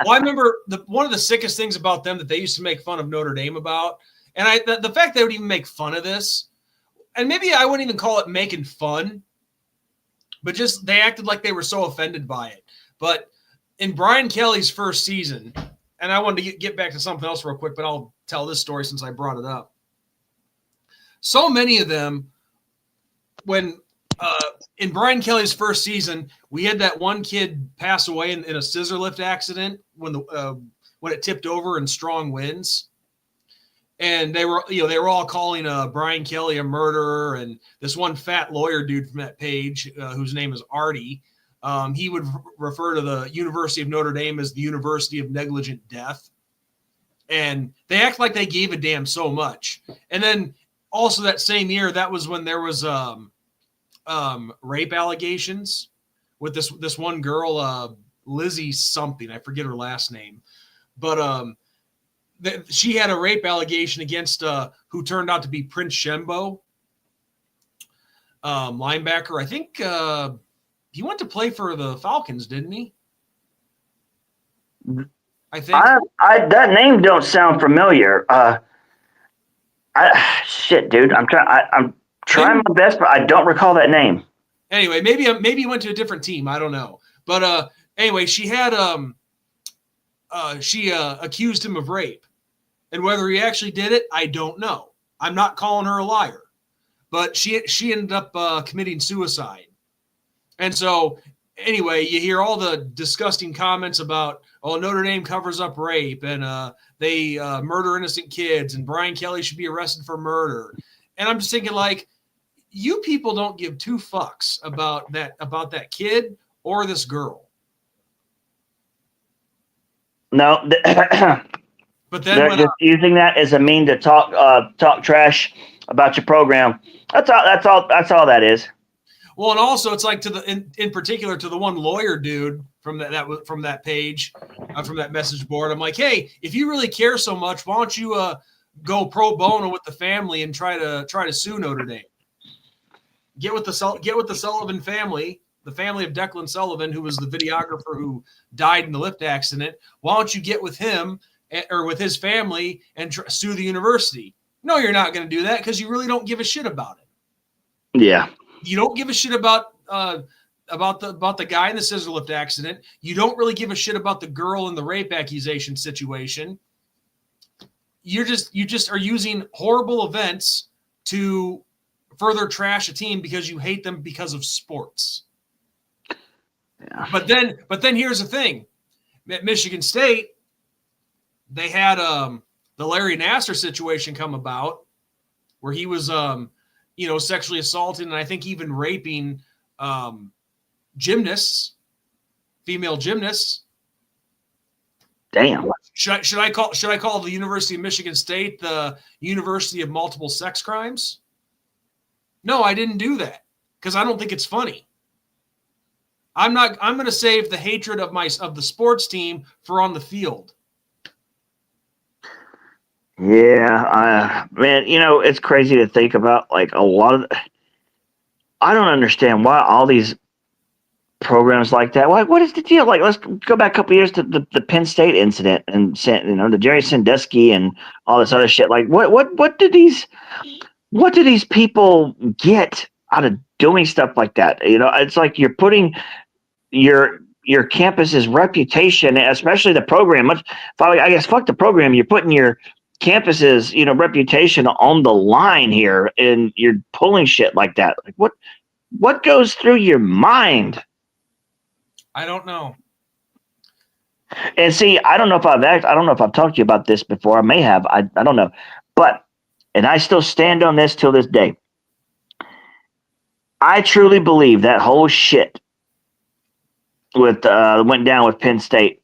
Well, I remember one of the sickest things about them that they used to make fun of Notre Dame about, and the fact they would even make fun of this, and maybe I wouldn't even call it making fun, but just they acted like they were so offended by it. But in Brian Kelly's first season, and I wanted to get back to something else real quick, but I'll tell this story since I brought it up. So many of them, when in Brian Kelly's first season, we had that one kid pass away in a scissor lift accident when it tipped over in strong winds, and they were all calling Brian Kelly a murderer, and this one fat lawyer dude from that page, whose name is Artie, he would refer to the University of Notre Dame as the University of Negligent Death, and they act like they gave a damn so much. And then also that same year, that was when there was rape allegations with this one girl, Lizzie something, I forget her last name, but she had a rape allegation against who turned out to be Prince Shembo, linebacker. I think he went to play for the Falcons, didn't he? I think that name don't sound familiar. Shit, dude, I'm trying my best, but I don't recall that name. Anyway, maybe he went to a different team. I don't know. But anyway, she had she accused him of rape, and whether he actually did it, I don't know. I'm not calling her a liar, but she ended up committing suicide. And so anyway, you hear all the disgusting comments about, oh, Notre Dame covers up rape, and they murder innocent kids, and Brian Kelly should be arrested for murder. And I'm just thinking, like, you people don't give two fucks about that kid or this girl. No, but then they're just using that as a mean to talk trash about your program. That's all that is. Well, and also it's like in particular to the one lawyer dude from that page, from that message board. I'm like, hey, if you really care so much, why don't you go pro bono with the family and try to sue Notre Dame? Get with the Sullivan family, the family of Declan Sullivan, who was the videographer who died in the lift accident. Why don't you get with him or with his family and sue the university? No, you're not going to do that because you really don't give a shit about it. Yeah. You don't give a shit about the guy in the scissor lift accident. You don't really give a shit about the girl in the rape accusation situation. You just are using horrible events to further trash a team because you hate them because of sports. Yeah. But then here's the thing. At Michigan State, they had the Larry Nassar situation come about where he was sexually assaulted and I think even raping gymnasts, female gymnasts. Damn. Should I call the University of Michigan State the University of Multiple Sex Crimes? No, I didn't do that because I don't think it's funny. I'm going to save the hatred of the sports team for on the field. Yeah, man, it's crazy to think about, like, a lot of I don't understand why all these programs like that. What is the deal? Like, let's go back a couple of years to the Penn State incident and the Jerry Sandusky and all this other shit. Like, what do these people get out of doing stuff like that? It's like you're putting your campus's reputation, especially the program. I guess fuck the program. You're putting your campus's reputation on the line here, and you're pulling shit like that. Like, what goes through your mind? I don't know. And see, I don't know if I've talked to you about this before. I may have. I don't know. But, and I still stand on this till this day. I truly believe that whole shit went down with Penn State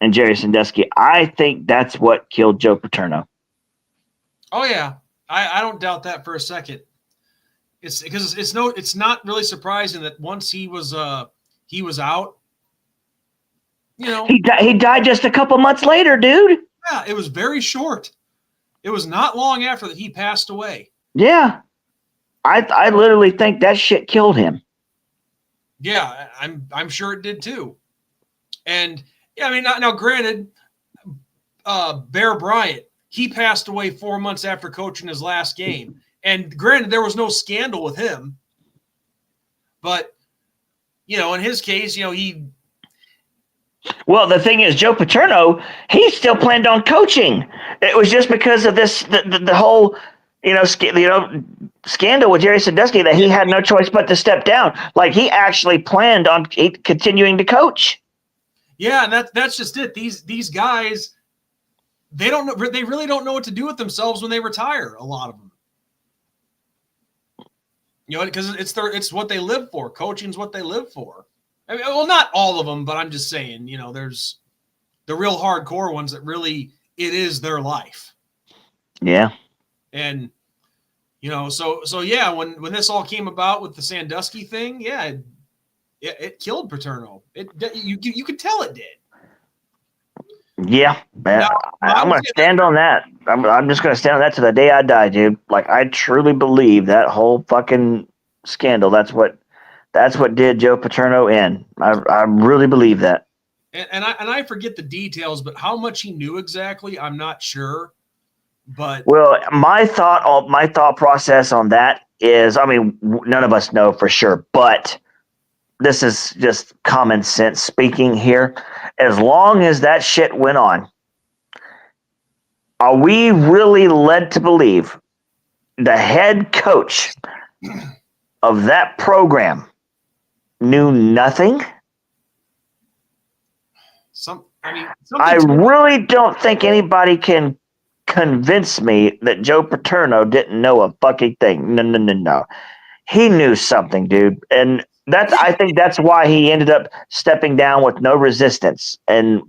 and Jerry Sandusky. I think that's what killed Joe Paterno. Oh yeah. I don't doubt that for a second. It's because it's not really surprising that once he was out, he died just a couple months later, dude. Yeah, it was very short. It was not long after that he passed away. Yeah. I literally think that shit killed him. Yeah, I'm sure it did too. And yeah, I mean, now granted, Bear Bryant, he passed away 4 months after coaching his last game. And granted, there was no scandal with him. But, in his case, he. Well, the thing is, Joe Paterno, he still planned on coaching. It was just because of this, the whole, scandal with Jerry Sandusky that he had no choice but to step down. Like, he actually planned on continuing to coach. Yeah, and that's just it. These guys, they don't know. They really don't know what to do with themselves when they retire. A lot of them, because it's what they live for. Coaching's what they live for. I mean, well, not all of them, but I'm just saying. There's the real hardcore ones that really it is their life. Yeah. And so yeah, when this all came about with the Sandusky thing, yeah, it killed Paterno. You could tell it did. Yeah, man. I'm going to stand on that. I'm just going to stand on that to the day I die, dude. Like, I truly believe that whole fucking scandal. That's what did Joe Paterno in. I really believe that. And I forget the details, but how much he knew exactly, I'm not sure. But well, my thought process on that is, I mean, none of us know for sure, but this is just common sense speaking here. As long as that shit went on, are we really led to believe the head coach of that program knew nothing? I really don't think anybody can convince me that Joe Paterno didn't know a fucking thing. No. He knew something, dude. And I think that's why he ended up stepping down with no resistance. And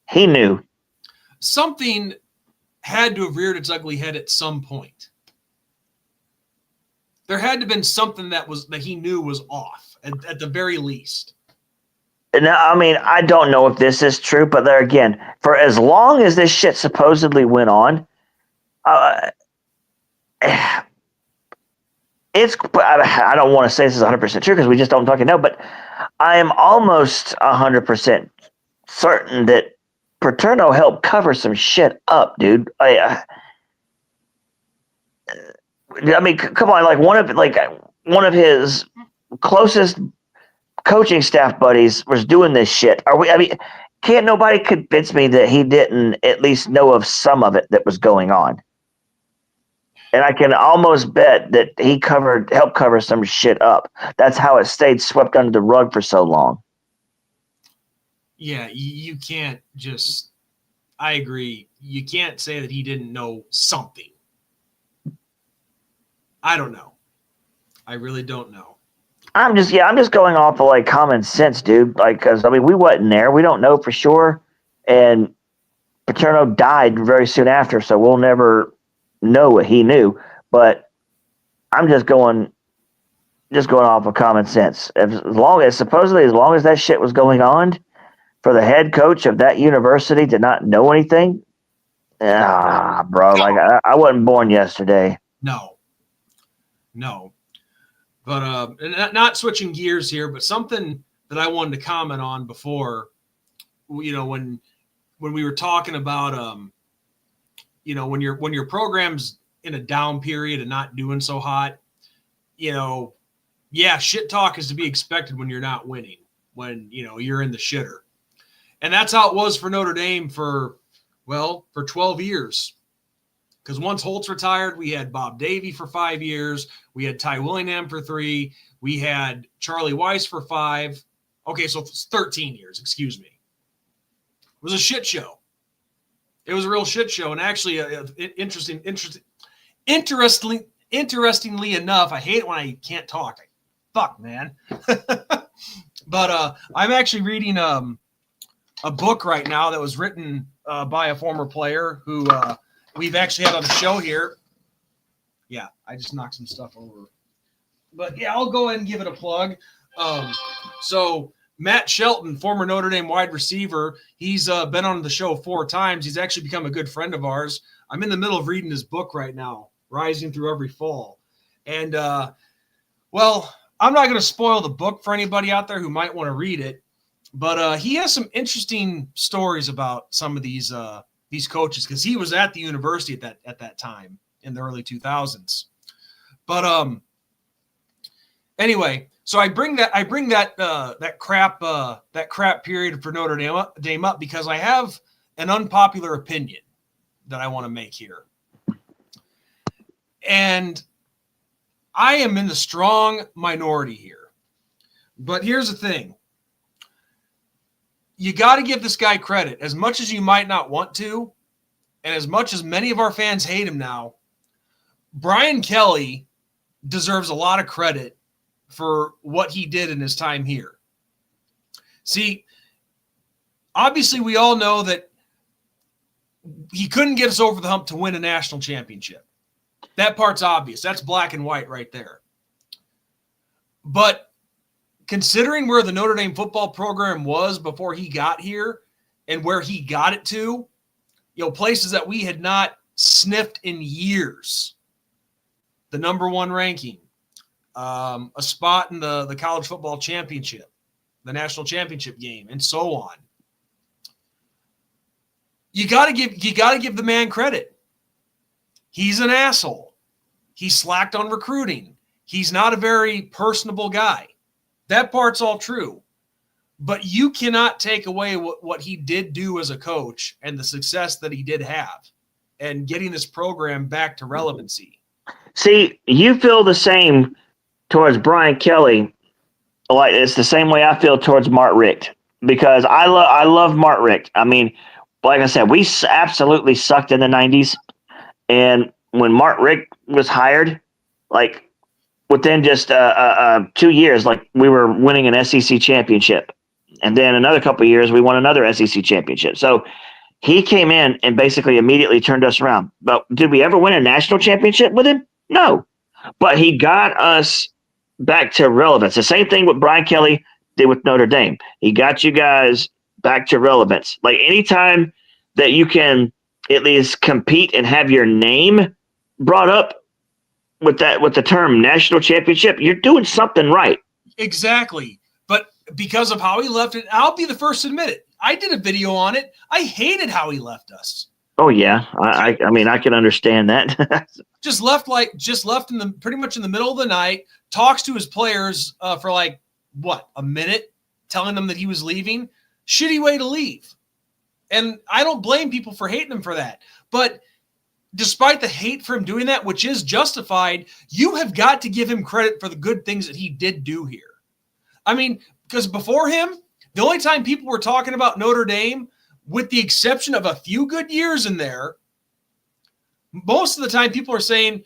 he knew. Something had to have reared its ugly head at some point. There had to have been something that he knew was off, at the very least. Now, I mean, I don't know if this is true, but there again, for as long as this shit supposedly went on, I don't want to say this is 100% true because we just don't fucking know, but I am almost 100% certain that Paterno helped cover some shit up, dude. I mean, come on, like one of his closest coaching staff buddies was doing this shit. I mean, can't nobody convince me that he didn't at least know of some of it that was going on. And I can almost bet that he helped cover some shit up. That's how it stayed swept under the rug for so long. Yeah, you can't just. I agree. You can't say that he didn't know something. I don't know. I really don't know. I'm just going off of like common sense, dude. Like, because I mean, we wasn't there. We don't know for sure. And Paterno died very soon after, so we'll never know what he knew. But I'm just going off of common sense. As long as that shit was going on, for the head coach of that university to not know anything, bro, like I wasn't born yesterday. No. But not switching gears here, but something that I wanted to comment on before, when we were talking about, when your program's in a down period and not doing so hot, shit talk is to be expected when you're not winning, when, you're in the shitter. And that's how it was for Notre Dame for 12 years. Because once Holtz retired, we had Bob Davie for 5 years. We had Ty Willingham for 3. We had Charlie Weiss for 5. Okay, so it's 13 years, excuse me. It was a shit show. It was a real shit show. And actually, interestingly enough, I hate it when I can't talk. Fuck, man. But I'm actually reading a book right now that was written by a former player who we've actually had on the show here. Yeah, I just knocked some stuff over. But yeah, I'll go ahead and give it a plug. So Matt Shelton, former Notre Dame wide receiver, he's been on the show 4 times. He's actually become a good friend of ours. I'm in the middle of reading his book right now, Rising Through Every Fall. And, well, I'm not going to spoil the book for anybody out there who might want to read it, but he has some interesting stories about some of these coaches because he was at the university at that time in the early 2000s. But anyway, so I bring that crap period for Notre Dame up because I have an unpopular opinion that I want to make here. And I am in the strong minority here. But here's the thing. You got to give this guy credit. As much as you might not want to, and as much as many of our fans hate him now, Brian Kelly deserves a lot of credit for what he did in his time here. See, obviously we all know that he couldn't get us over the hump to win a national championship. That part's obvious. That's black and white right there. But considering where the Notre Dame football program was before he got here and where he got it to, places that we had not sniffed in years, the number one ranking, a spot in the college football championship, the national championship game, and so on. You got to give the man credit. He's an asshole. He slacked on recruiting. He's not a very personable guy. That part's all true. But you cannot take away what he did do as a coach and the success that he did have and getting this program back to relevancy. See, you feel the same towards Brian Kelly. Like it's the same way I feel towards Mark Richt because I love Mark Richt. I mean, like I said, we absolutely sucked in the 90s. And when Mark Richt was hired, like within just 2 years, like we were winning an SEC championship. And then another couple of years, we won another SEC championship. So he came in and basically immediately turned us around. But did we ever win a national championship with him? No. But he got us back to relevance. The same thing what Brian Kelly did with Notre Dame. He got you guys back to relevance. Like anytime that you can at least compete and have your name brought up with the term national championship, you're doing something right. Exactly. But because of how he left it, I'll be the first to admit it. I did a video on it. I hated how he left us. Oh yeah. I mean, I can understand that. just left in pretty much in the middle of the night, talks to his players for like a minute, telling them that he was leaving. Shitty way to leave. And I don't blame people for hating him for that. But despite the hate for him doing that, which is justified, you have got to give him credit for the good things that he did do here. I mean, because before him, the only time people were talking about Notre Dame, with the exception of a few good years in there, most of the time people are saying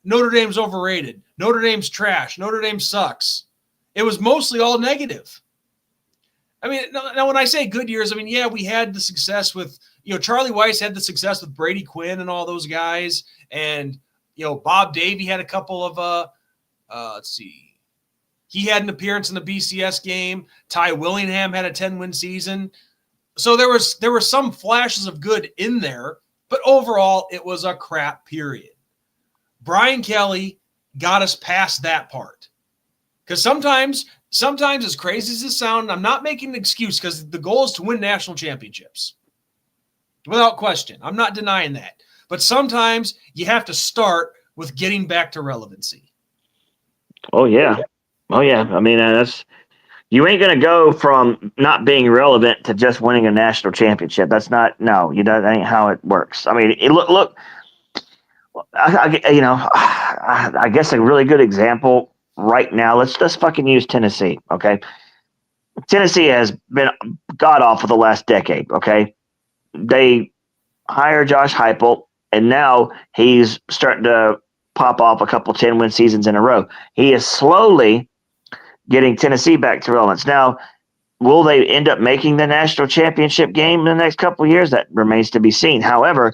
Notre Dame's overrated, Notre Dame's trash, Notre Dame sucks. It was mostly all negative. I mean, now when I say good years, I mean, yeah, we had the success with, Charlie Weiss had the success with Brady Quinn and all those guys. And, Bob Davie had a couple of, let's see. He had an appearance in the BCS game. Ty Willingham had a 10-win season. So there were some flashes of good in there, but overall it was a crap period. Brian Kelly got us past that part. Because sometimes as crazy as this sounds, I'm not making an excuse because the goal is to win national championships. Without question. I'm not denying that. But sometimes you have to start with getting back to relevancy. Oh, yeah. Oh, yeah. I mean, you ain't going to go from not being relevant to just winning a national championship. That ain't how it works. I mean, look, I guess a really good example right now, let's fucking use Tennessee, okay? Tennessee has been god-awful the last decade, okay? They hire Josh Heupel, and now he's starting to pop off a couple 10-win seasons in a row. He is slowly getting Tennessee back to relevance. Now, will they end up making the national championship game in the next couple of years? That remains to be seen. However,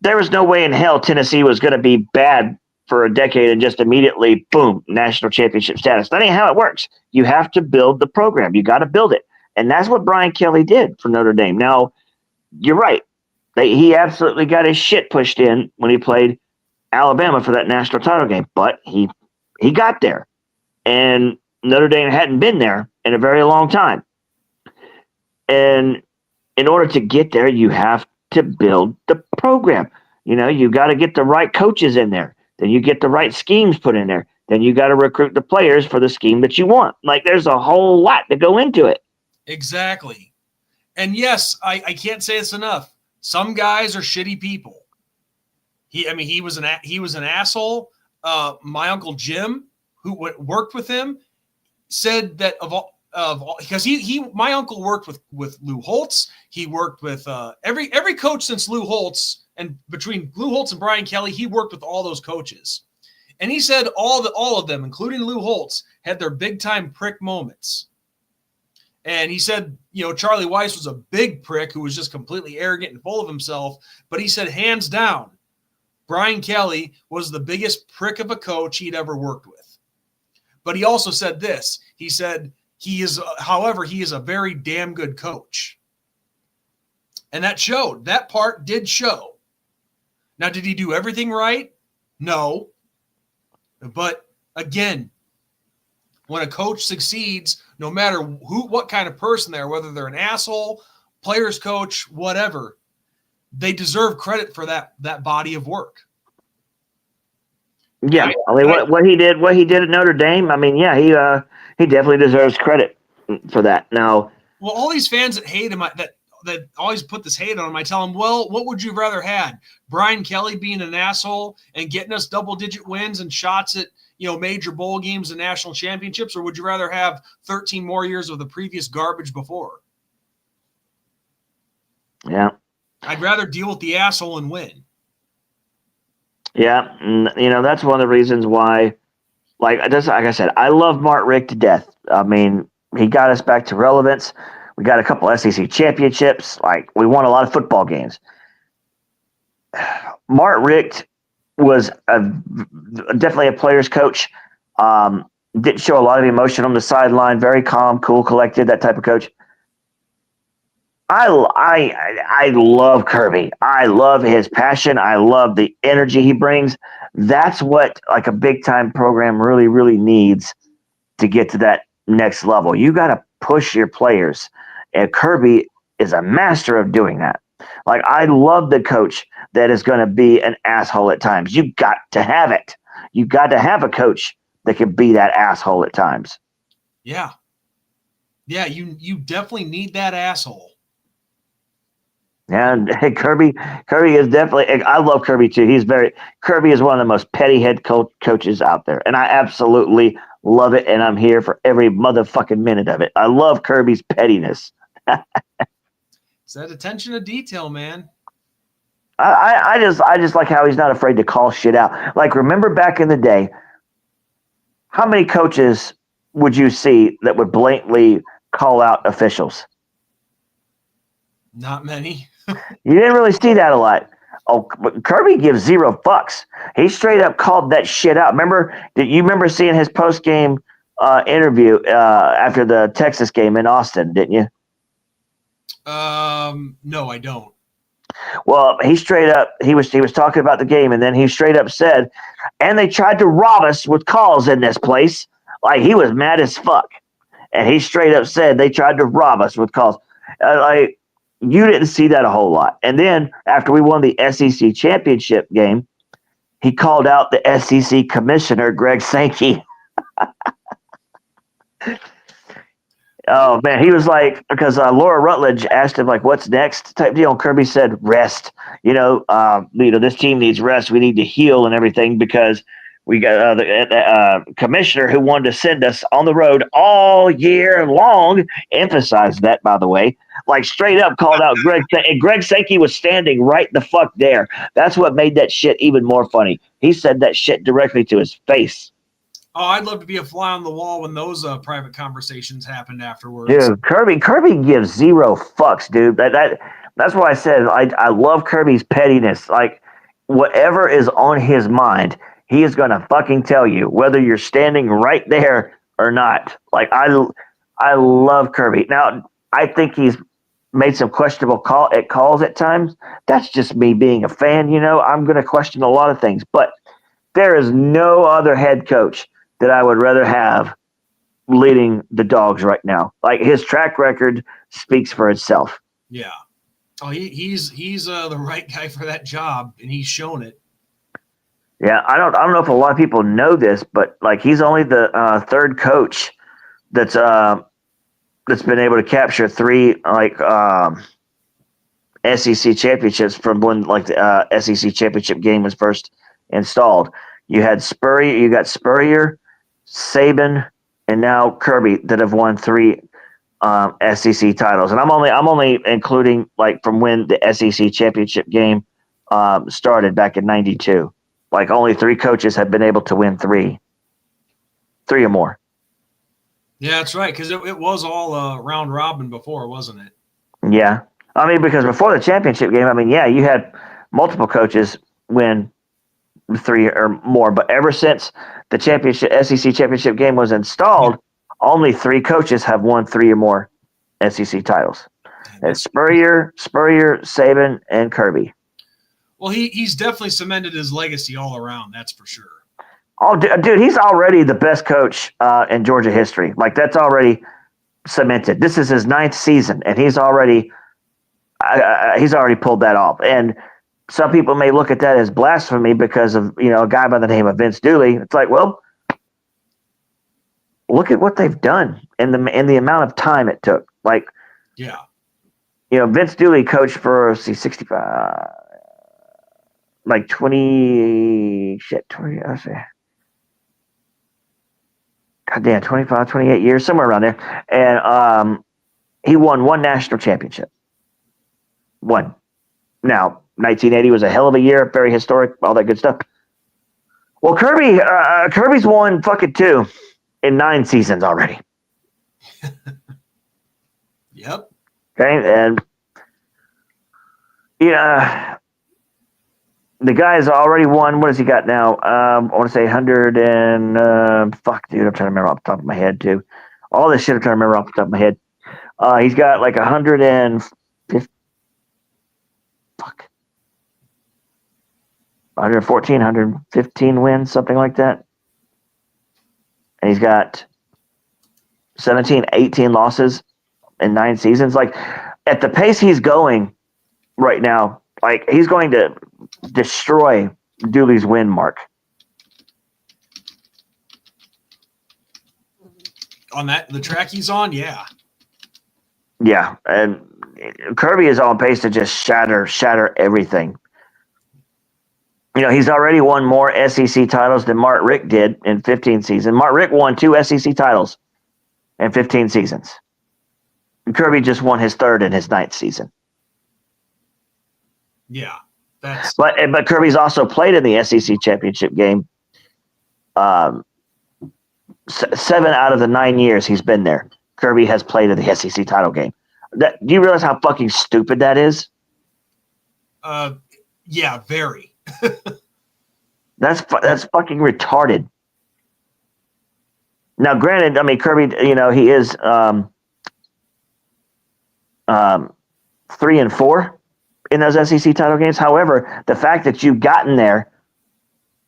there was no way in hell Tennessee was going to be bad for a decade and just immediately, boom, national championship status. That ain't how it works. You have to build the program. You got to build it. And that's what Brian Kelly did for Notre Dame. Now, you're right. He absolutely got his shit pushed in when he played Alabama for that national title game, but he got there, and Notre Dame hadn't been there in a very long time. And in order to get there, you have to build the program. You got to get the right coaches in there. Then you get the right schemes put in there. Then you got to recruit the players for the scheme that you want. Like, there's a whole lot to go into it. Exactly. And yes, I can't say this enough. Some guys are shitty people. He was an asshole. My Uncle Jim, who worked with him, said that because my uncle worked with Lou Holtz. He worked with every coach since Lou Holtz, and between Lou Holtz and Brian Kelly, he worked with all those coaches. And he said all of them, including Lou Holtz, had their big time prick moments. And he said, Charlie Weiss was a big prick who was just completely arrogant and full of himself. But he said, hands down, Brian Kelly was the biggest prick of a coach he'd ever worked with. But he also said this. He said, however, he is a very damn good coach. And that showed. That part did show. Now, did he do everything right? No. But again, when a coach succeeds, no matter what kind of person they are, whether they're an asshole, players coach, whatever, they deserve credit for that body of work. Yeah, what he did at Notre Dame, he definitely deserves credit for that. Now, well, all these fans that hate him, that always put this hate on him, I tell them, well, what would you rather had? Brian Kelly being an asshole and getting us double-digit wins and shots at major bowl games and national championships, or would you rather have 13 more years of the previous garbage before? Yeah. I'd rather deal with the asshole and win. Yeah, that's one of the reasons why, like I said, I love Mark Richt to death. He got us back to relevance. We got a couple SEC championships. Like, we won a lot of football games. Mark Richt was definitely a player's coach. Didn't show a lot of emotion on the sideline. Very calm, cool, collected, that type of coach. I love Kirby. I love his passion. I love the energy he brings. That's what like a big time program really, really needs to get to that next level. You got to push your players, and Kirby is a master of doing that. Like, I love the coach that is going to be an asshole at times. You got to have it. You got to have a coach that can be that asshole at times. Yeah. Yeah, you definitely need that asshole. And Kirby is definitely. I love Kirby too. Kirby is one of the most petty head coaches out there, and I absolutely love it. And I'm here for every motherfucking minute of it. I love Kirby's pettiness. It's that attention to detail, man. I just like how he's not afraid to call shit out. Like, remember back in the day, how many coaches would you see that would blatantly call out officials? Not many. You didn't really see that a lot. Oh, but Kirby gives zero fucks. He straight up called that shit out. Did you remember seeing his post game interview after the Texas game in Austin? Didn't you? No, I don't. Well, he straight up he was talking about the game, and then he straight up said, "And they tried to rob us with calls in this place." Like, he was mad as fuck, and he straight up said they tried to rob us with calls. Like, you didn't see that a whole lot. And then after we won the SEC championship game, he called out the SEC commissioner, Greg Sankey. Oh, man, he was like, because Laura Rutledge asked him, like, what's next type deal. And Kirby said, rest. This team needs rest. We need to heal and everything, because we got the commissioner who wanted to send us on the road all year long. Emphasized that, by the way. Like, straight up called out Greg. And Greg Sankey was standing right the fuck there. That's what made that shit even more funny. He said that shit directly to his face. Oh, I'd love to be a fly on the wall when those private conversations happened afterwards. Dude, Kirby gives zero fucks, dude. That's why I said I love Kirby's pettiness. Like, whatever is on his mind, he is going to fucking tell you, whether you're standing right there or not. Like, I love Kirby. Now, I think he's made some questionable calls at times. That's just me being a fan. I'm going to question a lot of things. But There is no other head coach that I would rather have leading the Dogs right now. Like, his track record speaks for itself. Yeah. Oh, he's the right guy for that job, and he's shown it. Yeah, I don't know if a lot of people know this, but like, he's only the third coach that's been able to capture 3 SEC championships from when like the SEC championship game was first installed. You got Spurrier, Saban, and now Kirby that have won 3 SEC titles, and I'm only including like from when the SEC championship game started back in '92. Like, only 3 coaches have been able to win 3 or more. Yeah, that's right, because it was all round robin before, wasn't it? Yeah, I mean, because before the championship game, I mean, yeah, you had multiple coaches win 3 or more, but ever since the SEC championship game was installed, only 3 coaches have won 3 or more SEC titles. It's Spurrier, Saban, and Kirby. Well, he's definitely cemented his legacy all around. That's for sure. Oh, dude, he's already the best coach in Georgia history. Like, that's already cemented. This is his 9th season, and he's already pulled that off. And some people may look at that as blasphemy because of, a guy by the name of Vince Dooley. It's like, well, look at what they've done in the amount of time it took. Like, yeah, Vince Dooley coached for 65, like 20. Let's see. Goddamn, 25, 28 years, somewhere around there. And he won 1 national championship. 1. Now, 1980 was a hell of a year, very historic, all that good stuff. Well, Kirby's won fucking 2 in 9 seasons already. Yep. Okay, and the guy's already won. What has he got now? I want to say 100 and fuck, dude. I'm trying to remember off the top of my head too. All this shit I'm trying to remember off the top of my head. He's got like 114, 115 wins, something like that. And he's got 17, 18 losses in 9 seasons. Like, at the pace he's going right now, like, he's going to destroy Dooley's win mark. On the track he's on, yeah. Yeah, and Kirby is on pace to just shatter everything. He's already won more SEC titles than Mark Richt did in 15 seasons. Mark Richt won 2 SEC titles in 15 seasons. Kirby just won his 3rd in his 9th season. Yeah. But Kirby's also played in the SEC championship game 7 out of the 9 years he's been there. Kirby has played in the SEC title game. Do you realize how fucking stupid that is? Yeah, very. That's fucking retarded. Now, granted, I mean, Kirby, he is 3 and 4 in those SEC title games. However, the fact that you've gotten there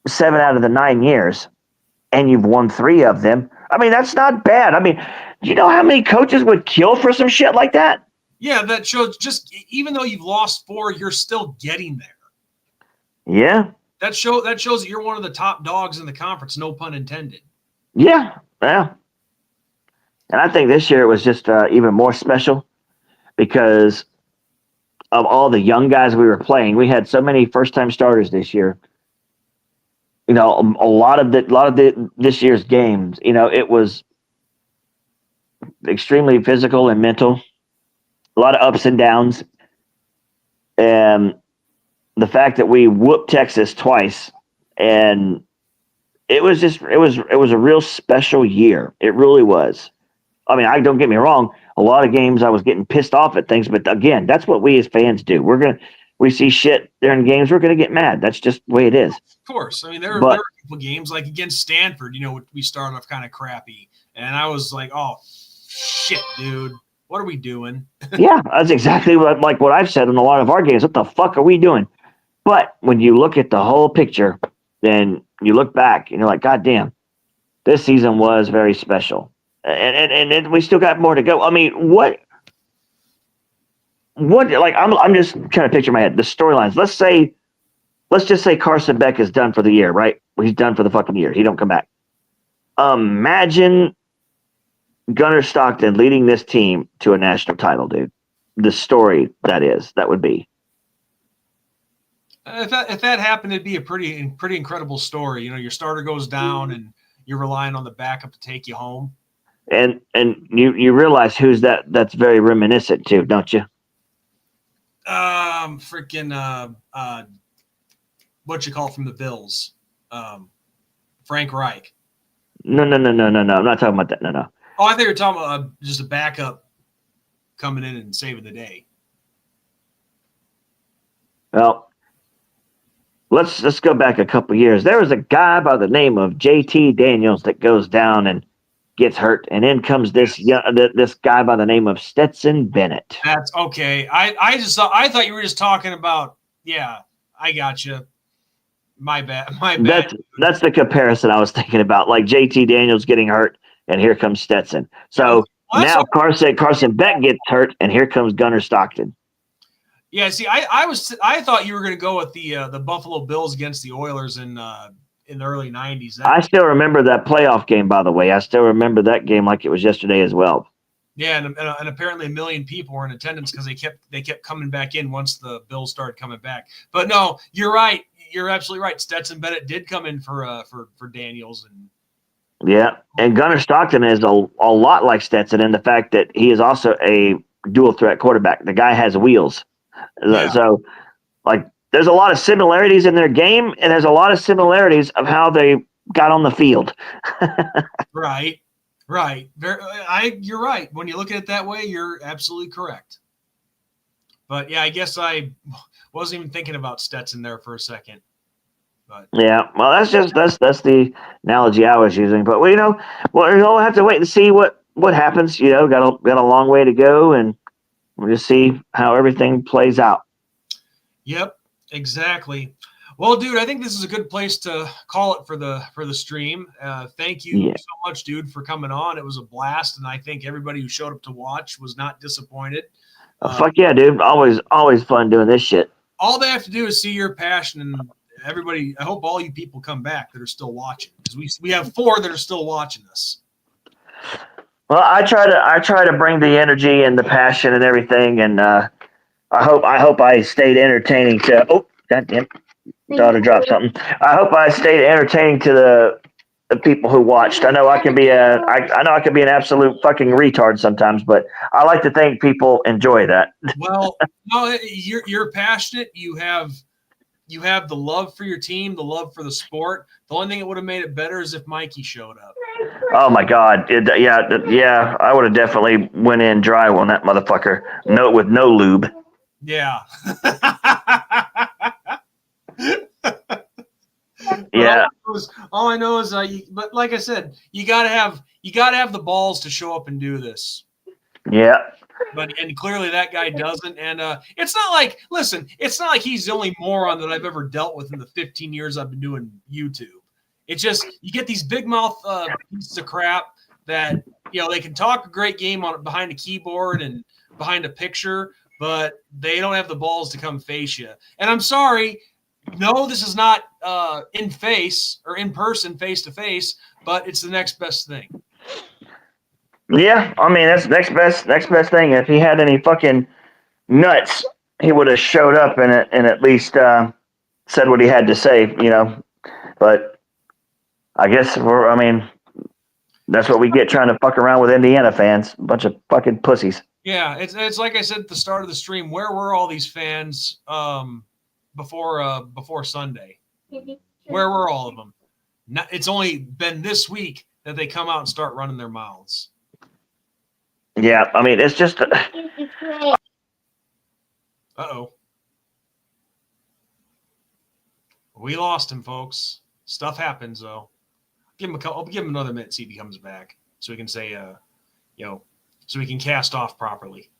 7 out of the 9 years and you've won 3 of them, I mean, that's not bad. I mean, do you know how many coaches would kill for some shit like that? Yeah, that shows just even though you've lost 4, you're still getting there. Yeah. That shows that you're one of the top dogs in the conference, no pun intended. Yeah. And I think this year it was just even more special because of all the young guys we were playing. We had so many first-time starters this year. A lot of this year's games, it was extremely physical and mental. A lot of ups and downs. And the fact that we whooped Texas twice, and it was a real special year. It really was. I mean, don't get me wrong. A lot of games I was getting pissed off at things, but again, that's what we as fans do. We see shit during games, we're gonna get mad. That's just the way it is. Of course. I mean, there were a couple games like against Stanford, we started off kind of crappy. And I was like, oh shit, dude. What are we doing? Yeah, that's exactly like what I've said in a lot of our games. What the fuck are we doing? But when you look at the whole picture, then you look back and you're like, God damn, this season was very special. And we still got more to go. I mean, what like I'm just trying to picture in my head the storylines. Let's just say Carson Beck is done for the year, right? He's done for the fucking year. He don't come back. Imagine Gunnar Stockton leading this team to a national title, dude. The story that would be. If that happened, it'd be a pretty incredible story. You know, your starter goes down and you're relying on the backup to take you home. And you realize who's that's very reminiscent to, don't you? What you call from the Bills, Frank Reich. No. I'm not talking about that. No. Oh, I think you're talking about just a backup coming in and saving the day. Well, let's go back a couple years. There was a guy by the name of JT Daniels that goes down and gets hurt, and in comes this guy by the name of Stetson Bennett. That's okay. I thought you were just talking about. Yeah, I got you. My bad. That's the comparison I was thinking about. Like JT Daniels getting hurt, and here comes Stetson. So now Carson Beck gets hurt, and here comes Gunnar Stockton. Yeah, see, I thought you were going to go with the Buffalo Bills against the Oilers in the early '90s. I still remember that playoff game, by the way. I still remember that game like it was yesterday as well. Yeah, and apparently 1 million people were in attendance because they kept coming back in once the Bills started coming back. But no, you're right. You're absolutely right. Stetson Bennett did come in for Daniels and Gunnar Stockton is a lot like Stetson in the fact that he is also a dual threat quarterback. The guy has wheels. Yeah. So, like, there's a lot of similarities in their game, and there's a lot of similarities of how they got on the field. Right. You're right. When you look at it that way, you're absolutely correct. But yeah, I guess I wasn't even thinking about Stetson there for a second. But yeah, well, that's the analogy I was using. But we'll have to wait and see what happens. You know, got a long way to go, and we'll just see how everything plays out. Yep, exactly. Well, dude, I think this is a good place to call it for the stream. Thank you so much, dude, for coming on. It was a blast, and I think everybody who showed up to watch was not disappointed. Fuck yeah, dude! Always fun doing this shit. All they have to do is see your passion, and everybody. I hope all you people come back that are still watching, because we have 4 that are still watching us. Well, I try to bring the energy and the passion and everything, and I hope I stayed entertaining to. Oh, goddamn! Daughter dropped something. I hope I stayed entertaining to the people who watched. I know I can be an absolute fucking retard sometimes, but I like to think people enjoy that. Well, no, you're passionate. You have the love for your team, the love for the sport. The only thing that would have made it better is if Mikey showed up. Oh my God! Yeah, I would have definitely went in dry on that motherfucker. With no lube. Yeah. Yeah. All I know is, but like I said, you gotta have the balls to show up and do this. Yeah. And clearly that guy doesn't. And it's not like he's the only moron that I've ever dealt with in the 15 years I've been doing YouTube. It's just you get these big mouth pieces of crap that they can talk a great game behind a keyboard and behind a picture, but they don't have the balls to come face you. And I'm sorry. No, this is not in person, face to face, but it's the next best thing. Yeah, I mean that's next best thing. If he had any fucking nuts, he would have showed up and at least said what he had to say, But I guess that's what we get trying to fuck around with Indiana fans, a bunch of fucking pussies. Yeah, it's like I said at the start of the stream. Where were all these fans? Before Sunday, where were all of them? It's only been this week that they come out and start running their mouths. Yeah, I mean it's just. Uh-oh, we lost him, folks. Stuff happens, though. I'll give him another minute, see if he comes back, so we can say, so we can cast off properly.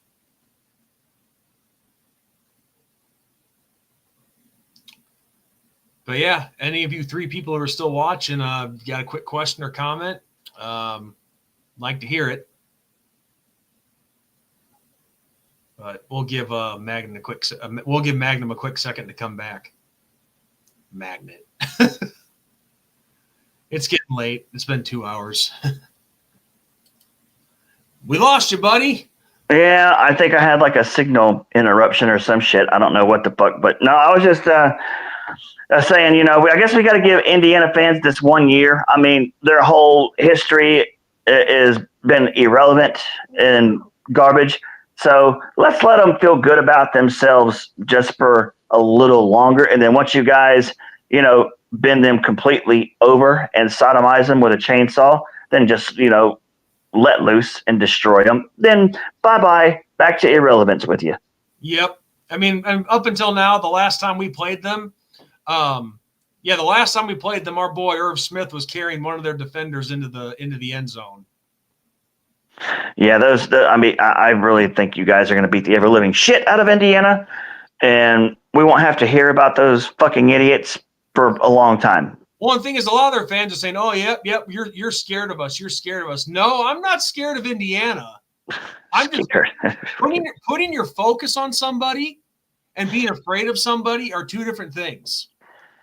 But yeah, any of you 3 people who are still watching, got a quick question or comment? Like to hear it. But we'll give Magnum a quick second to come back. Magnet. It's getting late. It's been 2 hours. We lost you, buddy. Yeah, I think I had like a signal interruption or some shit. I don't know what the fuck, but no, I was just saying, you know, I guess we got to give Indiana fans this 1 year. I mean, their whole history has been irrelevant and garbage. So let's let them feel good about themselves just for a little longer. And then once you guys, you know, bend them completely over and sodomize them with a chainsaw, then just, you know, let loose and destroy them. Then bye-bye, back to irrelevance with you. Yep. I mean, up until now, the last time we played them, our boy Irv Smith was carrying one of their defenders into the end zone. Yeah, I really think you guys are going to beat the ever-living shit out of Indiana, and we won't have to hear about those fucking idiots for a long time. Well, the thing is, a lot of their fans are saying, "Oh, yep, you're scared of us. You're scared of us." No, I'm not scared of Indiana. I'm just putting your focus on somebody and being afraid of somebody are 2 different things.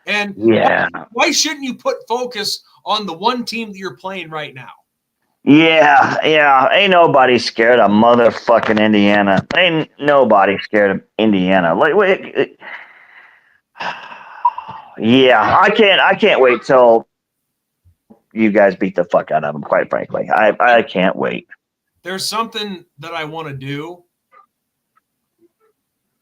And yeah, why shouldn't you put focus on the one team that you're playing right now? Yeah. Ain't nobody scared of motherfucking Indiana. Ain't nobody scared of Indiana. Like, wait. Yeah, I can't wait till you guys beat the fuck out of them. Quite frankly, I can't wait. There's something that I want to do,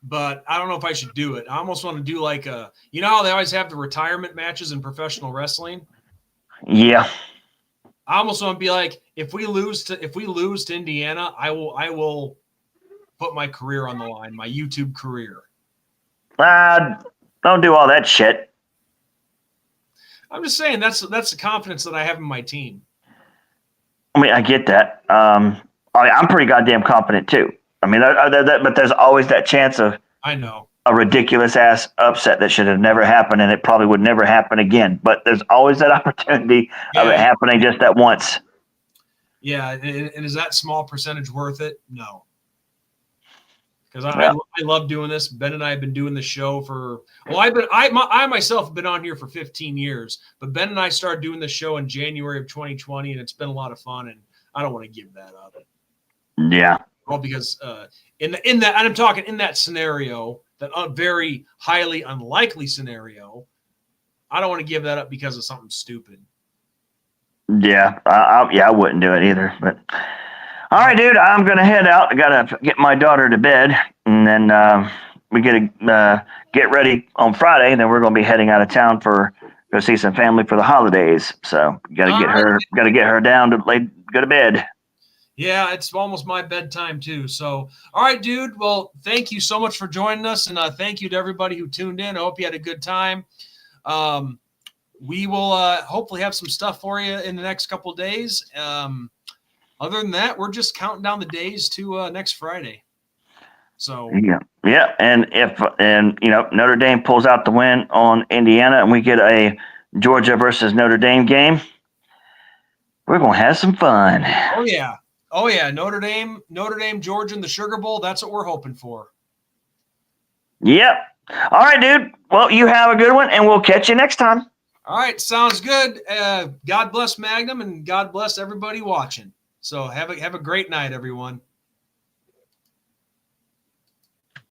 but I don't know if I should do it. I almost want to do like you know how they always have the retirement matches in professional wrestling? Yeah. I almost want to be like, if we lose to Indiana, I will put my career on the line, my YouTube career. Don't do all that shit. I'm just saying that's the confidence that I have in my team. I mean, I get that. I'm pretty goddamn confident too. I mean, but there's always that chance of I know a ridiculous ass upset that should have never happened, and it probably would never happen again. But there's always that opportunity of it happening just that once. Yeah, and is that small percentage worth it? No. Because I love doing this. Ben and I have been doing the show for I myself have been on here for 15 years, but Ben and I started doing the show in January of 2020, and it's been a lot of fun, and I don't want to give that up. Yeah. Well, because in that, and I'm talking in that scenario, that very highly unlikely scenario, I don't want to give that up because of something stupid. Yeah, I wouldn't do it either. But all right, dude, I'm gonna head out. I gotta get my daughter to bed, and then we gotta get ready on Friday. And then we're gonna be heading out of town go see some family for the holidays. So gotta get her down to go to bed. Yeah, it's almost my bedtime too. So, all right, dude. Well, thank you so much for joining us, and thank you to everybody who tuned in. I hope you had a good time. We will hopefully have some stuff for you in the next couple of days. Other than that, we're just counting down the days to next Friday. So yeah, and if Notre Dame pulls out the win on Indiana, and we get a Georgia versus Notre Dame game, we're gonna have some fun. Oh yeah, Notre Dame, Georgia, and the Sugar Bowl. That's what we're hoping for. Yep. All right, dude. Well, you have a good one, and we'll catch you next time. All right, sounds good. God bless Magnum, and God bless everybody watching. So have a great night, everyone.